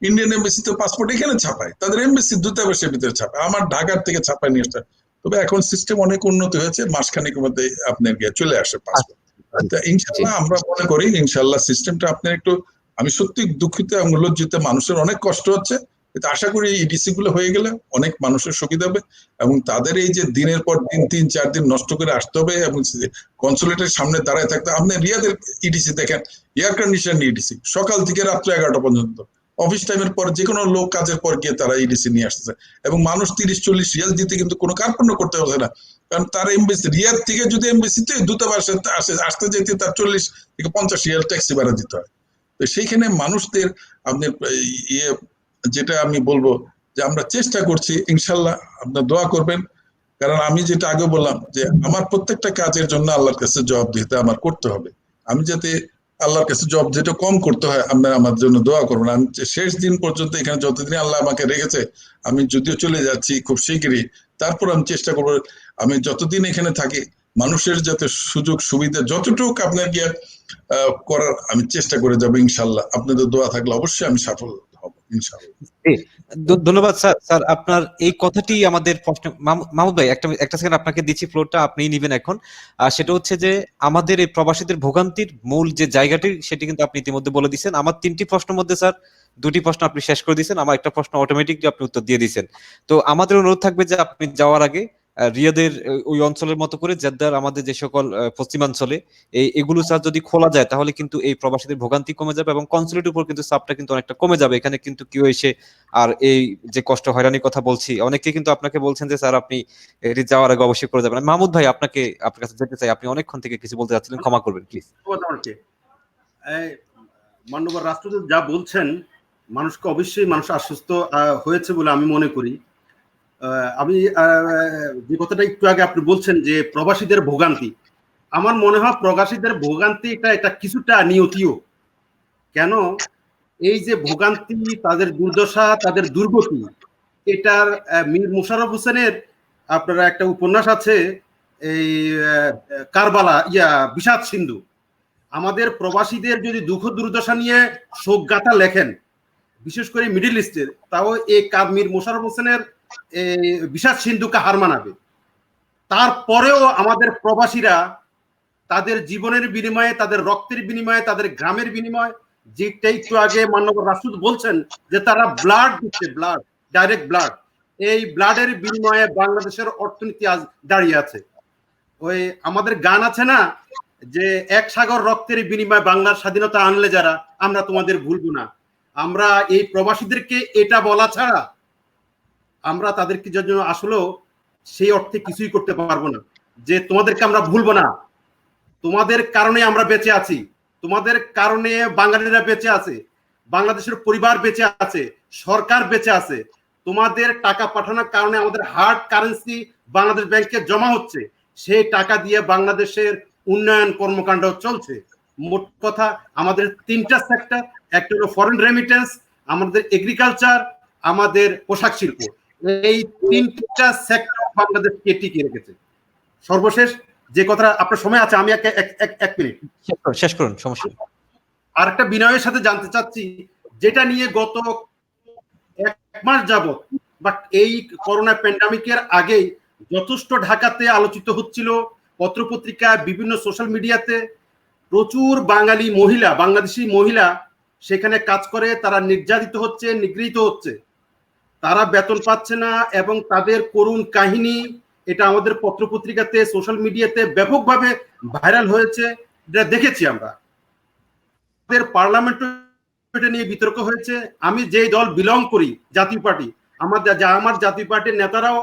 ইন্ডিয়ান এমবাসিতে পাসপোর্ট এখানে ছাপায়, তাদের এমবাসি দূতাবাসের ভিতরে ছাপায়, আমার ঢাকার থেকে ছাপায় নিয়ে আসতে। তবে এখন সিস্টেম অনেক উন্নত হয়েছে, মাসখানেকের মধ্যে আপনার গিয়ে চলে আসে পাসপোর্ট। ইনশাল্লাহ আমরা মনে করি ইনশাল্লাহ সিস্টেমটা আপনার একটু, আমি সত্যি দুঃখিত এবং লজ্জিত, মানুষের অনেক কষ্ট হচ্ছে, আশা করি ইডিসি গুলো হয়ে গেলে অনেক মানুষের সুবিধা হবে এবং তাদের এই যে দিনের পর দিন 3-4 দিন নষ্ট করে আসতে হবে এবং কনসুলেটের সামনে দাঁড়ায় থাকতে। আপনি রিয়াদের ইডিসি দেখেন, এয়ার কন্ডিশন ইডিসি, সকাল থেকে রাত্র 11টা পর্যন্ত, অফিস টাইমের পর যে কোনো লোক কাজের পর গিয়ে তারা ইডিসি নিয়ে আসতেছে এবং মানুষ 30-40 রিয়াল দিতে কিন্তু কোনো কার্পণ্য করতে পারছে না, কারণ তার এমবেসি রিয়াদ থেকে যদি এমবেসিতে দূতাবাসে আসতে যেতে তার 40-50 রিয়াল ট্যাক্সি ভাড়া দিতে হয়। তো সেইখানে মানুষদের আপনার ইয়ে যেটা আমি বলবো যে আমরা চেষ্টা করছি, ইনশাল্লাহ আপনার দোয়া করবেন, কারণ আমি যেটা আগে বললাম যে আমার প্রত্যেকটা কাজের জন্য আল্লাহর কাছে জবাবদিহিতা আমার করতে হবে। আমি যাতে আল্লাহর কাছে জব যেটা কম করতে হয় আপনারা আমার জন্য দোয়া করবেন। আমি শেষ দিন পর্যন্ত এখানে যতদিন আল্লাহ আমাকে রেখেছে, আমি যদিও চলে যাচ্ছি খুব শিগগিরই, তারপর আমি চেষ্টা করবো আমি যতদিন এখানে থাকি মানুষের যাতে সুযোগ সুবিধা যতটুকু আপনার গিয়ে করার আমি চেষ্টা করে যাবো ইনশাল্লাহ। আপনাদের দোয়া থাকলে অবশ্যই আমি সফল হব ইনশাল্লাহ। ধন্যবাদ স্যার। স্যার আপনার এই কথাটি আমাদের প্রশ্ন, মাহমুদ ভাই একটা সেকেন্ড আপনাকে দিচ্ছি ফ্লোরটা, আপনিই নেবেন এখন। সেটা হচ্ছে যে আমাদের এই প্রবাসীদের ভোগান্তির মূল যে জায়গাটি সেটি কিন্তু আপনি ইতিমধ্যে বলে দিয়েছেন। আমার 3টি প্রশ্নের মধ্যে স্যার 2টি প্রশ্ন আপনি শেষ করে দিয়েছেন, আমার একটা প্রশ্ন অটোমেটিকলি আপনি উত্তর দিয়ে দিয়েছেন। তো আমাদের অনুরোধ থাকবে যে আপনি যাওয়ার আগে রিয়াদের ওই অঞ্চলের মতো করে জেদ্দার আমাদের যে সকল পশ্চিমাঞ্চলে এগুলো স্যার যদি খোলা যায় তাহলে কিন্তু এই প্রবাসীদের ভোগান্তি কমে যাবে এবং কনসুলেটের উপর কিন্তু চাপটা কিন্তু অনেকটা কমে যাবে। এখানে কিন্তু কেউ এসে আর এই যে কষ্ট হয়রানির কথা বলছি, অনেকে কিন্তু আপনাকে বলছেন যে স্যার আপনি এটি যাওয়ার আগে অবশ্যই করে যাবেন। মাহমুদ ভাই আপনার কাছে যেতে চাই, আপনি অনেকক্ষণ থেকে কিছু বলতে যাচ্ছিলেন, ক্ষমা করবেন প্লিজ। মাননীয় রাষ্ট্রদূত যা বলছেন, মানুষকে অবশ্যই মানুষ আশ্বস্ত হয়েছে বলে আমি মনে করি। আমি যে কথাটা একটু আগে আপনি বলছেন যে প্রবাসীদের ভোগান্তি, আমার মনে হয় প্রবাসীদের ভোগান্তি এটা কিছুটা নিয়তিও। কেন এই যে ভোগান্তি, তাদের দুর্দশা, তাদের দুর্গতি, এটার মীর মোশাররফ হোসেনের আপনারা একটা উপন্যাস আছে এই কারবালা বিষাদ সিন্ধু। আমাদের প্রবাসীদের যদি দুঃখ দুর্দশা নিয়ে শোকগাথা লেখেন, বিশেষ করে মিডল ইস্টের, তাও এই মীর মোশাররফ হোসেনের বিষাদ সিন্ধুকে হার মানাবে। তারপরেও আমাদের প্রবাসীরা তাদের জীবনের বিনিময়ে, তাদের রক্তের বিনিময়ে, তাদের গ্রামের বিনিময়ে, যেটা একটু আগে মাননীয় রাষ্ট্রদূত বলছেন যে তারা ব্লাড দিচ্ছে, ব্লাড, ডাইরেক্ট ব্লাড, এই ব্লাডের বিনিময়ে বাংলাদেশের অর্থনীতি আজ দাঁড়িয়ে আছে। ওই আমাদের গান আছে না যে এক সাগর রক্তের বিনিময়ে বাংলার স্বাধীনতা আনলে যারা, আমরা তোমাদের ভুলবো না। আমরা এই প্রবাসীদেরকে এটা বলা ছাড়া আমরা তাদেরকে জন্য আসলেও সেই অর্থে কিছুই করতে পারবো না যে তোমাদেরকে আমরা ভুলবো না, তোমাদের কারণে আমরা বেঁচে আছি, তোমাদের কারণে বাঙালিরা বেঁচে আছে, বাংলাদেশের পরিবার বেঁচে আছে, সরকার বেঁচে আছে, তোমাদের টাকা পাঠানোর কারণে আমাদের হার্ড কারেন্সি বাংলাদেশ ব্যাংকে জমা হচ্ছে, সেই টাকা দিয়ে বাংলাদেশের উন্নয়ন কর্মকাণ্ড চলছে। মোট কথা আমাদের তিনটা সেক্টর, একটা হলো ফরেন রেমিটেন্স, আমাদের এগ্রিকালচার, আমাদের পোশাক শিল্প, এই তিনটা সেক্টর বাংলাদেশকে টিকিয়ে রেখেছে। সর্বশেষ যে কথাটা, আপনার সময় আছে, আমি এক মিনিট শেষ করুন, সমস্যা। আর একটা বিনয়ের সাথে জানতে চাচ্ছি, যেটা নিয়ে গত এক মাস যাবত বা এই করোনা প্যান্ডামিকের আগেই যথেষ্ট ঢাকাতে আলোচিত হচ্ছিল, পত্রপত্রিকা, বিভিন্ন সোশ্যাল মিডিয়াতে, প্রচুর বাঙালি মহিলা, বাংলাদেশি মহিলা সেখানে কাজ করে, তারা নির্যাতিত হচ্ছে, নিগৃহীত হচ্ছে, তারা বেতন পাচ্ছে না, এবং তাদের করুণ কাহিনী এটা আমাদের পত্রপত্রিকাতে, সোশ্যাল মিডিয়াতে ব্যাপকভাবে ভাইরাল হয়েছে, এটা দেখেছি আমরা। আমাদের পার্লামেন্ট এটা নিয়ে বিতর্ক হয়েছে। আমি যেই দল বিলং করি, জাতীয় পার্টি, আমার জাতীয় পার্টির নেতারাও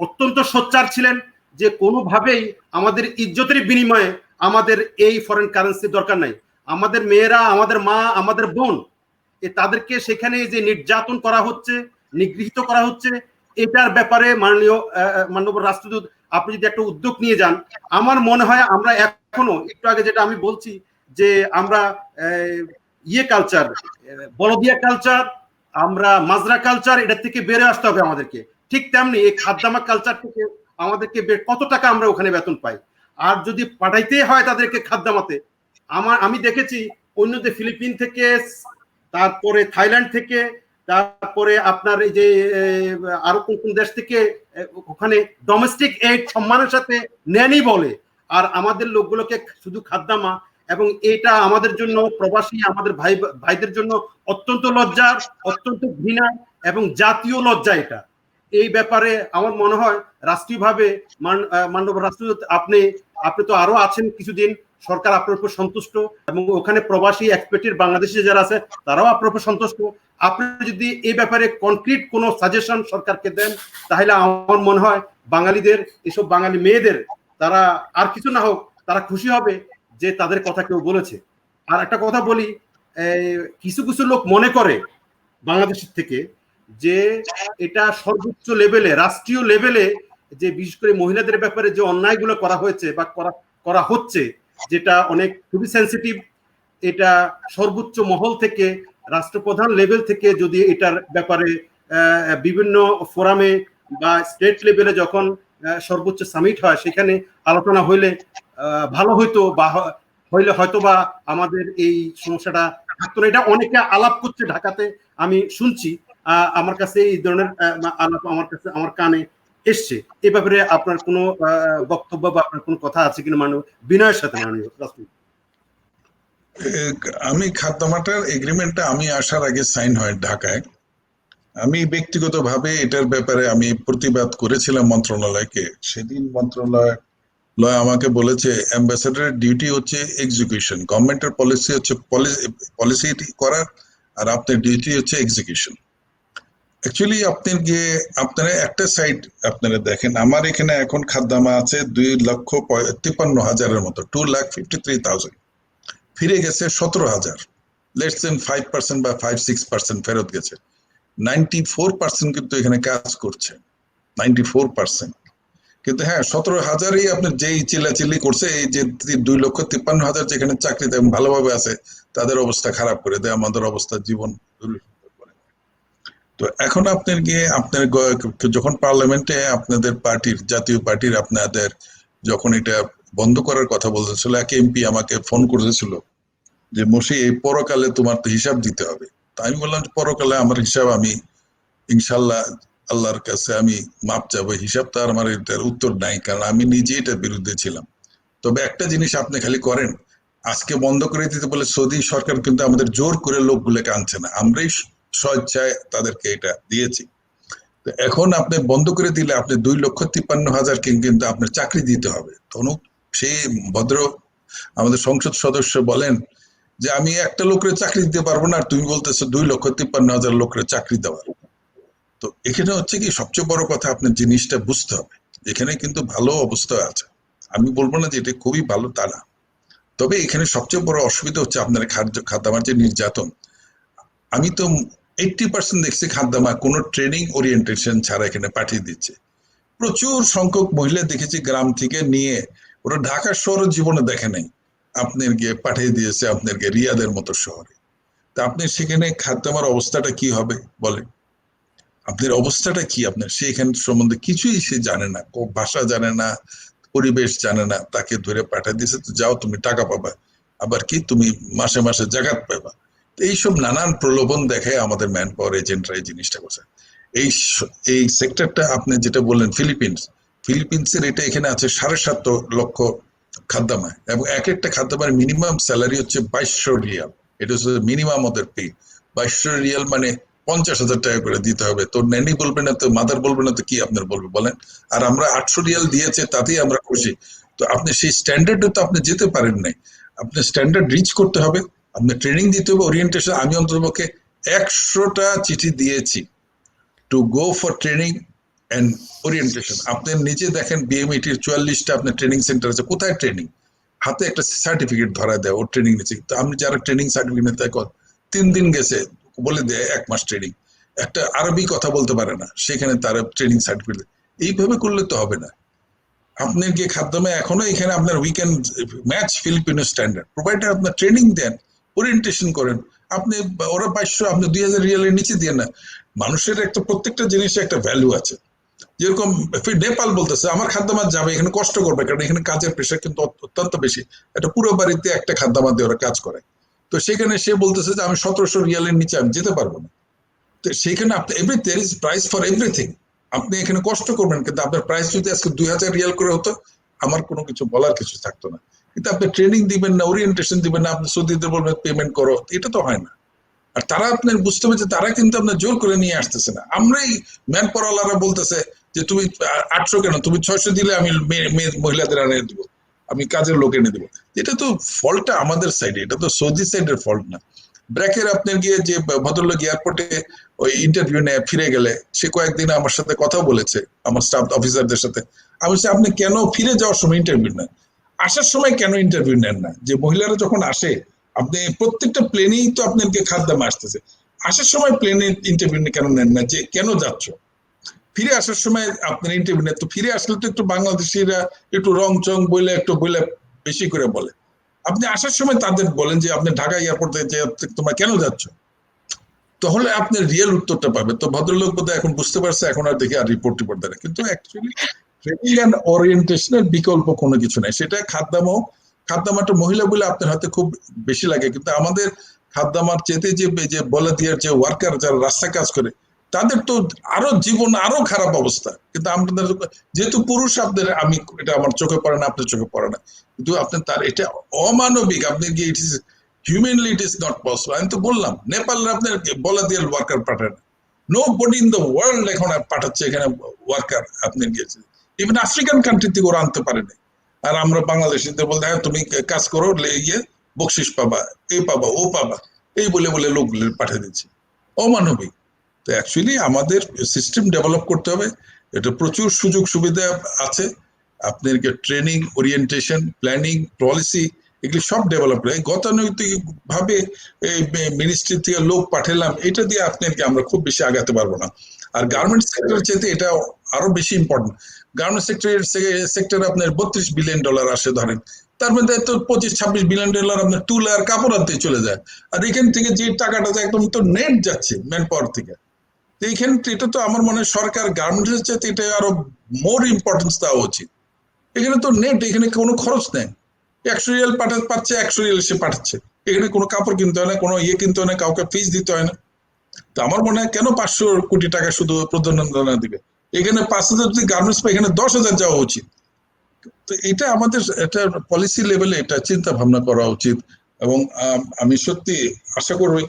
অত্যন্ত সোচ্চার ছিলেন যে কোনোভাবেই আমাদের ইজ্জতের বিনিময়ে আমাদের এই ফরেন কারেন্সির দরকার নাই। আমাদের মেয়েরা, আমাদের মা, আমাদের বোন, তাদেরকে সেখানে যে নির্যাতন করা হচ্ছে, নিগৃহীত করা হচ্ছে, এটার ব্যাপারে মাননীয় রাষ্ট্রদূত আপনি যদি একটা উদ্যোগ নিয়ে যান, আমার মনে হয় আমরা এখনো, একটু আগে যেটা আমি বলছি যে আমরা কালচার, বলদিয়া কালচার, আমরা মাজরা কালচার, এটা থেকে বেড়ে আসতে হবে আমাদেরকে। ঠিক তেমনি এই খাদ্দামা কালচার থেকে আমাদেরকে কত টাকা আমরা ওখানে বেতন পাই, আর যদি পাঠাইতে হয় তাদেরকে খাদ্দামাতে, আমি দেখেছি অন্য যে ফিলিপিন থেকে, তারপরে থাইল্যান্ড থেকে, তারপরে আপনার এই যে আরো কোন কোন দেশ থেকে ওখানে ডোমেস্টিক এইড সম্মানের সাথে নেনই বলে, আর আমাদের লোকগুলোকে শুধু খাদ্দামা। এবং এটা আমাদের জন্য, প্রবাসী আমাদের ভাইদের জন্য অত্যন্ত লজ্জার, অত্যন্ত ঘৃণা এবং জাতীয় লজ্জা এটা। এই ব্যাপারে আমার মনে হয় রাষ্ট্রীয়ভাবে মাননীয় রাষ্ট্রদূত আপনি তো আরো আছেন কিছুদিন, সরকার আপনার উপর সন্তুষ্ট, এবং ওখানে প্রবাসী এক্সপেক্টেড বাংলাদেশি যারা আছে তারাও আপনার উপর সন্তুষ্ট। আপনি যদি এই ব্যাপারে কনক্রিট কোনো সাজেশন সরকারকে দেন, তাহলে আমার মনে হয় বাঙালিদের, এসব বাঙালি মেয়েদের, তারা আর কিছু না হোক তারা খুশি হবে যে তাদের কথা কেউ বলেছে। আর একটা কথা বলি, কিছু কিছু লোক মনে করে বাংলাদেশের থেকে যে এটা সর্বোচ্চ লেভেলে, রাষ্ট্রীয় লেভেলে, যে বিশেষ করে মহিলাদের ব্যাপারে যে অন্যায়গুলো করা হয়েছে বা করা হচ্ছে, যেটা অনেক খুবই সেন্সিটিভ, এটা সর্বোচ্চ মহল থেকে, রাষ্ট্রপ্রধান লেভেল থেকে যদি এটার ব্যাপারে বিভিন্ন ফোরামে বা স্টেট লেভেলে যখন সর্বোচ্চ সামিট হয়, সেখানে আলোচনা হইলে ভালো হইতো, বা হইলে হয়তো বা আমাদের এই সমস্যাটা থাকতো না। এটা অনেকে আলাপ করছে ঢাকাতে, আমি শুনছি, আমার কাছে এই ধরনের আলাপ আমার কানে এসছে। এই ব্যাপারে আপনার কোনো বক্তব্য বা আপনার কোনো কথা আছে কিনা মাননীয় বিনয়ের সাথে? মাননীয় রাষ্ট্রপতি, আমি খাদ্যমাটার এগ্রিমেন্টটা আমি আসার আগে সাইন হয় ঢাকায়, আমি ব্যক্তিগতভাবে এটার ব্যাপারে আমি প্রতিবাদ করেছিলাম মন্ত্রণালয়কে। সেদিন মন্ত্রণালয় আমাকে বলেছে অ্যাম্বাসেডারের ডিউটি হচ্ছে এক্সিকিউশন, গভর্নমেন্টের পলিসি হচ্ছে পলিসি করার, আর আপনার ডিউটি হচ্ছে এক্সিকিউশন। অ্যাকচুয়ালি আপনারা একটা সাইড আপনারা দেখেন, আমার এখানে এখন খাদ্যামা আছে 2,53,000-এর মতো, 2,53,000, ফিরে গেছে 17,000, লেস দেন 5% বা 5-6% ফেরত গেছে। 94% কিন্তু এখানে কাজ করছে, 94%। কিন্তু হ্যাঁ, 17,000-ই আপনার যেই চিল্লাচিল্লি করছে, এই যে 2,53,000 যেখানে চাকরিতে ভালোভাবে আছে, তাদের অবস্থা খারাপ করে দেয়, আমাদের অবস্থা জীবন। তো এখন আপনার যখন পার্লামেন্টে আপনাদের পার্টির, জাতীয় পার্টির আপনাদের যখন এটা বন্ধ করার কথা বলতেছিল, এক এমপি আমাকে ফোন করেছিল যে মসি, এই পরকালে তোমার তো হিসাব দিতে হবে। তা আমি বললাম পরকালে আমার হিসাব আমি ইনশাল্লাহ আল্লাহর কাছে আমি মাপ চাবো, হিসাব তো আর আমার এটার উত্তর নাই, কারণ আমি নিজে এটার বিরুদ্ধে ছিলাম। তবে একটা জিনিস আপনি খালি করেন, আজকে বন্ধ করে দিতে বলে সৌদি সরকার কিন্তু আমাদের জোর করে লোকগুলোকে আনছে না, আমরাই স্বেচ্ছায় তাদেরকে এটা দিয়েছি। তো এখন আপনি বন্ধ করে দিলে আপনি 2,53,000 কিন্তু আপনার চাকরি দিতে হবে। তখন সেই ভদ্র আমাদের সংসদ সদস্য বলেন যে আমি একটা লোকের চাকরি দিতে পারবো না, আর তুমি বলতেছো 2,53,000 লোকের চাকরি দেওয়ার। তো এখানে হচ্ছে কি, সবচেয়ে বড় কথা আপনার জিনিসটা বুঝতে হবে, এখানে কিন্তু ভালো অবস্থা আছে, আমি বলবো না যে এটা খুবই ভালো তা না, তবে এখানে সবচেয়ে বড় অসুবিধা হচ্ছে আপনার খাদ্যামার যে নির্যাতন। আমি তো 80% দেখছি খাদ্যামা কোনো ট্রেনিং ওরিয়েন্টেশন ছাড়া এখানে পাঠিয়ে দিচ্ছে। প্রচুর সংখ্যক মহিলা দেখেছি গ্রাম থেকে নিয়ে, ওরা ঢাকা শহর জীবনে দেখে নাই, আপনার গিয়ে পাঠিয়ে দিয়েছে আপনার গিয়ে রিয়াদের মতো শহরে। তা আপনি সেখানে খাদ্যামার অবস্থাটা কি হবে বলেন, আপনার অবস্থাটা কি, আপনার সেখান সম্বন্ধে কিছুই সে জানে না, ভাষা জানে না, পরিবেশ জানে না, তাকে ধরে পাঠিয়ে দিয়েছে তো যাও তুমি টাকা পাবা, আবার কি তুমি মাসে মাসে জাকাত পাবা। এইসব নানান প্রলোভন দেখায় আমাদের ম্যান পাওয়ার এজেন্টরা এই জিনিসটা করছে। এই এই সেক্টরটা আপনি যেটা বললেন ফিলিপিন্সের এটা এখানে আছে 7.5 লক্ষ খাদ্যামায়, এবং এক একটা খাদ্যামার মিনিমাম স্যালারি হচ্ছে 2,200 রিয়াল। এটা হচ্ছে মিনিমাম ওদের পে। 2,200 রিয়াল মানে 50,000 টাকা করে দিতে হবে। তো ন্যানি বলবে না তো, মাদার বলবে না তো কি আপনার বলবে বলেন। আর আমরা 800 রিয়াল দিয়েছে তাতেই আমরা খুশি। তো আপনি সেই স্ট্যান্ডার্ডে তো আপনি যেতে পারেন নাই, আপনি স্ট্যান্ডার্ড রিচ করতে হবে, আপনি ট্রেনিং দিতে হবে, ওরিয়েন্টেশন। আমি অন্ততপক্ষে 100টা চিঠি দিয়েছি to go for training and orientation. আপনি নিজে দেখেন বিএমইটির 44টা আপনার ট্রেনিং সেন্টার আছে, কোথায় ট্রেনিং, হাতে একটা সার্টিফিকেট ধরা দেয় ওর ট্রেনিং নিচ্ছে। তো আমি যারা ট্রেনিং সার্টিফিকেট নিতে 3 দিন গেছে বলে দেয় 1 মাস ট্রেনিং, একটা আরবি কথা বলতে পারে না, সেখানে তারা ট্রেনিং সার্টিফিকেট। এইভাবে করলে তো হবে না। আপনি গিয়ে খাদ্যমে এখনো এখানে আপনার weekend match Filipino standard provider, আপনার ট্রেনিং দেন, ওরিয়েন্টেশন করেন। আপনি ওরা 500, আপনি 2,000 রিয়ালের নিচে দিয়ে না। মানুষের একটা প্রত্যেকটা জিনিসের একটা ভ্যালু আছে। যেরকম নেপাল বলতেছে আমার খাদ্যামাত যাবে, এখানে কষ্ট করবে, কারণ এখানে কাজের প্রেশার কিন্তু অত্যন্ত বেশি। এটা পুরো বাড়িতে একটা খাদ্যামাত দিয়ে ওরা কাজ করে। তো সেখানে সে বলতেছে যে আমি 1700 রিয়ালের নিচে আমি যেতে পারবো না। তো সেখানে আপনি there is price for everything. আপনি এখানে কষ্ট করবেন, কিন্তু আপনার প্রাইস যদি আজকে 2,000 রিয়াল করে হতো, আমার কোনো কিছু বলার কিছু থাকতো না। কিন্তু আপনি ট্রেনিং দিবেন না, ওরিয়েন্টেশন দিবেন না, আপনি সৌদিদের বলবেন পেমেন্ট করো, এটা তো হয় না। আর তারা আপনার বুঝতে হবে যে তারা কিন্তু আপনার জোর করে নিয়ে আসতেছে না। আমরাই ম্যান পাওয়ারওয়ালারা বলতেছে যে তুমি 800 কেন, তুমি 600 দিলে আমি মহিলাদের এনে দিব, আমি কাজের লোক এনে দিব। এটা তো ফল্টটা আমাদের সাইডে, এটা তো সৌদি সাইডের ফল্ট না। ব্র্যাকের আপনার গিয়ে যে ভদ্রলোক এয়ারপোর্টে ওই ইন্টারভিউ নেয় ফিরে গেলে, সে কয়েকদিন আমার সাথে কথা বলেছে আমার স্টাফ অফিসারদের সাথে। আমি বলছি আপনি কেন ফিরে যাওয়ার সময় ইন্টারভিউ নেন, আসার সময় কেন ইন্টারভিউ নেন না? যে মহিলারা যখন আসে, আপনি প্রত্যেকটা প্লেনেই তো আপনাকে খাদ্যামা আসতেছে, আসার সময় প্লেনে ইন্টারভিউ কেন নেন না, যে কেন যাচ্ছ? ফিরে আসার সময় আপনার ইন্টারভিউ নেন। তো ফিরে আসলে তো একটু বাংলাদেশিরা একটু রং চং বইলে একটু বইলে বেশি করে বলে, আপনি আসার সময় তাদের বলেন যে আপনি ঢাকা এয়ারপোর্টে যে তোমরা কেন যাচ্ছ, তাহলে আপনি রিয়েল উত্তরটা পাবেন। তো ভদ্রলোক বোধহয় এখন বুঝতে পারছে, এখন আর দেখে আর রিপোর্ট দেয় না। কিন্তু অ্যাকচুয়ালি ট্রেনিং অ্যান্ড ওরিয়েন্টেশনের বিকল্প কোনো কিছু নাই। সেটা খাদ্যামাটা মহিলা বলে আপনার হাতে খুব বেশি লাগে, কিন্তু আমাদের খাদ্যামার চেতে যে বলে দিয়ে যে ওয়ার্কার যারা রাস্তায় কাজ করে, তাদের তো আরো জীবন আরো খারাপ অবস্থা। কিন্তু আমাদের যেহেতু পুরুষ, আপনাদের আমি এটা আমার চোখে পড়ে না, আপনার চোখে পড়ে না, কিন্তু আপনার তার এটা অমানবিক। আপনি কি it is humanly it is not possible. আমি তো বললাম নেপালের আপনার বলা দিয়ে ওয়ার্কার পাঠায় না, nobody in the world এখন আর পাঠাচ্ছে এখানে ওয়ার্কার। আপনি গিয়েছে ইভেন আফ্রিকান কান্ট্রি থেকে ওরা আনতে পারেনি, আর আমরা বাংলাদেশিদের বলতে হ্যাঁ তুমি কাজ করো, গিয়ে বকশিস পাবা, এই পাবা, ও পাবা, এই বলে বলে লোকগুলো পাঠিয়ে দিচ্ছে। অমানবিক। তো অ্যাকচুয়ালি আমাদের সিস্টেম ডেভেলপ করতে হবে, এটা প্রচুর সুযোগ সুবিধা আছে। আপনাদেরকে ট্রেনিং, ওরিয়েন্টেশন, প্ল্যানিং, পলিসি এগুলি সব ডেভেলপ করে গতানৈতিক ভাবে মিনিস্ট্রি থেকে লোক পাঠালাম, এটা দিয়ে আপনাকে আমরা খুব বেশি আগাতে পারবো না। আর গার্মেন্টস সেক্টর চাইতে এটা আরো বেশি ইম্পর্টেন্ট। গার্মেন্টস সেক্টরে আপনার $32 বিলিয়ন আসে ধরেন, তার মধ্যে তো $25-26 বিলিয়ন আপনার তুলা আর কাপড় আনতে চলে যায়। আর এখান থেকে যে টাকাটা একদম তো নেট যাচ্ছে ম্যান পাওয়ার থেকে। এইখানে এটা তো আমার মনে হয় সরকার গার্মেন্টস চাইতে এটা আরো মোর ইম্পর্টেন্স দেওয়া উচিত। এখানে তো নেট, এখানে কোনো খরচ নেই, 100 রিয়াল পাচ্ছে, 100 রিয়াল সে পাঠাচ্ছে, এখানে কোনো কাপড় কিনতে হয় না, কোনো কিনতে হয় না, কাউকে ফিস দিতে হয় না। তো আমার মনে হয় কেন 500 কোটি টাকা শুধু প্রধানমন্ত্রী দিবে, এখানে 5,000 যদি গার্মেন্টস পায়, এখানে 10,000 যাওয়া উচিত। তো এটা আমাদের একটা পলিসি লেভেলে এটা চিন্তা ভাবনা করা উচিত। এবং আমি সত্যি আশা করবো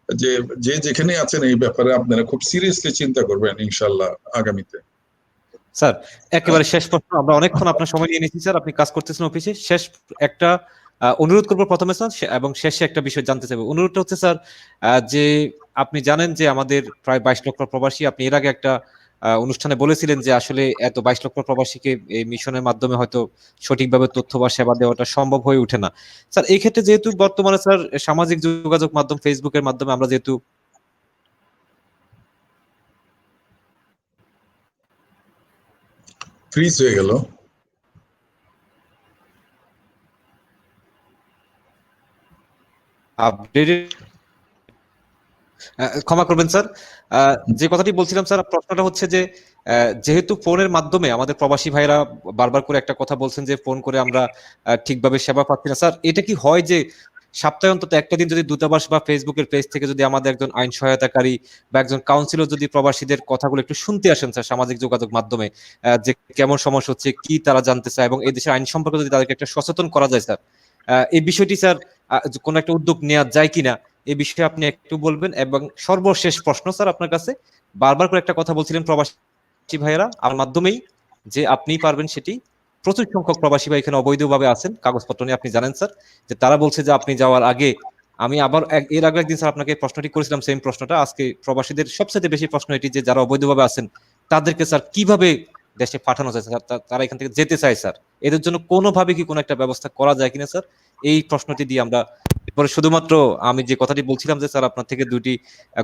যে যে যেখানে আছেন এই ব্যাপারে আপনারা খুব সিরিয়াসলি চিন্তা করবেন ইনশাল্লাহ আগামীতে। স্যার একেবারে শেষ প্রশ্ন, আমরা অনেকক্ষণ আপনার সময় নিয়ে নিয়েছি স্যার, আপনি কাজ করতেছেন অফিসে। শেষ একটা অনুরোধ করবো প্রথমে স্যার, এবং শেষে একটা বিষয় জানতে চাইবো। অনুরোধটা হচ্ছে স্যার, যে আপনি জানেন যে আমাদের প্রায় 22 লক্ষ প্রবাসী, আপনি এর আগে একটা অনুষ্ঠানে বলেছিলেন যে আসলে এত 22 লক্ষ প্রবাসীকে এই মিশনের মাধ্যমে হয়তো সঠিকভাবে তথ্য বা সেবা দেওয়াটা সম্ভব হয়ে ওঠে না। স্যার এই ক্ষেত্রে যেহেতু বর্তমানে স্যার সামাজিক যোগাযোগ মাধ্যম ফেসবুকের মাধ্যমে আমরা যেহেতু ফ্রিজ হয়ে গেল, আপডেটেড, ক্ষমা করবেন স্যার, যে কথাটি বলছিলাম স্যার, প্রশ্নটা হচ্ছে যে যেহেতু ফোনের মাধ্যমে আমাদের প্রবাসী ভাইরা বারবার করে একটা কথা বলছেন যে ফোন করে আমরা ঠিকভাবে সেবা পাচ্ছি না, স্যার এটা কি হয় যে সপ্তাহে অন্তত একটা দিন যদি দূতাবাস বা ফেসবুকের পেজ থেকে যদি আমাদের একজন আইন সহায়তাকারী বা একজন কাউন্সিলর যদি প্রবাসীদের কথাগুলো একটু শুনতে আসেন স্যার সামাজিক যোগাযোগ মাধ্যমে, যে কেমন সমস্যা হচ্ছে, কি তারা জানতে চায়, এবং এই দেশের আইন সম্পর্কে যদি তাদেরকে একটা সচেতন করা যায় স্যার, এই বিষয়টি স্যার কোন একটা উদ্যোগ নেওয়া যায় কিনা এই বিষয়ে আপনি একটু বলবেন। এবং সর্বশেষ প্রশ্ন স্যার আপনার কাছে, বারবার করে একটা কথা বলছিলেন প্রবাসী ভাইয়েরা আমার মাধ্যমেই, যে আপনি পারবেন সেটি, প্রচুর সংখ্যক প্রবাসী ভাই এখানে অবৈধভাবে আছেন, কাগজপত্র নিয়ে আপনি জানেন স্যার, যে তারা বলছে যে আপনি যাওয়ার আগে, আমি আবার এর আগে একদিন স্যার আপনাকে প্রশ্নটি করেছিলাম, সেম প্রশ্নটা আজকে প্রবাসীদের সবচেয়ে বেশি প্রশ্ন এটি, যে যারা অবৈধভাবে আছেন তাদেরকে স্যার কিভাবে দেশে পাঠানো যায় স্যার, তারা এখান থেকে যেতে চায় স্যার, এদের জন্য কোনোভাবে কি কোনো একটা ব্যবস্থা করা যায় কিনা স্যার, এই প্রশ্নটি দিয়ে আমরা এরপরে শুধুমাত্র আমি যে কথাটি বলছিলাম যে স্যার আপনার থেকে দুটি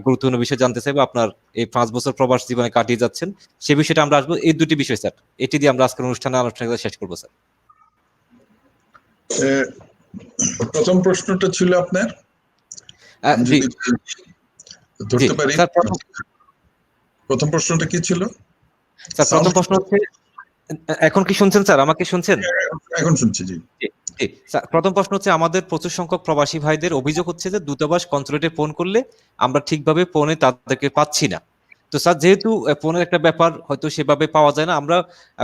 গুরুত্বপূর্ণ বিষয় জানতে চাইবো, আপনার এই 5 বছর প্রবাস জীবনে কাটিয়ে যাচ্ছেন সেই বিষয়টা আমরা আসবো, এই দুটি বিষয় স্যার, এটি দিয়ে আমরা আজকের অনুষ্ঠানে আলোচনা শেষ করবো স্যার। প্রথম প্রশ্নটা ছিল আপনার, জি ধরতে পারি স্যার, প্রথম প্রশ্নটা কি ছিল? স্যার প্রথম প্রশ্ন হচ্ছে, এখন কি শুনছেন স্যার, আমাকে শুনছেন? এখন শুনছি, জি। প্রথম প্রশ্ন হচ্ছে, আমাদের প্রচুর সংখ্যক প্রবাসী ভাইদের অভিযোগ হচ্ছে যে দূতাবাস কনসুলেটে ফোন করলে আমরা ঠিকভাবে ফোনে তাদেরকে পাচ্ছি না। তো স্যার যেহেতু ফোনের একটা ব্যাপার হয়তো সেভাবে পাওয়া যায় না, আমরা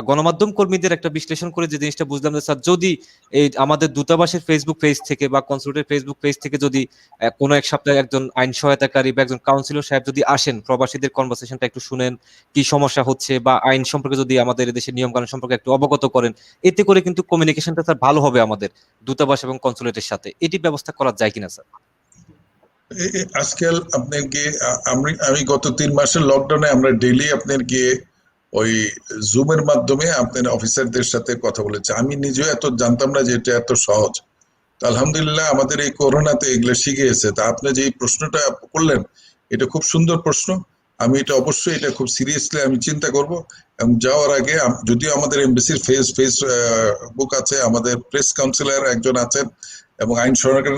গণমাধ্যম কর্মীদের একটা বিশ্লেষণ করে যে জিনিসটা বুঝলাম যে স্যার যদি এই আমাদের দূতাবাসের ফেসবুক পেজ থেকে বা কনসুলেটের ফেসবুক পেজ থেকে যদি কোনো এক সপ্তাহে একজন আইন সহায়তাকারী বা একজন কাউন্সিলর সাহেব যদি আসেন, প্রবাসীদের কনভারসেশনটা একটু শুনেন, কি সমস্যা হচ্ছে বা আইন সম্পর্কে যদি আমাদের দেশের নিয়ম কানুন সম্পর্কে একটু অবগত করেন, এতে করে কিন্তু কমিউনিকেশনটা স্যার ভালো হবে আমাদের দূতাবাস এবং কনসুলেটের সাথে, এটি ব্যবস্থা করা যায় কিনা স্যার? আজকাল আপনাকে আমি গত 3 মাসের লকডাউনে আমরা ডেইলি আপনার গিয়ে ওই জুমের মাধ্যমে আপনার অফিসারদের সাথে কথা বলেছি। আমি নিজেও এত জানতাম না যে এটা এত সহজ। আলহামদুলিল্লাহ আমাদের এই করোনাতে এগুলো শিখে গেছে। তা আপনি যে প্রশ্নটা করলেন এটা খুব সুন্দর প্রশ্ন। আমি এটা অবশ্যই এটা খুব সিরিয়াসলি আমি চিন্তা করব। এবং যাওয়ার আগে যদিও আমাদের এমবিসির ফেসবুক আছে, আমাদের প্রেস কাউন্সিলর একজন আছেন এবং আইন সহায়ক,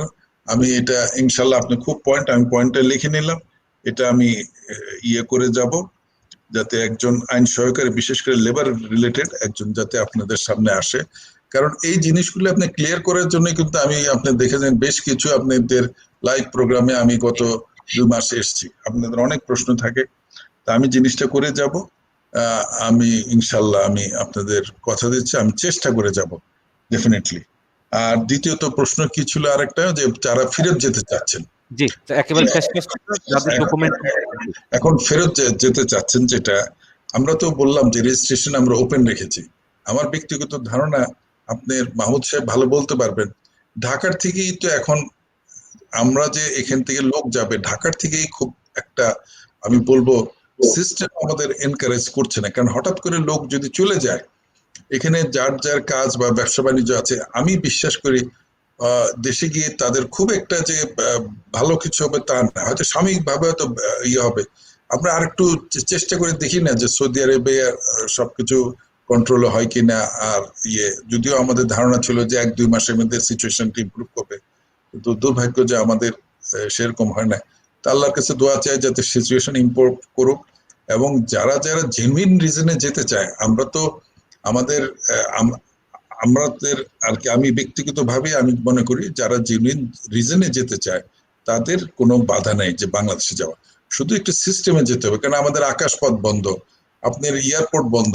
আমি এটা ইনশাল্লাহ আপনি খুব আমি পয়েন্টটা লিখে নিলাম, এটা আমি করে যাব যাতে একজন আইন সহায়কারী বিশেষ করে লেবার রিলেটেড একজন যাতে আপনাদের সামনে আসে। কারণ এই জিনিসগুলো আপনি ক্লিয়ার করার জন্য কিন্তু আমি আপনি দেখেছেন বেশ কিছু আপনাদের লাইভ প্রোগ্রামে আমি গত 2 মাস এসেছি, আপনাদের অনেক প্রশ্ন থাকে, তা আমি জিনিসটা করে যাব। আমি ইনশাল্লাহ আমি আপনাদের কথা দিচ্ছি, আমি চেষ্টা করে যাব ডেফিনেটলি। আর দ্বিতীয়ত প্রশ্ন কি ছিল আরেকটা, যে যারা ফিরত যেতে চাচ্ছেন, জি, তো একেবারে শেষ প্রশ্ন, যাদের ডকুমেন্ট। এখন ফেরত যেতে চাচ্ছেন যেটা, আমরা তো বললাম যে রেজিস্ট্রেশন আমরা ওপেন রেখেছি। আমার ব্যক্তিগত ধারণা, আপনার মাহমুদ সাহেব ভালো বলতে পারবেন, ঢাকার থেকেই তো এখন আমরা যে এখান থেকে লোক যাবে ঢাকার থেকেই খুব একটা, আমি বলবো সিস্টেম আমাদের এনকারেজ করছে না। কারণ হঠাৎ করে লোক যদি চলে যায়, এখানে যার যার কাজ বা ব্যবসা বাণিজ্য আছে, আমি বিশ্বাস করি দেশে গিয়ে তাদের খুব একটা যে ভালো কিছু হবে তা না, হয়তো সাময়িকভাবে হয়তো ইয়ে হবে। আমরা আরেকটু চেষ্টা করে দেখি না যে সৌদি আরবে সবকিছু কন্ট্রোল হয় কিনা। আর যদিও আমাদের ধারণা ছিল যে 1-2 মাসের মধ্যে সিচুয়েশনটা ইমপ্রুভ করবে, কিন্তু দুর্ভাগ্য যে আমাদের সেরকম হয় না। তা আল্লাহর কাছে দোয়া চাই যাতে সিচুয়েশন ইমপ্রুভ করুক, এবং যারা যারা জেনুইন রিজনে যেতে চায়, আমরা তো আমাদের আমাদের আর কি, আমি ব্যক্তিগতভাবে আমি মনে করি যারা জেনুইন রিজনে যেতে চায় তাদের কোনো বাধা নেই যে বাংলাদেশে যাওয়া, শুধু একটু সিস্টেমে যেতে হবে। কারণ আমাদের আকাশপথ বন্ধ, আপনার এয়ারপোর্ট বন্ধ,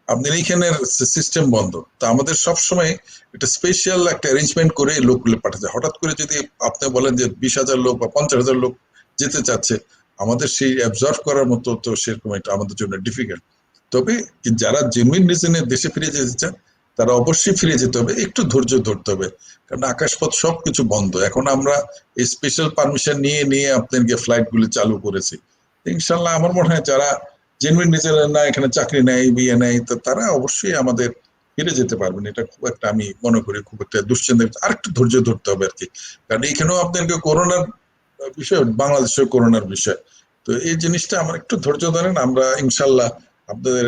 আপনার এইখানের সিস্টেম বন্ধ। তা আমাদের সবসময় একটা স্পেশাল একটা অ্যারেঞ্জমেন্ট করে লোকগুলো পাঠাতে। হঠাৎ করে যদি আপনি বলেন যে 20,000 লোক বা 50,000 লোক যেতে চাচ্ছে, আমাদের সেই অ্যাবজর্ভ করার মতো তো সেরকম এটা আমাদের জন্য ডিফিকাল্ট। তবে যারা জেনুইন রিজনে দেশে ফিরে যেতে চান তারা অবশ্যই ফিরে যেতে হবে, একটু ধৈর্য ধরতে হবে। কারণ আকাশপথ সবকিছু বন্ধ। এখন আমরা এই স্পেশাল পারমিশন নিয়ে নিয়ে আপনাদেরকে ফ্লাইট গুলি চালু করেছি। ইনশাল্লাহ আমার মনে হয় যারা জেনুইন রিজনে না এখানে চাকরি নেয়, বিয়ে নেয়, তো তারা অবশ্যই আমাদের ফিরে যেতে পারবেন। এটা খুব একটা আমি মনে করি খুব একটা দুশ্চিন্তা, আর একটু ধৈর্য ধরতে হবে আর কি। কারণ এখানেও আপনাদেরকে করোনার বিষয়, বাংলাদেশেও করোনার বিষয়, তো এই জিনিসটা আমার একটু ধৈর্য ধরেন। আমরা ইনশাল্লাহ আপনাদের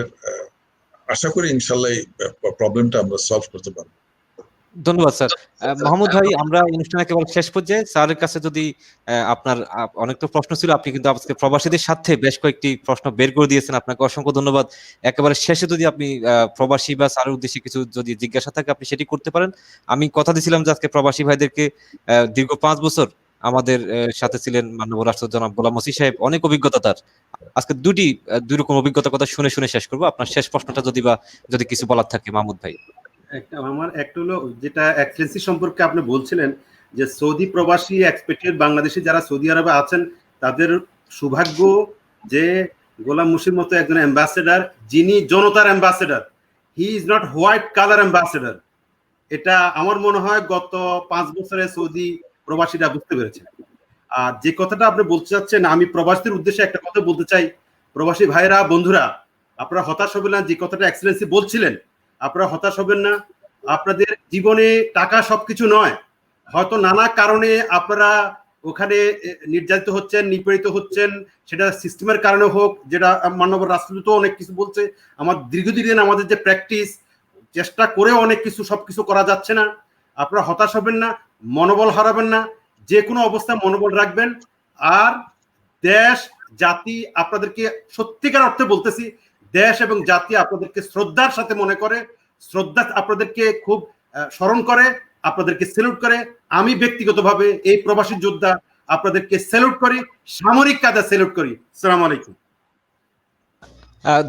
আশা করি ইনশাল্লাহ এই প্রবলেমটা আমরা সলভ করতে পারবো। ধন্যবাদ স্যার। মাহমুদ ভাই, আমরা অনুষ্ঠান একেবারে শেষ পর্যায়ে, স্যারের কাছে যদি আপনার অনেক তো প্রশ্ন ছিল, আপনি কিন্তু আজকে প্রবাসীদের সাথে বেশ কয়েকটি প্রশ্ন বের করে দিয়েছেন, আপনাকে অসংখ্য ধন্যবাদ। একেবারে শেষে যদি আপনি প্রবাসী বা স্যারের উদ্দেশ্যে কিছু যদি জিজ্ঞাসা থাকে আপনি সেটি করতে পারেন। আমি কথা দিয়েছিলাম যে আজকে প্রবাসী ভাইদেরকে দীর্ঘ 5 বছর আমাদের সাথে ছিলেন মাননীয় রাষ্ট্র জনাব গোলাম মসি সাহেব, অনেক অভিজ্ঞতা তার। আজকে দুই রকম অভিজ্ঞতার কথা শুনে শুনে শেষ করবো। আপনার শেষ প্রশ্নটা যদি কিছু বলার থাকে মাহমুদ ভাই। আমার একটা হলো, যেটা এক্সেলেন্সি সম্পর্কে আপনি বলছিলেন যে সৌদি প্রবাসী এক্সপেক্টেড বাংলাদেশি যারা সৌদি আরবে আছেন তাদের সৌভাগ্য যে গোলাম মুর্শির মতো একজন অ্যাম্বাসেডার, যিনি জনতার ambassador, he is not white colour ambassador. এটা আমার মনে হয় গত 5 বছরে সৌদি প্রবাসীরা বুঝতে পেরেছে। আর যে কথাটা আপনি বলতে চাচ্ছেন, আমি প্রবাসীদের উদ্দেশ্যে একটা কথা বলতে চাই। প্রবাসী ভাইরা, বন্ধুরা, আপনারা হতাশ হবেন না। যে কথাটা এক্সেলেন্সি বলছিলেন, আপনারা হতাশ হবেন না। আপনাদের জীবনে টাকা সবকিছু নয়, হয়তো নানা কারণে আপনারা ওখানে নির্যাতিত হচ্ছেন, নিপীড়িত হচ্ছেন, সেটা সিস্টেমের কারণে হোক, যেটা মানব রাষ্ট্রদূত অনেক কিছু বলছে। আমার দীর্ঘদিন আমাদের যে প্র্যাকটিস, চেষ্টা করে অনেক কিছু সবকিছু করা যাচ্ছে না। আপনারা হতাশ হবেন না, মনোবল হারাবেন না, যে কোনো অবস্থায় মনোবল রাখবেন। আর দেশ জাতি আপনাদেরকে, সত্যিকার অর্থে বলতেছি, দেশ এবং জাতি আপনাদেরকে শ্রদ্ধার সাথে মনে করে, শ্রদ্ধা আপনাদেরকে খুব স্মরণ করে, আপনাদেরকে স্যালুট করে। আমি ব্যক্তিগতভাবে এই প্রবাসী যোদ্ধা আপনাদেরকে স্যালুট করি, সামরিক কাজে স্যালুট করি। আসসালামু আলাইকুম।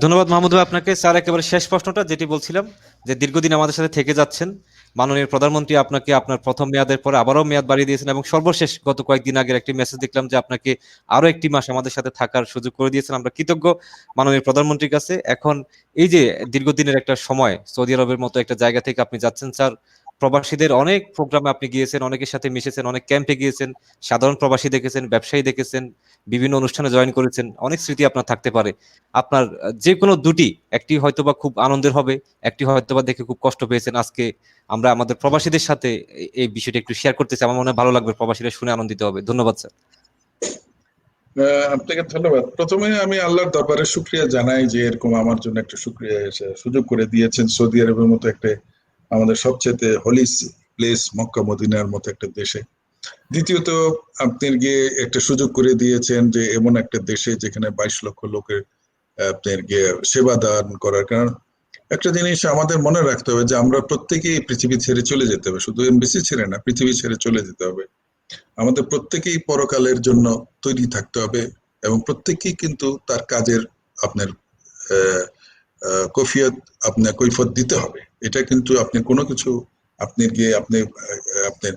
ধন্যবাদ মাহমুদ ভাই আপনাকে। স্যার, একেবারে শেষ প্রশ্নটা যেটি বলছিলাম যে দীর্ঘদিন আমাদের সাথে থেকে যাচ্ছেন, মাননীয় প্রধানমন্ত্রী আপনাকে আপনার প্রথম মেয়াদের পরে আবারও মেয়াদ বাড়িয়ে দিয়েছেন, এবং সর্বশেষ গত কয়েকদিন আগের একটি মেসেজ দেখলাম যে আপনাকে আরো 1 মাস আমাদের সাথে থাকার সুযোগ করে দিয়েছেন। আমরা কৃতজ্ঞ মাননীয় প্রধানমন্ত্রীর কাছে। এখন এই যে দীর্ঘদিনের একটা সময় সৌদি আরবের মতো একটা জায়গা থেকে আপনি যাচ্ছেন স্যার, প্রবাসীদের অনেক প্রোগ্রামে আপনি গিয়েছেন, অনেকের সাথে মিশেছেন, অনেক ক্যাম্পে গিয়েছেন, সাধারণ প্রবাসী দেখেছেন, ব্যবসায়ী দেখেছেন, বিভিন্ন অনুষ্ঠানে জয়েন করেছেন, অনেক স্মৃতি আপনার থাকতে পারে। আপনার যে কোনো দুটি, একটি হয়তোবা খুব আনন্দের হবে, একটি হয়তোবা দেখে খুব কষ্ট পেয়েছেন। আজকে আমরা আমাদের প্রবাসীদের সাথে এই বিষয়টা একটু শেয়ার করতেছি, আমার মনে হয় ভালো লাগবে, প্রবাসীরা শুনে আনন্দিত হবে। ধন্যবাদ স্যার। আপনাকে ধন্যবাদ। প্রথমে আমি আল্লাহর দরবারে শুকরিয়া জানাই যে এরকম আমার জন্য একটা সুযোগ করে দিয়েছেন সৌদি আরবের মতো একটা আমাদের সবচেয়ে হোলি প্লেস, মক্কা মদিনার মতো একটা দেশে। দ্বিতীয়ত, আপনি গিয়ে একটা সুযোগ করে দিয়েছেন যে এমন একটা দেশে যেখানে 22 লক্ষ লোকের আপনার গিয়ে সেবা দান করার। কারণ একটা জিনিস আমাদের মনে রাখতে হবে যে আমরা প্রত্যেকেই পৃথিবী ছেড়ে চলে যেতে হবে, শুধু এমবিসি ছেড়ে না, পৃথিবী ছেড়ে চলে যেতে হবে। আমাদের প্রত্যেকেই পরকালের জন্য তৈরি থাকতে হবে, এবং প্রত্যেকেই কিন্তু তার কাজের আপনার কৈফিয়ত দিতে হবে। এটা কিন্তু আপনি কোনো কিছু আপনি গিয়ে আপনার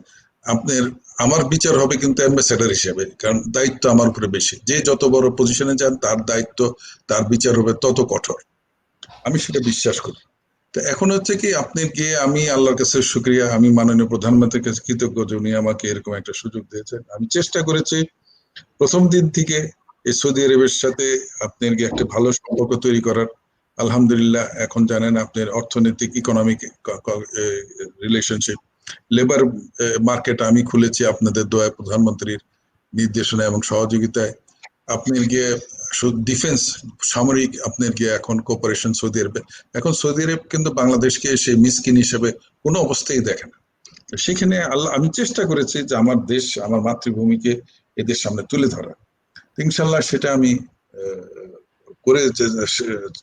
আপনার আমার বিচার হবে কিন্তু অ্যাম্বাসেডর হিসেবে, কারণ দায়িত্ব আমার উপরে বেশি। যে যত বড় পজিশনে যান তার দায়িত্ব, তার বিচার হবে তত কঠোর, আমি সেটা বিশ্বাস করি। তো এখন হচ্ছে কি, আপনি গিয়ে, আমি আল্লাহর কাছে শুকরিয়া, আমি মাননীয় প্রধানমন্ত্রীর কাছে কৃতজ্ঞ যে উনি আমাকে এরকম একটা সুযোগ দিয়েছেন। আমি চেষ্টা করেছি প্রথম দিন থেকে এই সৌদি আরবের সাথে আপনার কি একটা ভালো সম্পর্ক তৈরি করার। আলহামদুলিল্লাহ, এখন জানেন আপনার অর্থনৈতিক ইকোনমিক রিলেশনশিপ, লেবার মার্কেট আমি খুলেছি আপনাদের দোয়ায়, প্রধানমন্ত্রীর নির্দেশনা এবং সহযোগিতায়। আপনার গিয়ে ডিফেন্স, সামরিক আপনার গিয়ে এখন কোঅপারেশন সৌদি আরবে। এখন সৌদি আরব কিন্তু বাংলাদেশকে সেই মিসকিন হিসেবে কোনো অবস্থায় দেখে না। সেখানে আল্লাহ, আমি চেষ্টা করেছি যে আমার দেশ, আমার মাতৃভূমিকে এদের সামনে তুলে ধরা। ইনশাল্লাহ সেটা আমি করে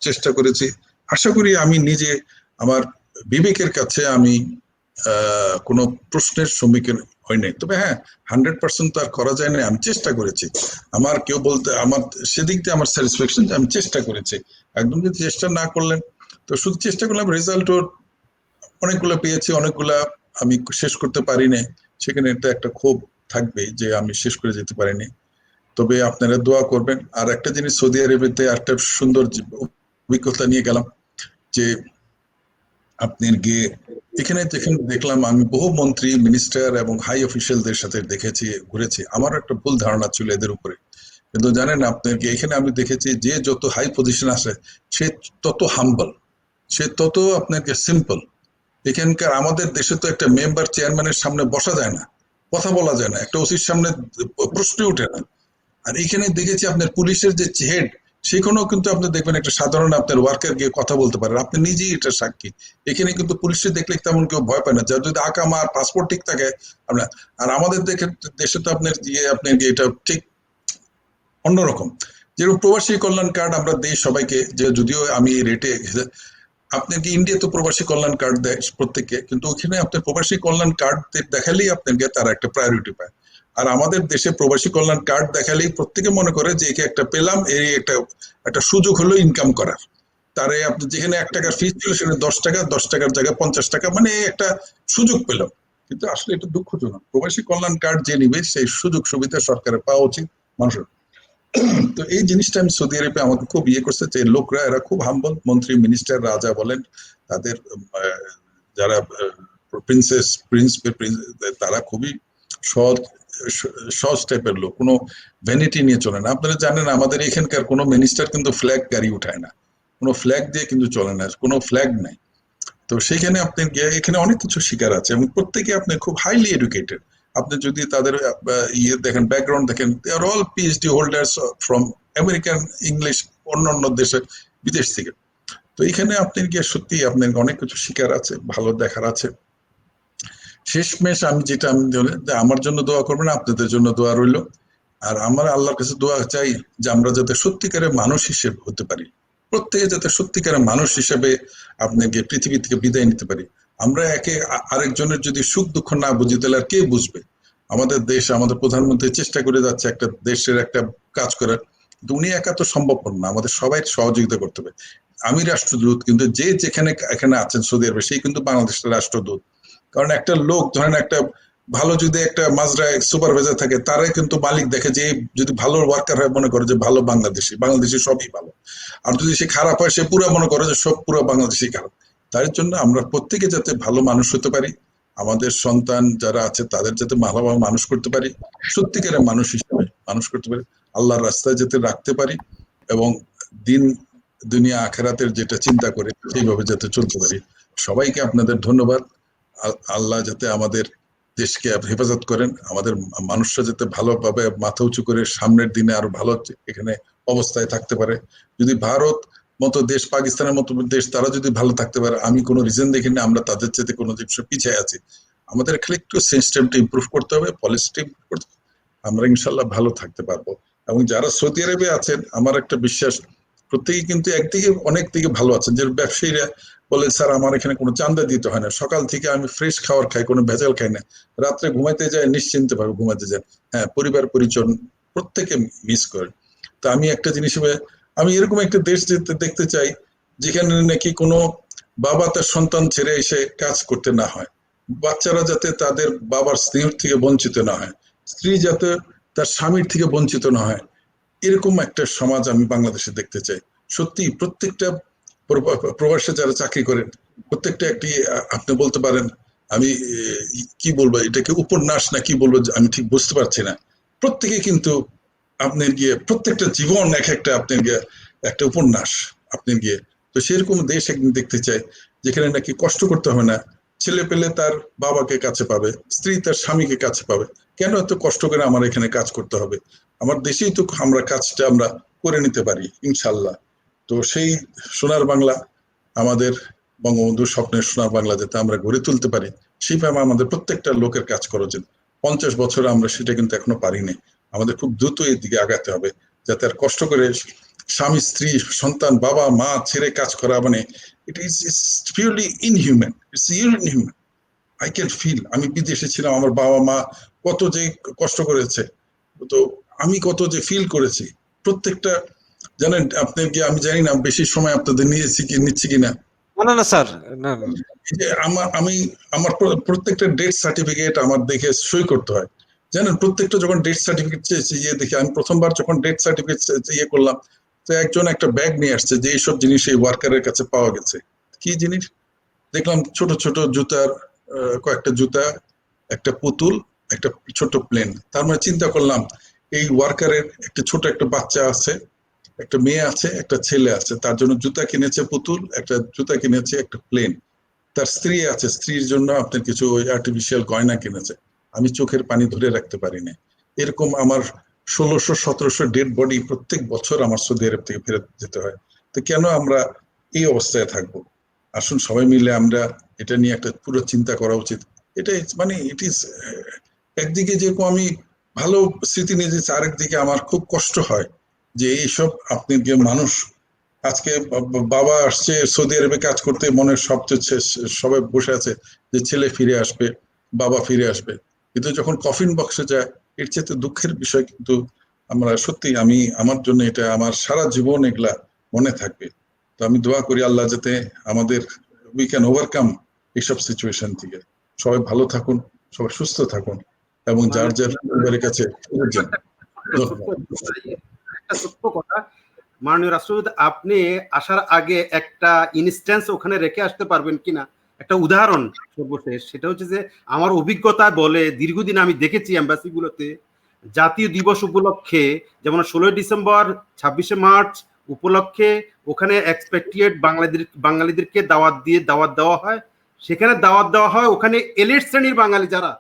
চেষ্টা করেছি। আশা করি আমি নিজে আমার বিবেকের কাছে আমি কোনো প্রশ্নের সম্মুখীন হই নাই। তবে হ্যাঁ, 100% তো আর করা যায় না, আমি চেষ্টা করেছি। আমার কেউ বলতে, আমার সেদিক দিয়ে আমার স্যাটিসফ্যাকশন যে আমি চেষ্টা করেছি। একদম যদি চেষ্টা না করলেন, তো শুধু চেষ্টা করলাম, রেজাল্টও অনেকগুলো পেয়েছি, অনেকগুলা আমি শেষ করতে পারিনি। সেখানে এটা একটা ক্ষোভ থাকবে যে আমি শেষ করে যেতে পারিনি। তবে আপনারা দোয়া করবেন। আর একটা জিনিস, সৌদি আরবেতে একটা সুন্দর অভিজ্ঞতা নিয়ে গেলাম যে আপনার গিয়ে এখানে যেখানে দেখলাম, আমি বহু মন্ত্রী, মিনিস্টার এবং হাই অফিসিয়ালদের সাথে দেখেছি, ঘুরেছি। আমার একটা ভুল ধারণা ছিল এদের উপরে, কিন্তু জানেন আপনার কি, এখানে আমি দেখেছি যে যত হাই পজিশন আসে সে তত হাম্বল, সে তত আপনাকে সিম্পল। এখানকার আমাদের দেশে তো একটা মেম্বার চেয়ারম্যানের সামনে বসা যায় না, কথা বলা যায় না, একটা ওসির সামনে প্রশ্ন ওঠে না। আর এখানে দেখেছি আপনার পুলিশের যে হেড, সেখানেও কিন্তু আপনি দেখবেন একটা সাধারণ আপনার ওয়ার্কার গিয়ে কথা বলতে পারেন, আপনি নিজেই এটা সাক্ষী। এখানে কিন্তু পুলিশে দেখলে তেমন কেউ ভয় পায় না, যার যদি আকাম আর পাসপোর্ট ঠিক থাকে আপনার। আর আমাদের দেশে তো আপনার গিয়ে আপনার এটা ঠিক অন্যরকম। যেরকম প্রবাসী কল্যাণ কার্ড আমরা দিই সবাইকে, যে যদিও আমি রেটে, আপনাকে ইন্ডিয়া তো প্রবাসী কল্যাণ কার্ড দেয় প্রত্যেককে, কিন্তু ওখানে আপনার প্রবাসী কল্যাণ কার্ড দেখালেই আপনাকে তারা একটা প্রায়োরিটি পায়। আর আমাদের দেশে প্রবাসী কল্যাণ কার্ড দেখালেই প্রত্যেকে মনে করে যে একে একটা পেলাম, এই একটা একটা সুযোগ হলো ইনকাম করার। তারে আপনি যেখানে 1 টাকার ফিস ছিল সেখানে 10 টাকা, 10 টাকার জায়গায় 50 টাকা, মানে একটা সুযোগ পেলাম। কিন্তু আসলে এটা দুঃখজনক, প্রবাসী কল্যাণ কার্ড যে নিবে সেই সুযোগ সুবিধা সরকারের পাওয়া উচিত মানুষের। তো এই জিনিসটা আমি সৌদি আরবে আমাকে খুব ইয়ে করছে, যে লোকরা এরা খুব হাম্বল, মন্ত্রী, মিনিস্টার, রাজা বলেন, তাদের যারা প্রিন্সেস, প্রিন্স, তারা খুবই সৎ, সহজ টাইপের লোক, কোনো ভ্যানিটি নিয়ে চলে না। আপনারা জানেন আমাদের এখানকার কোনো মিনিস্টার কিন্তু ফ্ল্যাগ গাড়ি উঠায় না, কোনো ফ্ল্যাগ দিয়ে কিন্তু চলে না, কোনো ফ্ল্যাগ নাই। তো সেখানে আপনি গিয়ে এখানে অনেক কিছু শিকার আছে, এবং প্রত্যেকে আপনি খুব হাইলি এডুকেটেড। আপনি যদি তাদের ইয়ে দেখেন, ব্যাকগ্রাউন্ড দেখেন, they are all PhD holders from American, English, অন্যান্য দেশের, বিদেশ থেকে। তো এখানে আপনি গিয়ে সত্যি আপনার অনেক কিছু শিকার আছে, ভালো দেখার আছে। শেষমেশ আমি যেটা, আমি আমার জন্য দোয়া করবেন, আপনাদের জন্য দোয়া রইল। আর আমার আল্লাহর কাছে দোয়া চাই যে আমরা যাতে সত্যিকারের মানুষ হিসেবে হতে পারি, প্রত্যেকে যাতে সত্যিকারের মানুষ হিসেবে আপনাকে পৃথিবী থেকে বিদায় নিতে পারি। আমরা একে আরেকজনের যদি সুখ দুঃখ না বুঝি, তাহলে আর কে বুঝবে? আমাদের দেশ, আমাদের প্রধানমন্ত্রী চেষ্টা করে যাচ্ছে একটা দেশের একটা কাজ করার, কিন্তু উনি একা তো সম্ভব না, আমাদের সবাই সহযোগিতা করতে হবে। আমি রাষ্ট্রদূত, কিন্তু যে যেখানে এখানে আছেন সৌদি আরবে, সেই কিন্তু বাংলাদেশের রাষ্ট্রদূত। কারণ একটা লোক ধরেন, একটা ভালো যদি একটা মাজরায় সুপারভাইজার থাকে, তারাই কিন্তু মালিক দেখে যে যদি ভালো ওয়ার্কার হয় মনে করে যে ভালো বাংলাদেশি, বাংলাদেশি সবই ভালো। আর যদি সে খারাপ হয়, সে পুরো মনে করে যে সব পুরো বাংলাদেশি খারাপ। তার জন্য আমরা প্রত্যেকে যাতে ভালো মানুষ হতে পারি, আমাদের সন্তান যারা আছে তাদের যাতে ভালোভাবে মানুষ করতে পারি, সত্যিকারের মানুষ হিসেবে মানুষ করতে পারি, আল্লাহর রাস্তায় যাতে রাখতে পারি, এবং দিন দুনিয়া আখেরাতের যেটা চিন্তা করে সেইভাবে যাতে চলতে পারি। সবাইকে আপনাদের ধন্যবাদ। আল্লাহ যাতে আমাদের দেশকে হেফাজত করেন, আমাদের মানুষরা যাতে ভালোভাবে মাথা উঁচু করে সামনের দিনে আরো ভালো এখানে অবস্থায় থাকতে পারে। যদি ভারত মতো দেশ, পাকিস্তানের মতো দেশ, তারা যদি ভালো থাকতে পারে, আমি কোনো রিজন দেখি না আমরা তাদের চেয়ে কোনো জিনিস পিছিয়ে আছি। আমাদের খালি একটু সিস্টেমটা ইমপ্রুভ করতে হবে, পলিসিটা ইমপ্রুভ করতে হবে, আমরা ইনশাল্লাহ ভালো থাকতে পারবো। এবং যারা সৌদি আরবে আছেন, আমার একটা বিশ্বাস, প্রত্যেকে কিন্তু একদিকে অনেক দিকে ভালো আছেন। যে ব্যবসায়ীরা বলে, স্যার আমার এখানে কোনো চাঁদা দিতে হয় না, সকাল থেকে আমি ফ্রেশ খাবার খাই, কোনো ভেজাল খাই না, রাত্রে ঘুমাইতে যায় নিশ্চিন্তে ভাবে ঘুমাতে যায়। হ্যাঁ, পরিবার পরিজন প্রত্যেকে মিস করে। তো আমি একটা জিনিস, আমি এরকম একটা দেশ দেখতে চাই যেখানে নাকি কোনো বাবা তার সন্তান ছেড়ে এসে কাজ করতে না হয়, বাচ্চারা যাতে তাদের বাবার স্নেহ থেকে বঞ্চিত না হয়, স্ত্রী যাতে তার স্বামীর থেকে বঞ্চিত না হয়, এরকম একটা সমাজ আমি বাংলাদেশে দেখতে চাই। সত্যি প্রত্যেকটা প্রবাসে যারা চাকরি করেন প্রত্যেকটা একটি আপনি বলতে পারেন, আমি কি বলবো এটাকে উপন্যাস না কি বলবো আমি ঠিক বুঝতে পারছি না। প্রত্যেকে কিন্তু আপনার গিয়ে প্রত্যেকটা জীবন এক একটা আপনার গিয়ে একটা উপন্যাস আপনার গিয়ে। তো সেরকম দেশ একদিন দেখতে চাই যেখানে নাকি কষ্ট করতে হবে না, ছেলে পেলে তার বাবাকে কাছে পাবে, স্ত্রী তার স্বামীকে কাছে পাবে। কেন এত কষ্ট করে আমার এখানে কাজ করতে হবে? আমার দেশেই তো আমরা কাজটা আমরা করে নিতে পারি ইনশাল্লাহ। তো সেই সোনার বাংলা, আমাদের বঙ্গবন্ধুর স্বপ্নের সোনার বাংলা যাতে আমরা গড়ে তুলতে পারি, সেইভাবে আমাদের প্রত্যেকটা লোকের কাজ করা উচিত। 50 বছরে আমরা সেটা কিন্তু এখনো পারিনি। আমাদের খুব দ্রুত এই দিকে আগাতে হবে, যাতে আর কষ্ট করে স্বামী স্ত্রী সন্তান বাবা মা ছেড়ে কাজ করা মানে it is purely inhuman, it's inhuman. I can feel, আমি বিদেশে ছিলাম, আমার বাবা মা কত যে কষ্ট করেছে, তো আমি কত যে ফিল করেছি প্রত্যেকটা। জানেন আপনি কি, আমি জানি না বেশি সময় আপনাদের নিচ্ছি কিনা। না না স্যার, না আমার প্রত্যেকটা ডেথ সার্টিফিকেট আমার দেখে সই করতে হয়। জানেন প্রত্যেকটা যখন ডেথ সার্টিফিকেট চেয়েছি দেখি, আমি প্রথমবার যখন ডেথ সার্টিফিকেট করলাম, তো একজন একটা ব্যাগ নিয়ে আসছে যে এইসব জিনিস এই ওয়ার্কারের কাছে পাওয়া গেছে। কি জিনিস দেখলাম? ছোট ছোট জুতার কয়েকটা জুতা, একটা পুতুল, একটা ছোট প্লেন। তার মানে চিন্তা করলাম এই ওয়ার্কারের একটা ছোট একটা বাচ্চা আছে, একটা মেয়ে আছে, একটা ছেলে আছে, তার জন্য জুতা কিনেছে পুতুল, একটা জুতা কিনেছে, একটা প্লেন। তার স্ত্রী আছে, স্ত্রীর জন্য আপনার কিছু ওই আর্টিফিশিয়াল গয়না কিনেছে। আমি চোখের পানি ধরে রাখতে পারি না। এরকম আমার 1600-1700 ডেড বডি প্রত্যেক বছর আমার সৌদি আরব থেকে ফেরত যেতে হয়। তো কেন আমরা এই অবস্থায় থাকবো? আসুন সবাই মিলে আমরা এটা নিয়ে একটা পুরো চিন্তা করা উচিত। এটাই মানে ইট ইজ, একদিকে যেরকম আমি ভালো স্মৃতি নিয়ে যেছি, আরেকদিকে আমার খুব কষ্ট হয় যে এইসব আপনি যে মানুষ আজকে বাবা আসছে সৌদি আরবে কাজ করতে, মনে সবচেয়ে সবাই বসে আছে যে ছেলে ফিরে আসবে, বাবা ফিরে আসবে, কিন্তু যখন কফিন বক্সে যায় এর চেয়ে দুঃখের বিষয়। কিন্তু আমরা সত্যি, আমি আমার জন্য এটা আমার সারা জীবন এগুলা মনে থাকবে। তো আমি দোয়া করি আল্লাহ যাতে আমাদের উই ক্যান ওভারকাম এইসব সিচুয়েশন থেকে। সবাই ভালো থাকুন, সবাই সুস্থ থাকুন এবং যার যার পরিবারের কাছে ফিরে যান। একটা ছোট্ট কথা, মাননীয় রাষ্ট্রপতি, আপনি আসার আগে একটা ইনস্ট্যান্স ওখানে রেখে আসতে পারবেন কিনা, একটা উদাহরণ সর্বশেষ। সেটা হচ্ছে যে আমার অভিজ্ঞতা বলে, দীর্ঘদিন আমি দেখেছি এম্বাসিগুলোতে জাতীয় দিবস উপলক্ষে, যেমন 16 ডিসেম্বর 26শে মার্চ উপলক্ষে ওখানে এক্সপেক্টেড বাঙালিদেরকে দাওয়াত দেওয়া হয়। সেখানে দাওয়াত দেওয়া হয় ওখানে এলিট শ্রেণীর বাঙালি যারা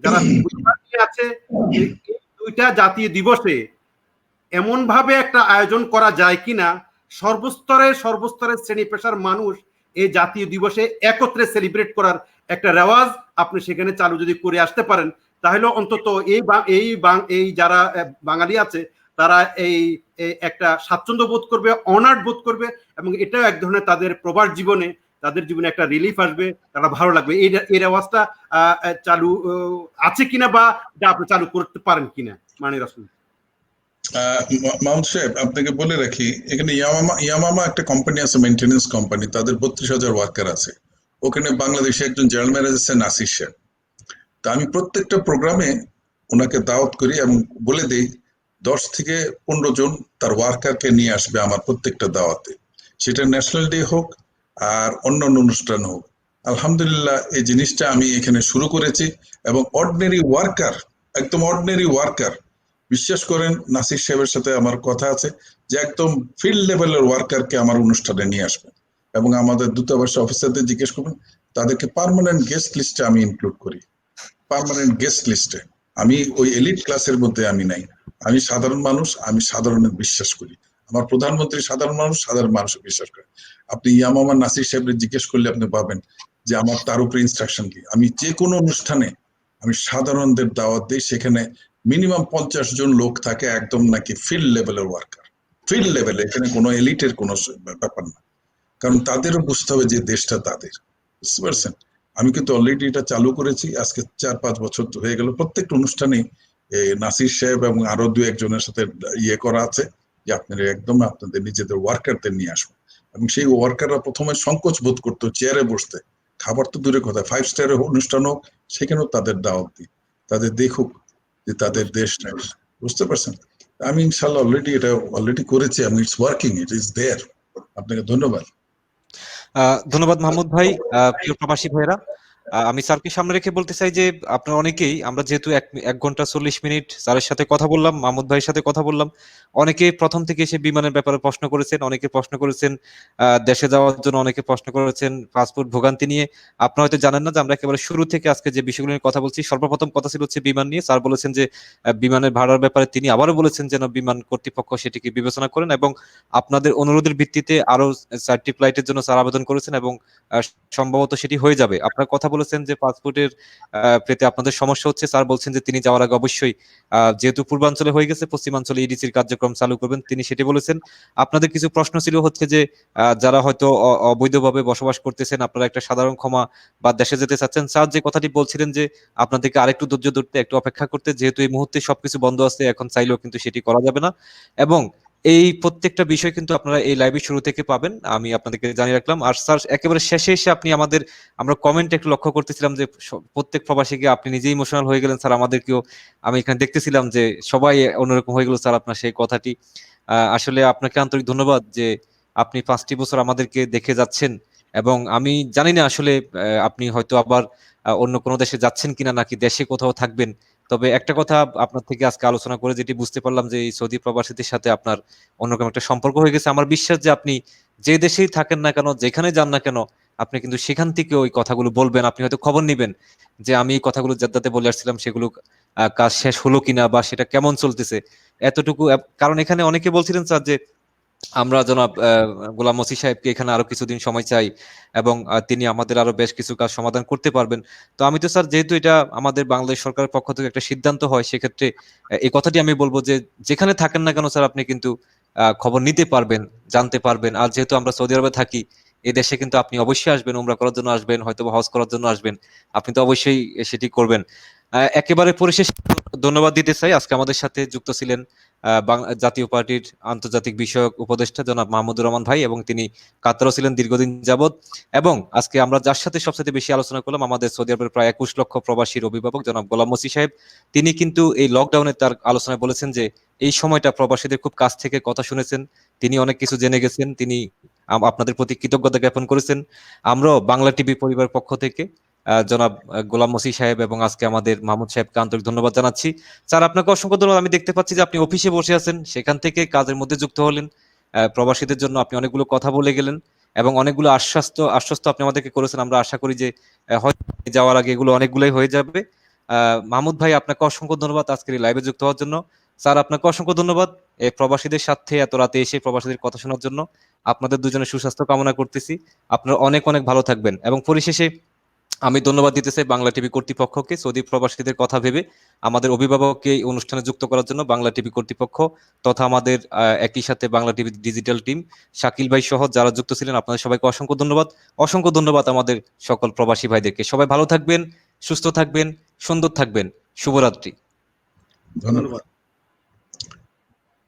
যারা আছে। এই দুইটা জাতীয় দিবসে এমন ভাবে একটা আয়োজন করা যায় কিনা সর্বস্তরের শ্রেণী পেশার মানুষ এই জাতীয় দিবসে একত্রে সেলিব্রেট করার একটা রেওয়াজ আপনি সেখানে চালু যদি করে আসতে পারেন, তাহলে অন্তত এই যারা বাঙালি আছে তারা এই একটা স্বাচ্ছন্দ্য বোধ করবে, অনার্ড বোধ করবে, এবং এটাও এক ধরনের তাদের জীবনে একটা রিলিফ আসবে, তারা ভালো লাগবে। এই রেওয়াজটা চালু আছে কিনা, বা এটা আপনি চালু করতে পারেন কিনা মাননীয় রাষ্ট্রপতি? মাউন্ট সাহেব, আপনাকে বলে রাখি, এখানে ইয়ামামা একটা কোম্পানি আছে, মেইনটেনেন্স কোম্পানি, তাদের 32,000 ওয়ার্কার আছে। ওখানে বাংলাদেশে একজন জেনারেল ম্যানেজার আছে নাসির সাহেব। তা আমি প্রত্যেকটা প্রোগ্রামে ওনাকে দাওয়াত করি এবং বলে দিই 10 থেকে 15 জন তার ওয়ার্কারকে নিয়ে আসবে আমার প্রত্যেকটা দাওয়াতে, সেটা ন্যাশনাল ডে হোক আর অন্যান্য অনুষ্ঠান হোক। আলহামদুলিল্লাহ এই জিনিসটা আমি এখানে শুরু করেছি এবং অর্ডিনারি ওয়ার্কার, একদম অর্ডিনারি ওয়ার্কার, বিশ্বাস করেন নাসির সাহেবের সাথে আমার কথা আছে যে একদম ফিল্ড লেভেলের ওয়ার্কারকে আমার অনুষ্ঠানে নিয়ে আসবেন এবং আমাদের দূতাবাসের অফিসারদের জিজ্ঞেস করবেন, তাদেরকে পার্মানেন্ট গেস্ট লিস্টে আমি ইনক্লুড করি। পার্মানেন্ট গেস্ট লিস্টে আমি ওই এলিট ক্লাসের মধ্যে আমি নাই। আমি সাধারণ মানুষ, আমি সাধারণের বিশ্বাস করি। আমার প্রধানমন্ত্রী সাধারণ মানুষের বিশ্বাস করে। আপনি ইয়ামামা নাসির সাহেবকে জিজ্ঞেস করলে আপনি পাবেন যে আমার তার উপরে ইনস্ট্রাকশন কি। আমি যে কোনো অনুষ্ঠানে আমি সাধারণদের দাওয়াত দিই, সেখানে মিনিমাম 50 জন লোক থাকে, একদম নাকি ফিল্ড লেভেলের ওয়ার্কার, ফিল্ড লেভেলে, এখানে কোনো এলিটের কোনো ব্যাপার না। কারণ তাদেরও বুঝতে হবে যে দেশটা তাদের, বুঝতে পারছেন? আমি কিন্তু অলরেডি এটা চালু করেছি, আজকে 4-5 বছর হয়ে গেল। প্রত্যেকটা অনুষ্ঠানে নাসির সাহেব এবং আরো 2-1 জনের সাথে করা আছে যে আপনারা একদম আপনাদের নিজেদের ওয়ার্কারদের নিয়ে আসবেন। এবং সেই ওয়ার্কাররা প্রথমে সংকোচ বোধ করতো চেয়ারে বসতে, খাবার তো দূরে কথা, 5 স্টারের অনুষ্ঠান হোক, সেখানেও তাদের দাওয়াত দিই, তাদের দেখুক যে তাদের দেশ নাই, বুঝতে পারছেন? আমি ইনশাল্লাহ অলরেডি করেছি, আমি it's working, it is there. আপনাকে ধন্যবাদ। ধন্যবাদ মাহমুদ ভাই। প্রিয় প্রবাসী ভাইয়েরা, আমি স্যারকে সামনে রেখে বলতে চাই যে আপনারা অনেকেই, আমরা যেহেতু 1 ঘন্টা 40 মিনিট স্যারের সাথে কথা বললাম, মাহমুদ ভাইয়ের সাথে কথা বললাম, অনেকে প্রথম থেকে এসে বিমানের ব্যাপারে প্রশ্ন করেছেন, অনেকে প্রশ্ন করেছেন দেশে যাওয়ার জন্য, অনেকে প্রশ্ন করেছেন পাসপোর্ট ভোগান্তি নিয়ে। আপনারা হয়তো জানেন না যে আমরা একেবারে শুরু থেকে আজকে যে বিষয়গুলো নিয়ে কথা বলছি, সর্বপ্রথম কথা ছিল হচ্ছে বিমান নিয়ে। স্যার বলেছেন যে বিমানের ভাড়ার ব্যাপারে তিনি আবারও বলেছেন যেন বিমান কর্তৃপক্ষ সেটিকে বিবেচনা করেন, এবং আপনাদের অনুরোধের ভিত্তিতে আরো 4টি ফ্লাইটের জন্য স্যার আবেদন করেছেন, এবং আহ, সম্ভবত সেটি হয়ে যাবে। আপনারা কথা বলেছেন যে পাসপোর্টের পেতে আপনাদের সমস্যা হচ্ছে, স্যার বলছেন যে তিনি যাওয়ার আগে অবশ্যই যেহেতু পূর্বাঞ্চলে হয়ে গেছে, পশ্চিমাঞ্চলে ইডিসির কার্যক্রম চালু করবেন, তিনি সেটি বলেছেন। আপনাদের কিছু প্রশ্ন ছিল হচ্ছে যে যারা হয়তো অবৈধভাবে বসবাস করতেছেন, আপনারা একটা সাধারণ ক্ষমা বা দেশে যেতে চাচ্ছেন, স্যার যে কথাটি বলছিলেন যে আপনাদেরকে আরেকটু ধৈর্য ধরতে, একটু অপেক্ষা করতে, যেহেতু এই মুহূর্তে সবকিছু বন্ধ আছে, এখন চাইলেও কিন্তু সেটি করা যাবে না। এবং এই প্রত্যেকটা বিষয় কিন্তু আপনারা এই লাইভের শুরু থেকে পাবেন, আমি আপনাদেরকে জানিয়ে রাখলাম। আর স্যার একেবারে শেষে এসে আপনি আমরা কমেন্ট একটু লক্ষ্য করতেছিলাম যে প্রত্যেক প্রবাসীকে আপনি নিজেই ইমোশনাল হয়ে গেলেন স্যার, আমাদেরকেও আমি এখানে দেখতেছিলাম যে সবাই অন্যরকম হয়ে গেল স্যার আপনার সেই কথাটি। আসলে আপনাকে আন্তরিক ধন্যবাদ যে আপনি 5টি বছর আমাদেরকে দেখে যাচ্ছেন, এবং আমি জানি না আসলে আপনি হয়তো আবার অন্য কোনো দেশে যাচ্ছেন কিনা, নাকি দেশে কোথাও থাকবেন। তবে একটা কথা আপনার থেকে আজকে আলোচনা করে যেটি বুঝতে পারলাম যে এই সৌদি প্রবাসীদের সাথে আপনার অন্যরকম একটা সম্পর্ক হয়ে গেছে। আমার বিশ্বাস যে আপনি যে দেশেই থাকেন না কেন, যেখানে যান না কেন, আপনি কিন্তু সেখান থেকে ওই কথাগুলো বলবেন। আপনি হয়তো খবর নিবেন যে আমি এই কথাগুলো জেদ্দাতে বলে আসছিলাম, সেগুলো কাজ শেষ হলো কিনা বা সেটা কেমন চলতেছে, এতটুকু। কারণ এখানে অনেকে বলছিলেন স্যার যে আমরা জনাব গোলাম মসি সাহেবকে এখানে আরো কিছুদিন সময় চাই, এবং তিনি আমাদের আরো বেশ কিছু কাজ সমাধান করতে পারবেন। তো আমি তো স্যার, যেহেতু এটা আমাদের বাংলাদেশ সরকারের পক্ষ থেকে একটা সিদ্ধান্ত হয়, সেক্ষেত্রে এই কথাটি আমি বলবো যে যেখানে থাকেন না কেন স্যার, আপনি কিন্তু খবর নিতে পারবেন, জানতে পারবেন। আর যেহেতু আমরা সৌদি আরবে থাকি, এই দেশে কিন্তু আপনি অবশ্যই আসবেন, উমরা করার জন্য আসবেন, হয়তো হজ করার জন্য আসবেন, আপনি তো অবশ্যই সেটি করবেন। একেবারে পরিশেষে ধন্যবাদ দিতে চাই, আজকে আমাদের সাথে যুক্ত ছিলেন জাতীয় পার্টির আন্তর্জাতিক বিষয়ক উপদেষ্টা জনাব মাহমুদুর রহমান ভাই, এবং তিনি কাতারও ছিলেন দীর্ঘদিন যাবৎ। এবং আজকে আমরা যার সাথে সবচেয়ে বেশি আলোচনা করলাম, আমাদের সৌদি আরবের প্রায় 21 লক্ষ প্রবাসীর অভিভাবক জনাব গোলাম মসি সাহেব। তিনি কিন্তু এই লকডাউনে তার আলোচনায় বলেছেন যে এই সময়টা প্রবাসীদের খুব কাছ থেকে কথা শুনেছেন, তিনি অনেক কিছু জেনে গেছেন, তিনি আপনাদের প্রতি কৃতজ্ঞতা জ্ঞাপন করেছেন। আমরাও বাংলা টিভি পরিবারের পক্ষ থেকে জনাব গোলাম মসি সাহেব এবং আজকে আমাদের মাহমুদ সাহেবকে আন্তরিক ধন্যবাদ জানাচ্ছি। স্যার আপনাকে অসংখ্য ধন্যবাদ। আমি দেখতে পাচ্ছি যে আপনি অফিসে বসে আছেন, সেখান থেকে কাজের মধ্যে যুক্ত হলেন, প্রবাসীদের জন্য আপনি অনেকগুলো কথা বলে গেলেন, এবং অনেকগুলো আশ্বস্ত আপনি আমাদেরকে করেছেন। আমরা আশা করি যে হয়তো যাওয়ার আগে এগুলো অনেকগুলোই হয়ে যাবে। মাহমুদ ভাই, আপনাকে অসংখ্য ধন্যবাদ আজকের এই লাইভে যুক্ত হওয়ার জন্য। স্যার আপনাকে অসংখ্য ধন্যবাদ এই প্রবাসীদের সাথে এত রাতে এসে প্রবাসীদের কথা শোনার জন্য। আপনাদের দুজনের সুস্বাস্থ্য কামনা করতেছি। আপনারা অনেক অনেক ভালো থাকবেন। এবং পরিশেষে আমি ধন্যবাদ দিতে চাই বাংলা টিভি কর্তৃপক্ষকে, সৌদি প্রবাসীদের কথা ভেবে আমাদের অভিভাবককে এই অনুষ্ঠানে যুক্ত করার জন্য বাংলা টিভি কর্তৃপক্ষ, তথা আমাদের একই সাথে Bangla TV digital team, Shakil ভাই সহ যারা যুক্ত ছিলেন, আপনাদের সবাইকে অসংখ্য ধন্যবাদ। অসংখ্য ধন্যবাদ আমাদের সকল প্রবাসী ভাইদেরকে। সবাই ভালো থাকবেন, সুস্থ থাকবেন, সুন্দর থাকবেন। শুভরাত্রি। ধন্যবাদ।